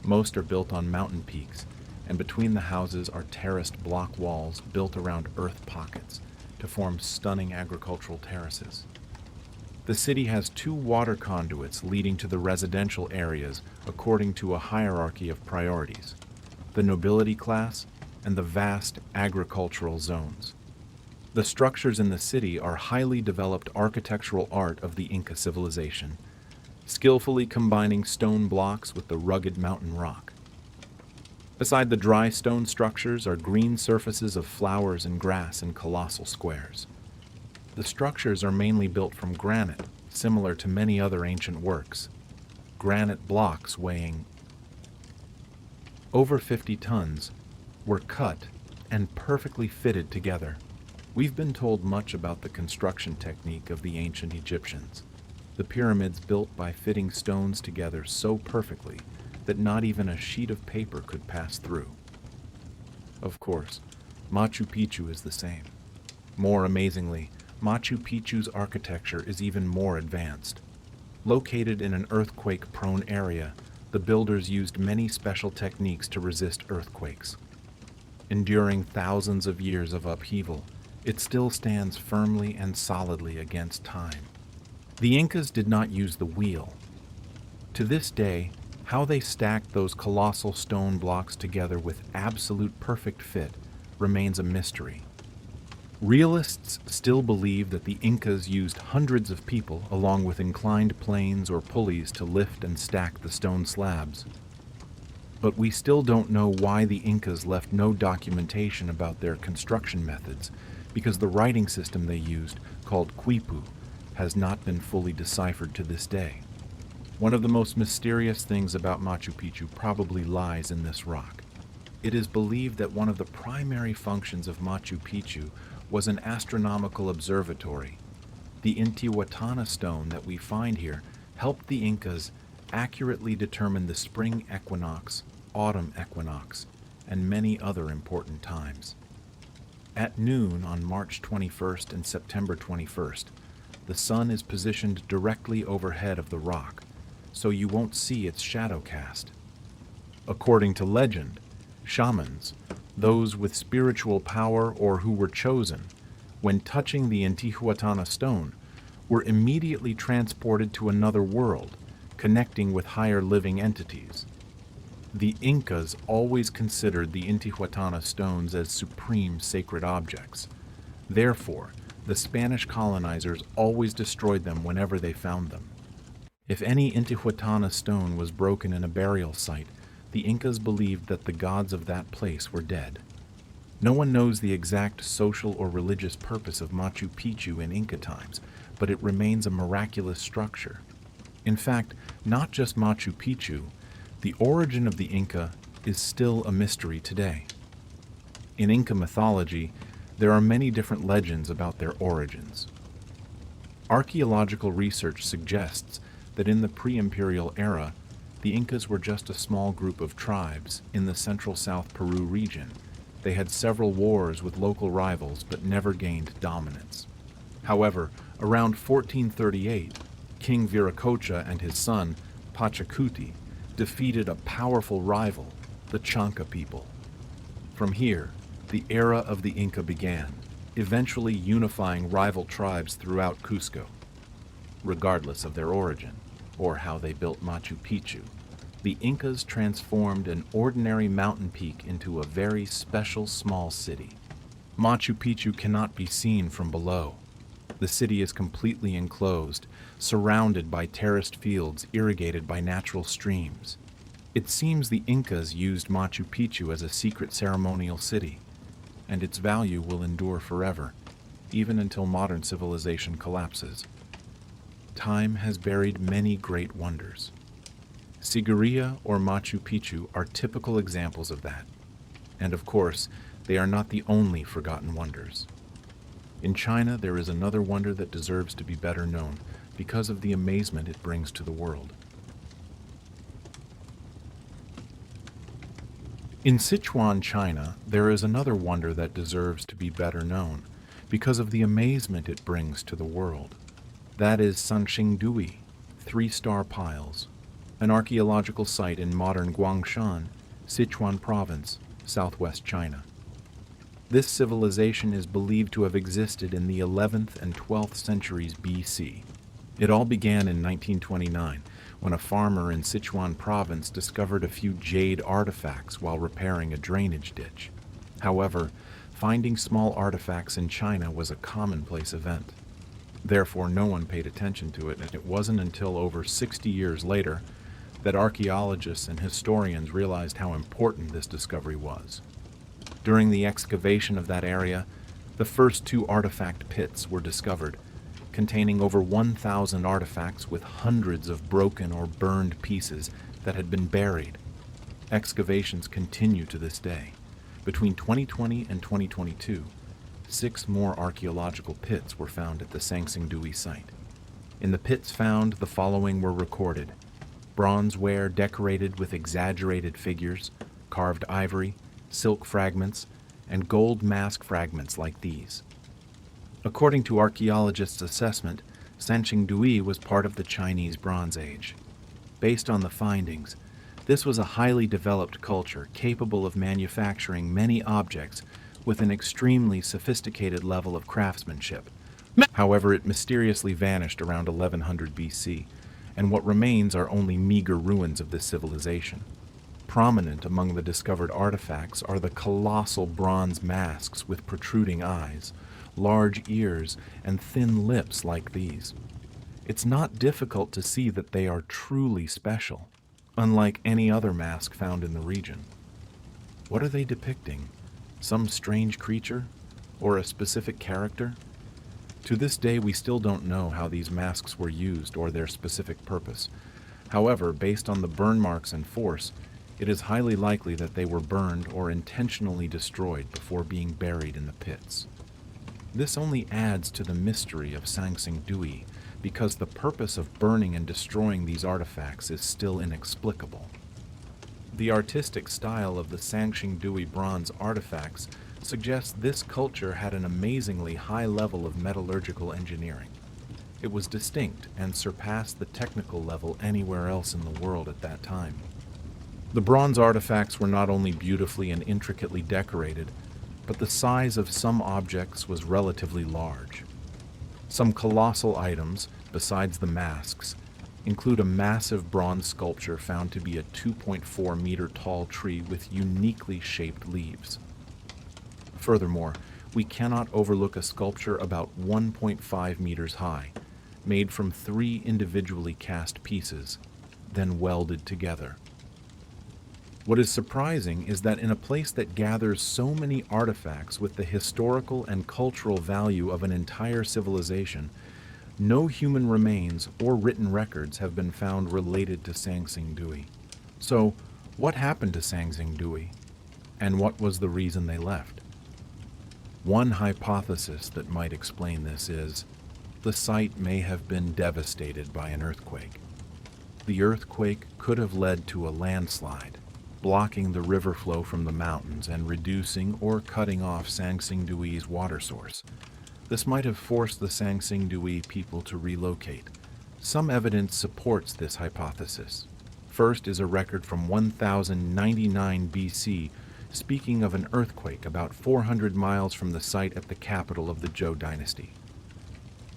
Most are built on mountain peaks, and between the houses are terraced block walls built around earth pockets to form stunning agricultural terraces. The city has 2 water conduits leading to the residential areas according to a hierarchy of priorities, the nobility class and the vast agricultural zones. The structures in the city are highly developed architectural art of the Inca civilization, skillfully combining stone blocks with the rugged mountain rock. Beside the dry stone structures are green surfaces of flowers and grass in colossal squares. The structures are mainly built from granite, similar to many other ancient works. Granite blocks weighing over 50 tons were cut and perfectly fitted together. We've been told much about the construction technique of the ancient Egyptians. the pyramids built by fitting stones together so perfectly that not even a sheet of paper could pass through. Of course, Machu Picchu is the same. More amazingly, Machu Picchu's architecture is even more advanced. Located in an earthquake-prone area, the builders used many special techniques to resist earthquakes. Enduring thousands of years of upheaval, it still stands firmly and solidly against time. The Incas did not use the wheel. To this day, how they stacked those colossal stone blocks together with absolute perfect fit remains a mystery. Realists still believe that the Incas used hundreds of people along with inclined planes or pulleys to lift and stack the stone slabs. But we still don't know why the Incas left no documentation about their construction methods, because the writing system they used, called quipu, has not been fully deciphered to this day. One of the most mysterious things about Machu Picchu probably lies in this rock. It is believed that one of the primary functions of Machu Picchu was an astronomical observatory. The Intihuatana stone that we find here helped the Incas accurately determine the spring equinox, autumn equinox, and many other important times. At noon on March 21st and September 21st, the sun is positioned directly overhead of the rock, so you won't see its shadow cast. According to legend, shamans, those with spiritual power or who were chosen, when touching the Intihuatana stone, were immediately transported to another world, connecting with higher living entities. The Incas always considered the Intihuatana stones as supreme sacred objects. Therefore, the Spanish colonizers always destroyed them whenever they found them. If any Intihuatana stone was broken in a burial site, the Incas believed that the gods of that place were dead. No one knows the exact social or religious purpose of Machu Picchu in Inca times, but it remains a miraculous structure. In fact, not just Machu Picchu, the origin of the Inca is still a mystery today. In Inca mythology, there are many different legends about their origins. Archaeological research suggests that in the pre-imperial era, the Incas were just a small group of tribes in the central South Peru region. They had several wars with local rivals but never gained dominance. However, around 1438, King Viracocha and his son, Pachacuti, defeated a powerful rival, the Chanca people. From here, the era of the Inca began, eventually unifying rival tribes throughout Cusco. Regardless of their origin, or how they built Machu Picchu, the Incas transformed an ordinary mountain peak into a very special small city. Machu Picchu cannot be seen from below. The city is completely enclosed, surrounded by terraced fields irrigated by natural streams. It seems the Incas used Machu Picchu as a secret ceremonial city, and its value will endure forever, even until modern civilization collapses. Time has buried many great wonders. Sigiriya or Machu Picchu are typical examples of that. And of course, they are not the only forgotten wonders. In China, there is another wonder that deserves to be better known because of the amazement it brings to the world. In Sichuan, China, there is another wonder that deserves to be better known because of the amazement it brings to the world. That is Sanxingdui, 3-star piles, an archaeological site in modern Guangshan, Sichuan province, southwest China. This civilization is believed to have existed in the 11th and 12th centuries BC. It all began in 1929, when a farmer in Sichuan province discovered a few jade artifacts while repairing a drainage ditch. However, finding small artifacts in China was a commonplace event. Therefore, no one paid attention to it, and it wasn't until over 60 years later that archaeologists and historians realized how important this discovery was. During the excavation of that area, the first 2 artifact pits were discovered, containing over 1,000 artifacts with hundreds of broken or burned pieces that had been buried. Excavations continue to this day. Between 2020 and 2022, 6 more archaeological pits were found at the Sanxingdui site. In the pits found, the following were recorded: bronzeware decorated with exaggerated figures, carved ivory, silk fragments, and gold mask fragments like these. According to archaeologists' assessment, Sanxingdui was part of the Chinese Bronze Age. Based on the findings, this was a highly developed culture capable of manufacturing many objects with an extremely sophisticated level of craftsmanship. However, it mysteriously vanished around 1100 BC, and what remains are only meager ruins of this civilization. Prominent among the discovered artifacts are the colossal bronze masks with protruding eyes, large ears, and thin lips like these. It's not difficult to see that they are truly special, unlike any other mask found in the region. What are they depicting? Some strange creature? Or a specific character? To this day, we still don't know how these masks were used or their specific purpose. However, based on the burn marks and force, it is highly likely that they were burned or intentionally destroyed before being buried in the pits. This only adds to the mystery of Sanxingdui, because the purpose of burning and destroying these artifacts is still inexplicable. The artistic style of the Sanxingdui bronze artifacts suggests this culture had an amazingly high level of metallurgical engineering. It was distinct and surpassed the technical level anywhere else in the world at that time. The bronze artifacts were not only beautifully and intricately decorated, but the size of some objects was relatively large. Some colossal items, besides the masks, include a massive bronze sculpture found to be a 2.4-meter tall tree with uniquely shaped leaves. Furthermore, we cannot overlook a sculpture about 1.5 meters high, made from 3 individually cast pieces, then welded together. What is surprising is that in a place that gathers so many artifacts with the historical and cultural value of an entire civilization, no human remains or written records have been found related to Sanxingdui. So, what happened to Sanxingdui? And what was the reason they left? One hypothesis that might explain this is, the site may have been devastated by an earthquake. The earthquake could have led to a landslide, blocking the river flow from the mountains and reducing or cutting off Sanxingdui's water source. This might have forced the Sanxingdui people to relocate. Some evidence supports this hypothesis. First is a record from 1099 BC speaking of an earthquake about 400 miles from the site at the capital of the Zhou dynasty.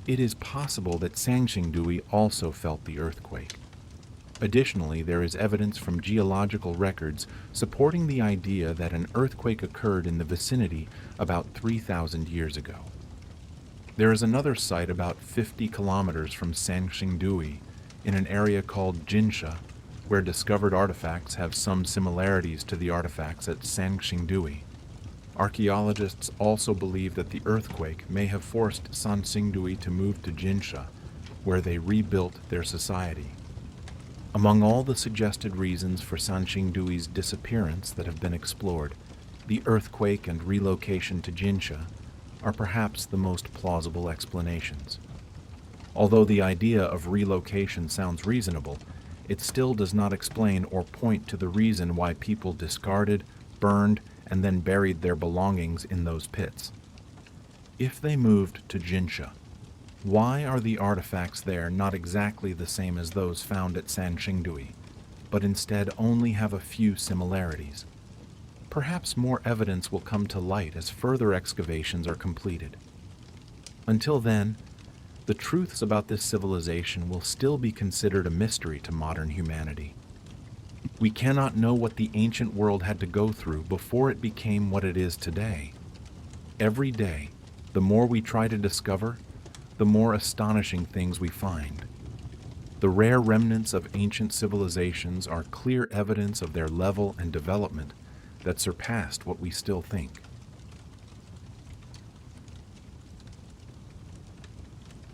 It is possible that Sanxingdui also felt the earthquake. Additionally, there is evidence from geological records supporting the idea that an earthquake occurred in the vicinity about 3,000 years ago. There is another site about 50 kilometers from Sanxingdui, in an area called Jinsha, where discovered artifacts have some similarities to the artifacts at Sanxingdui. Archaeologists also believe that the earthquake may have forced Sanxingdui to move to Jinsha, where they rebuilt their society. Among all the suggested reasons for Sanxingdui's disappearance that have been explored, the earthquake and relocation to Jinsha are perhaps the most plausible explanations. Although the idea of relocation sounds reasonable, it still does not explain or point to the reason why people discarded, burned, and then buried their belongings in those pits. If they moved to Jinsha, why are the artifacts there not exactly the same as those found at Sanxingdui, but instead only have a few similarities? Perhaps more evidence will come to light as further excavations are completed. Until then, the truths about this civilization will still be considered a mystery to modern humanity. We cannot know what the ancient world had to go through before it became what it is today. Every day, the more we try to discover, the more astonishing things we find. The rare remnants of ancient civilizations are clear evidence of their level and development that surpassed what we still think.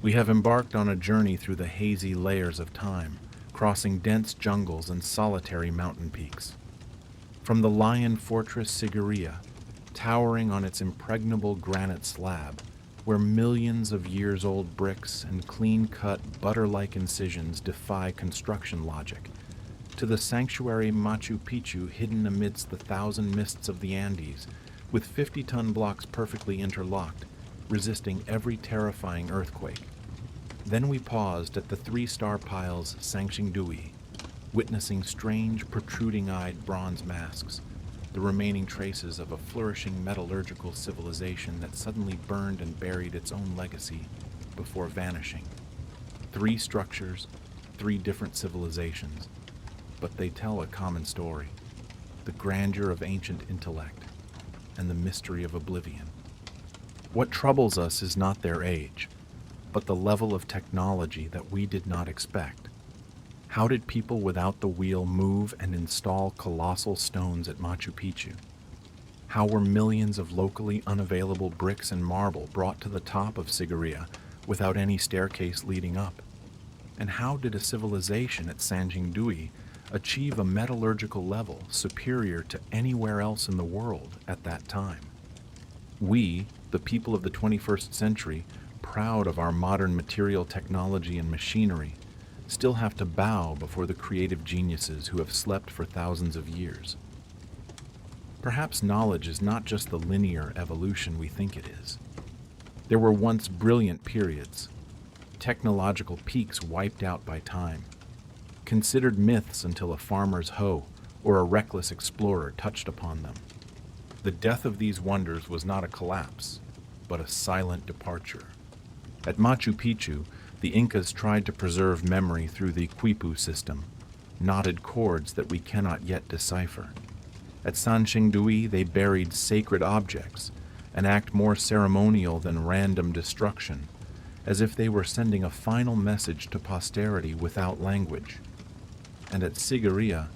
We have embarked on a journey through the hazy layers of time, crossing dense jungles and solitary mountain peaks. From the lion fortress Sigiriya, towering on its impregnable granite slab, where millions of years-old bricks and clean-cut, butter-like incisions defy construction logic, to the sanctuary Machu Picchu hidden amidst the thousand mists of the Andes, with 50-ton blocks perfectly interlocked, resisting every terrifying earthquake. Then we paused at the three-star pile's Sanxingdui, witnessing strange, protruding-eyed bronze masks, the remaining traces of a flourishing metallurgical civilization that suddenly burned and buried its own legacy before vanishing. 3 structures, 3 different civilizations, but they tell a common story: the grandeur of ancient intellect and the mystery of oblivion. What troubles us is not their age, but the level of technology that we did not expect. How did people without the wheel move and install colossal stones at Machu Picchu? How were millions of locally unavailable bricks and marble brought to the top of Sigiriya without any staircase leading up? And how did a civilization at Sanxingdui achieve a metallurgical level superior to anywhere else in the world at that time? We, the people of the 21st century, proud of our modern material technology and machinery, still have to bow before the creative geniuses who have slept for thousands of years. Perhaps knowledge is not just the linear evolution we think it is. There were once brilliant periods, technological peaks wiped out by time, considered myths until a farmer's hoe or a reckless explorer touched upon them. The death of these wonders was not a collapse, but a silent departure. At Machu Picchu, the Incas tried to preserve memory through the quipu system, knotted cords that we cannot yet decipher. At Sanxingdui, they buried sacred objects, an act more ceremonial than random destruction, as if they were sending a final message to posterity without language. And at Sigiriya,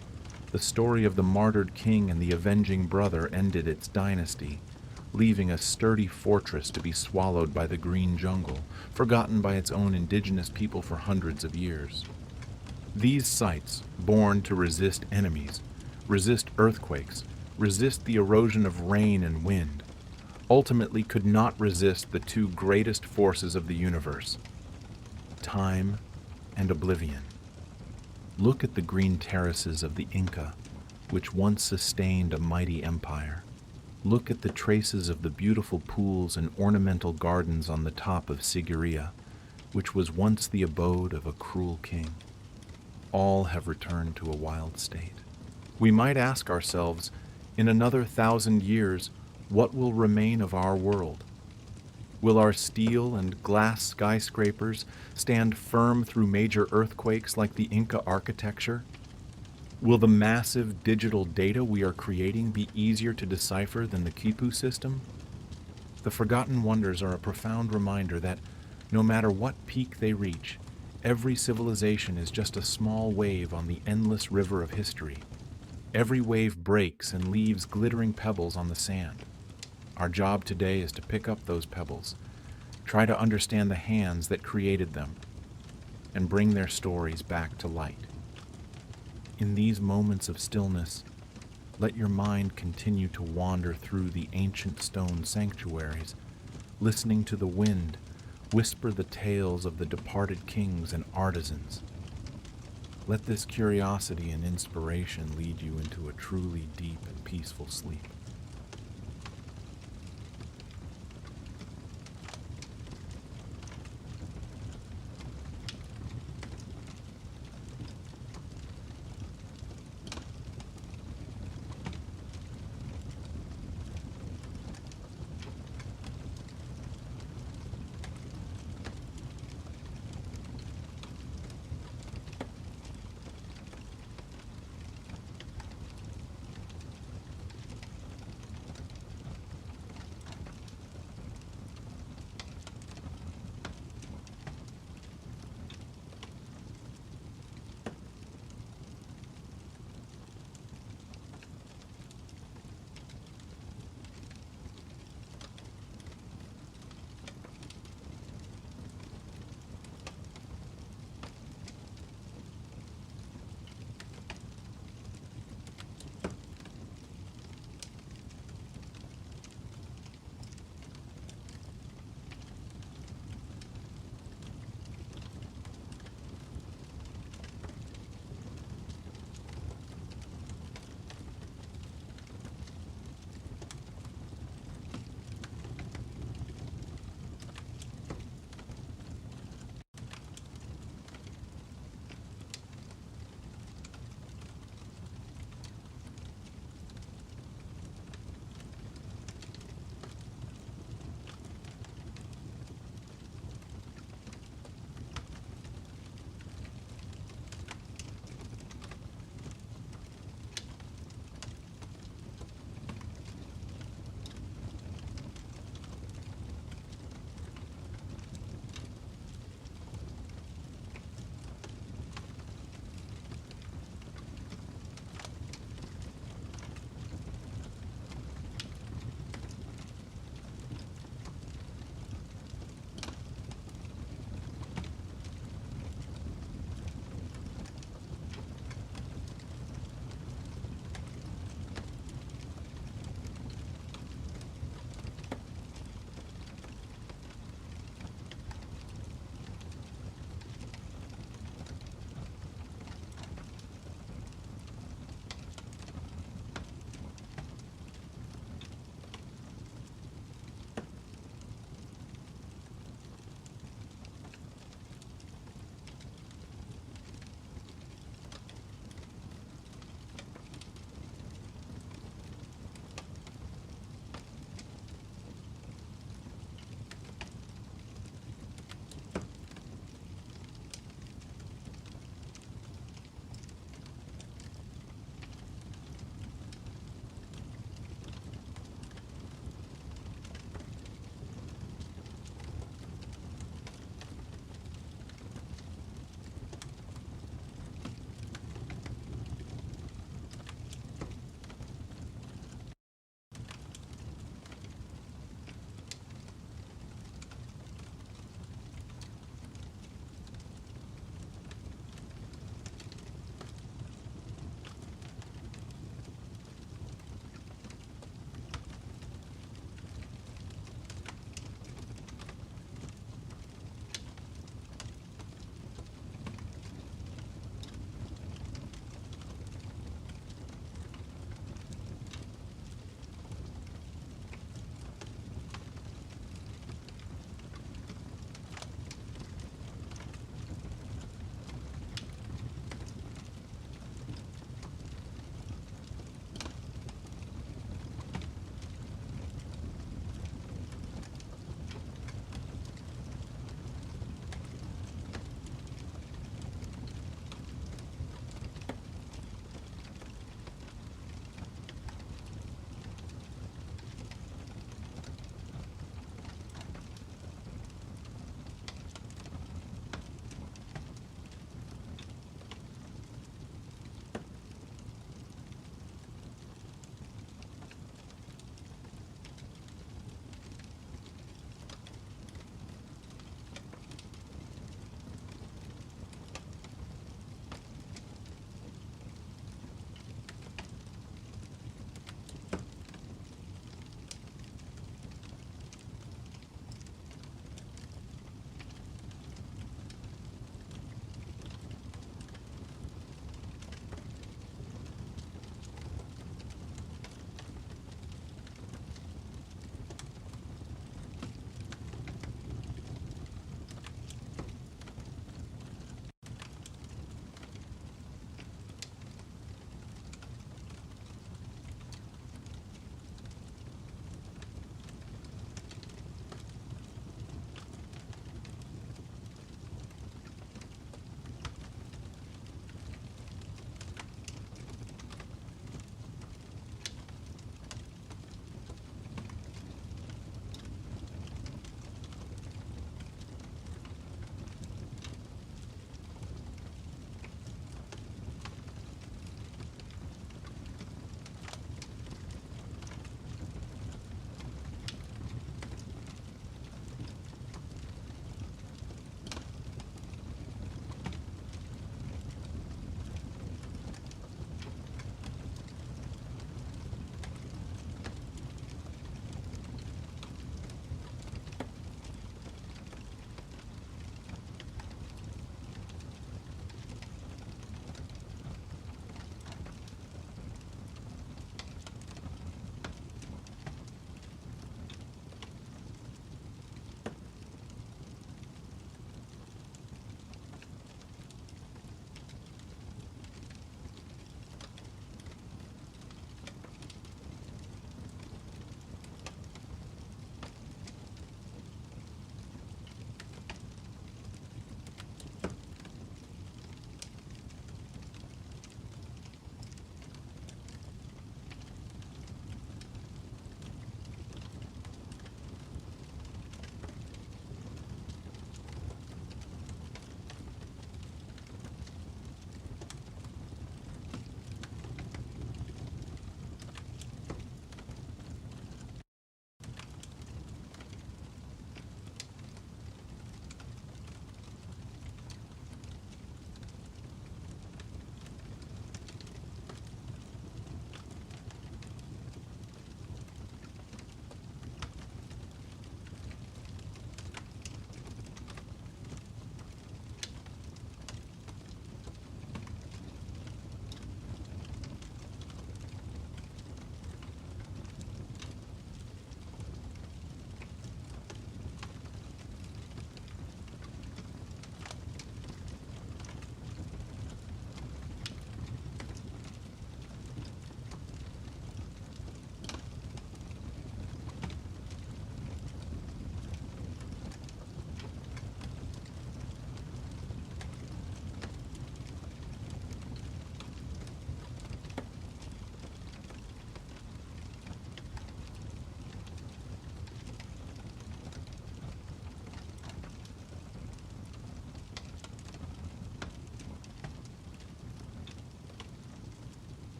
the story of the martyred king and the avenging brother ended its dynasty, leaving a sturdy fortress to be swallowed by the green jungle, forgotten by its own indigenous people for hundreds of years. These sites, born to resist enemies, resist earthquakes, resist the erosion of rain and wind, ultimately could not resist the 2 greatest forces of the universe: time and oblivion. Look at the green terraces of the Inca, which once sustained a mighty empire. Look at the traces of the beautiful pools and ornamental gardens on the top of Sigiriya, which was once the abode of a cruel king. All have returned to a wild state. We might ask ourselves, in another 1,000 years, what will remain of our world? Will our steel and glass skyscrapers stand firm through major earthquakes like the Inca architecture? Will the massive digital data we are creating be easier to decipher than the quipu system? The forgotten wonders are a profound reminder that, no matter what peak they reach, every civilization is just a small wave on the endless river of history. Every wave breaks and leaves glittering pebbles on the sand. Our job today is to pick up those pebbles, try to understand the hands that created them, and bring their stories back to light. In these moments of stillness, let your mind continue to wander through the ancient stone sanctuaries, listening to the wind whisper the tales of the departed kings and artisans. Let this curiosity and inspiration lead you into a truly deep and peaceful sleep.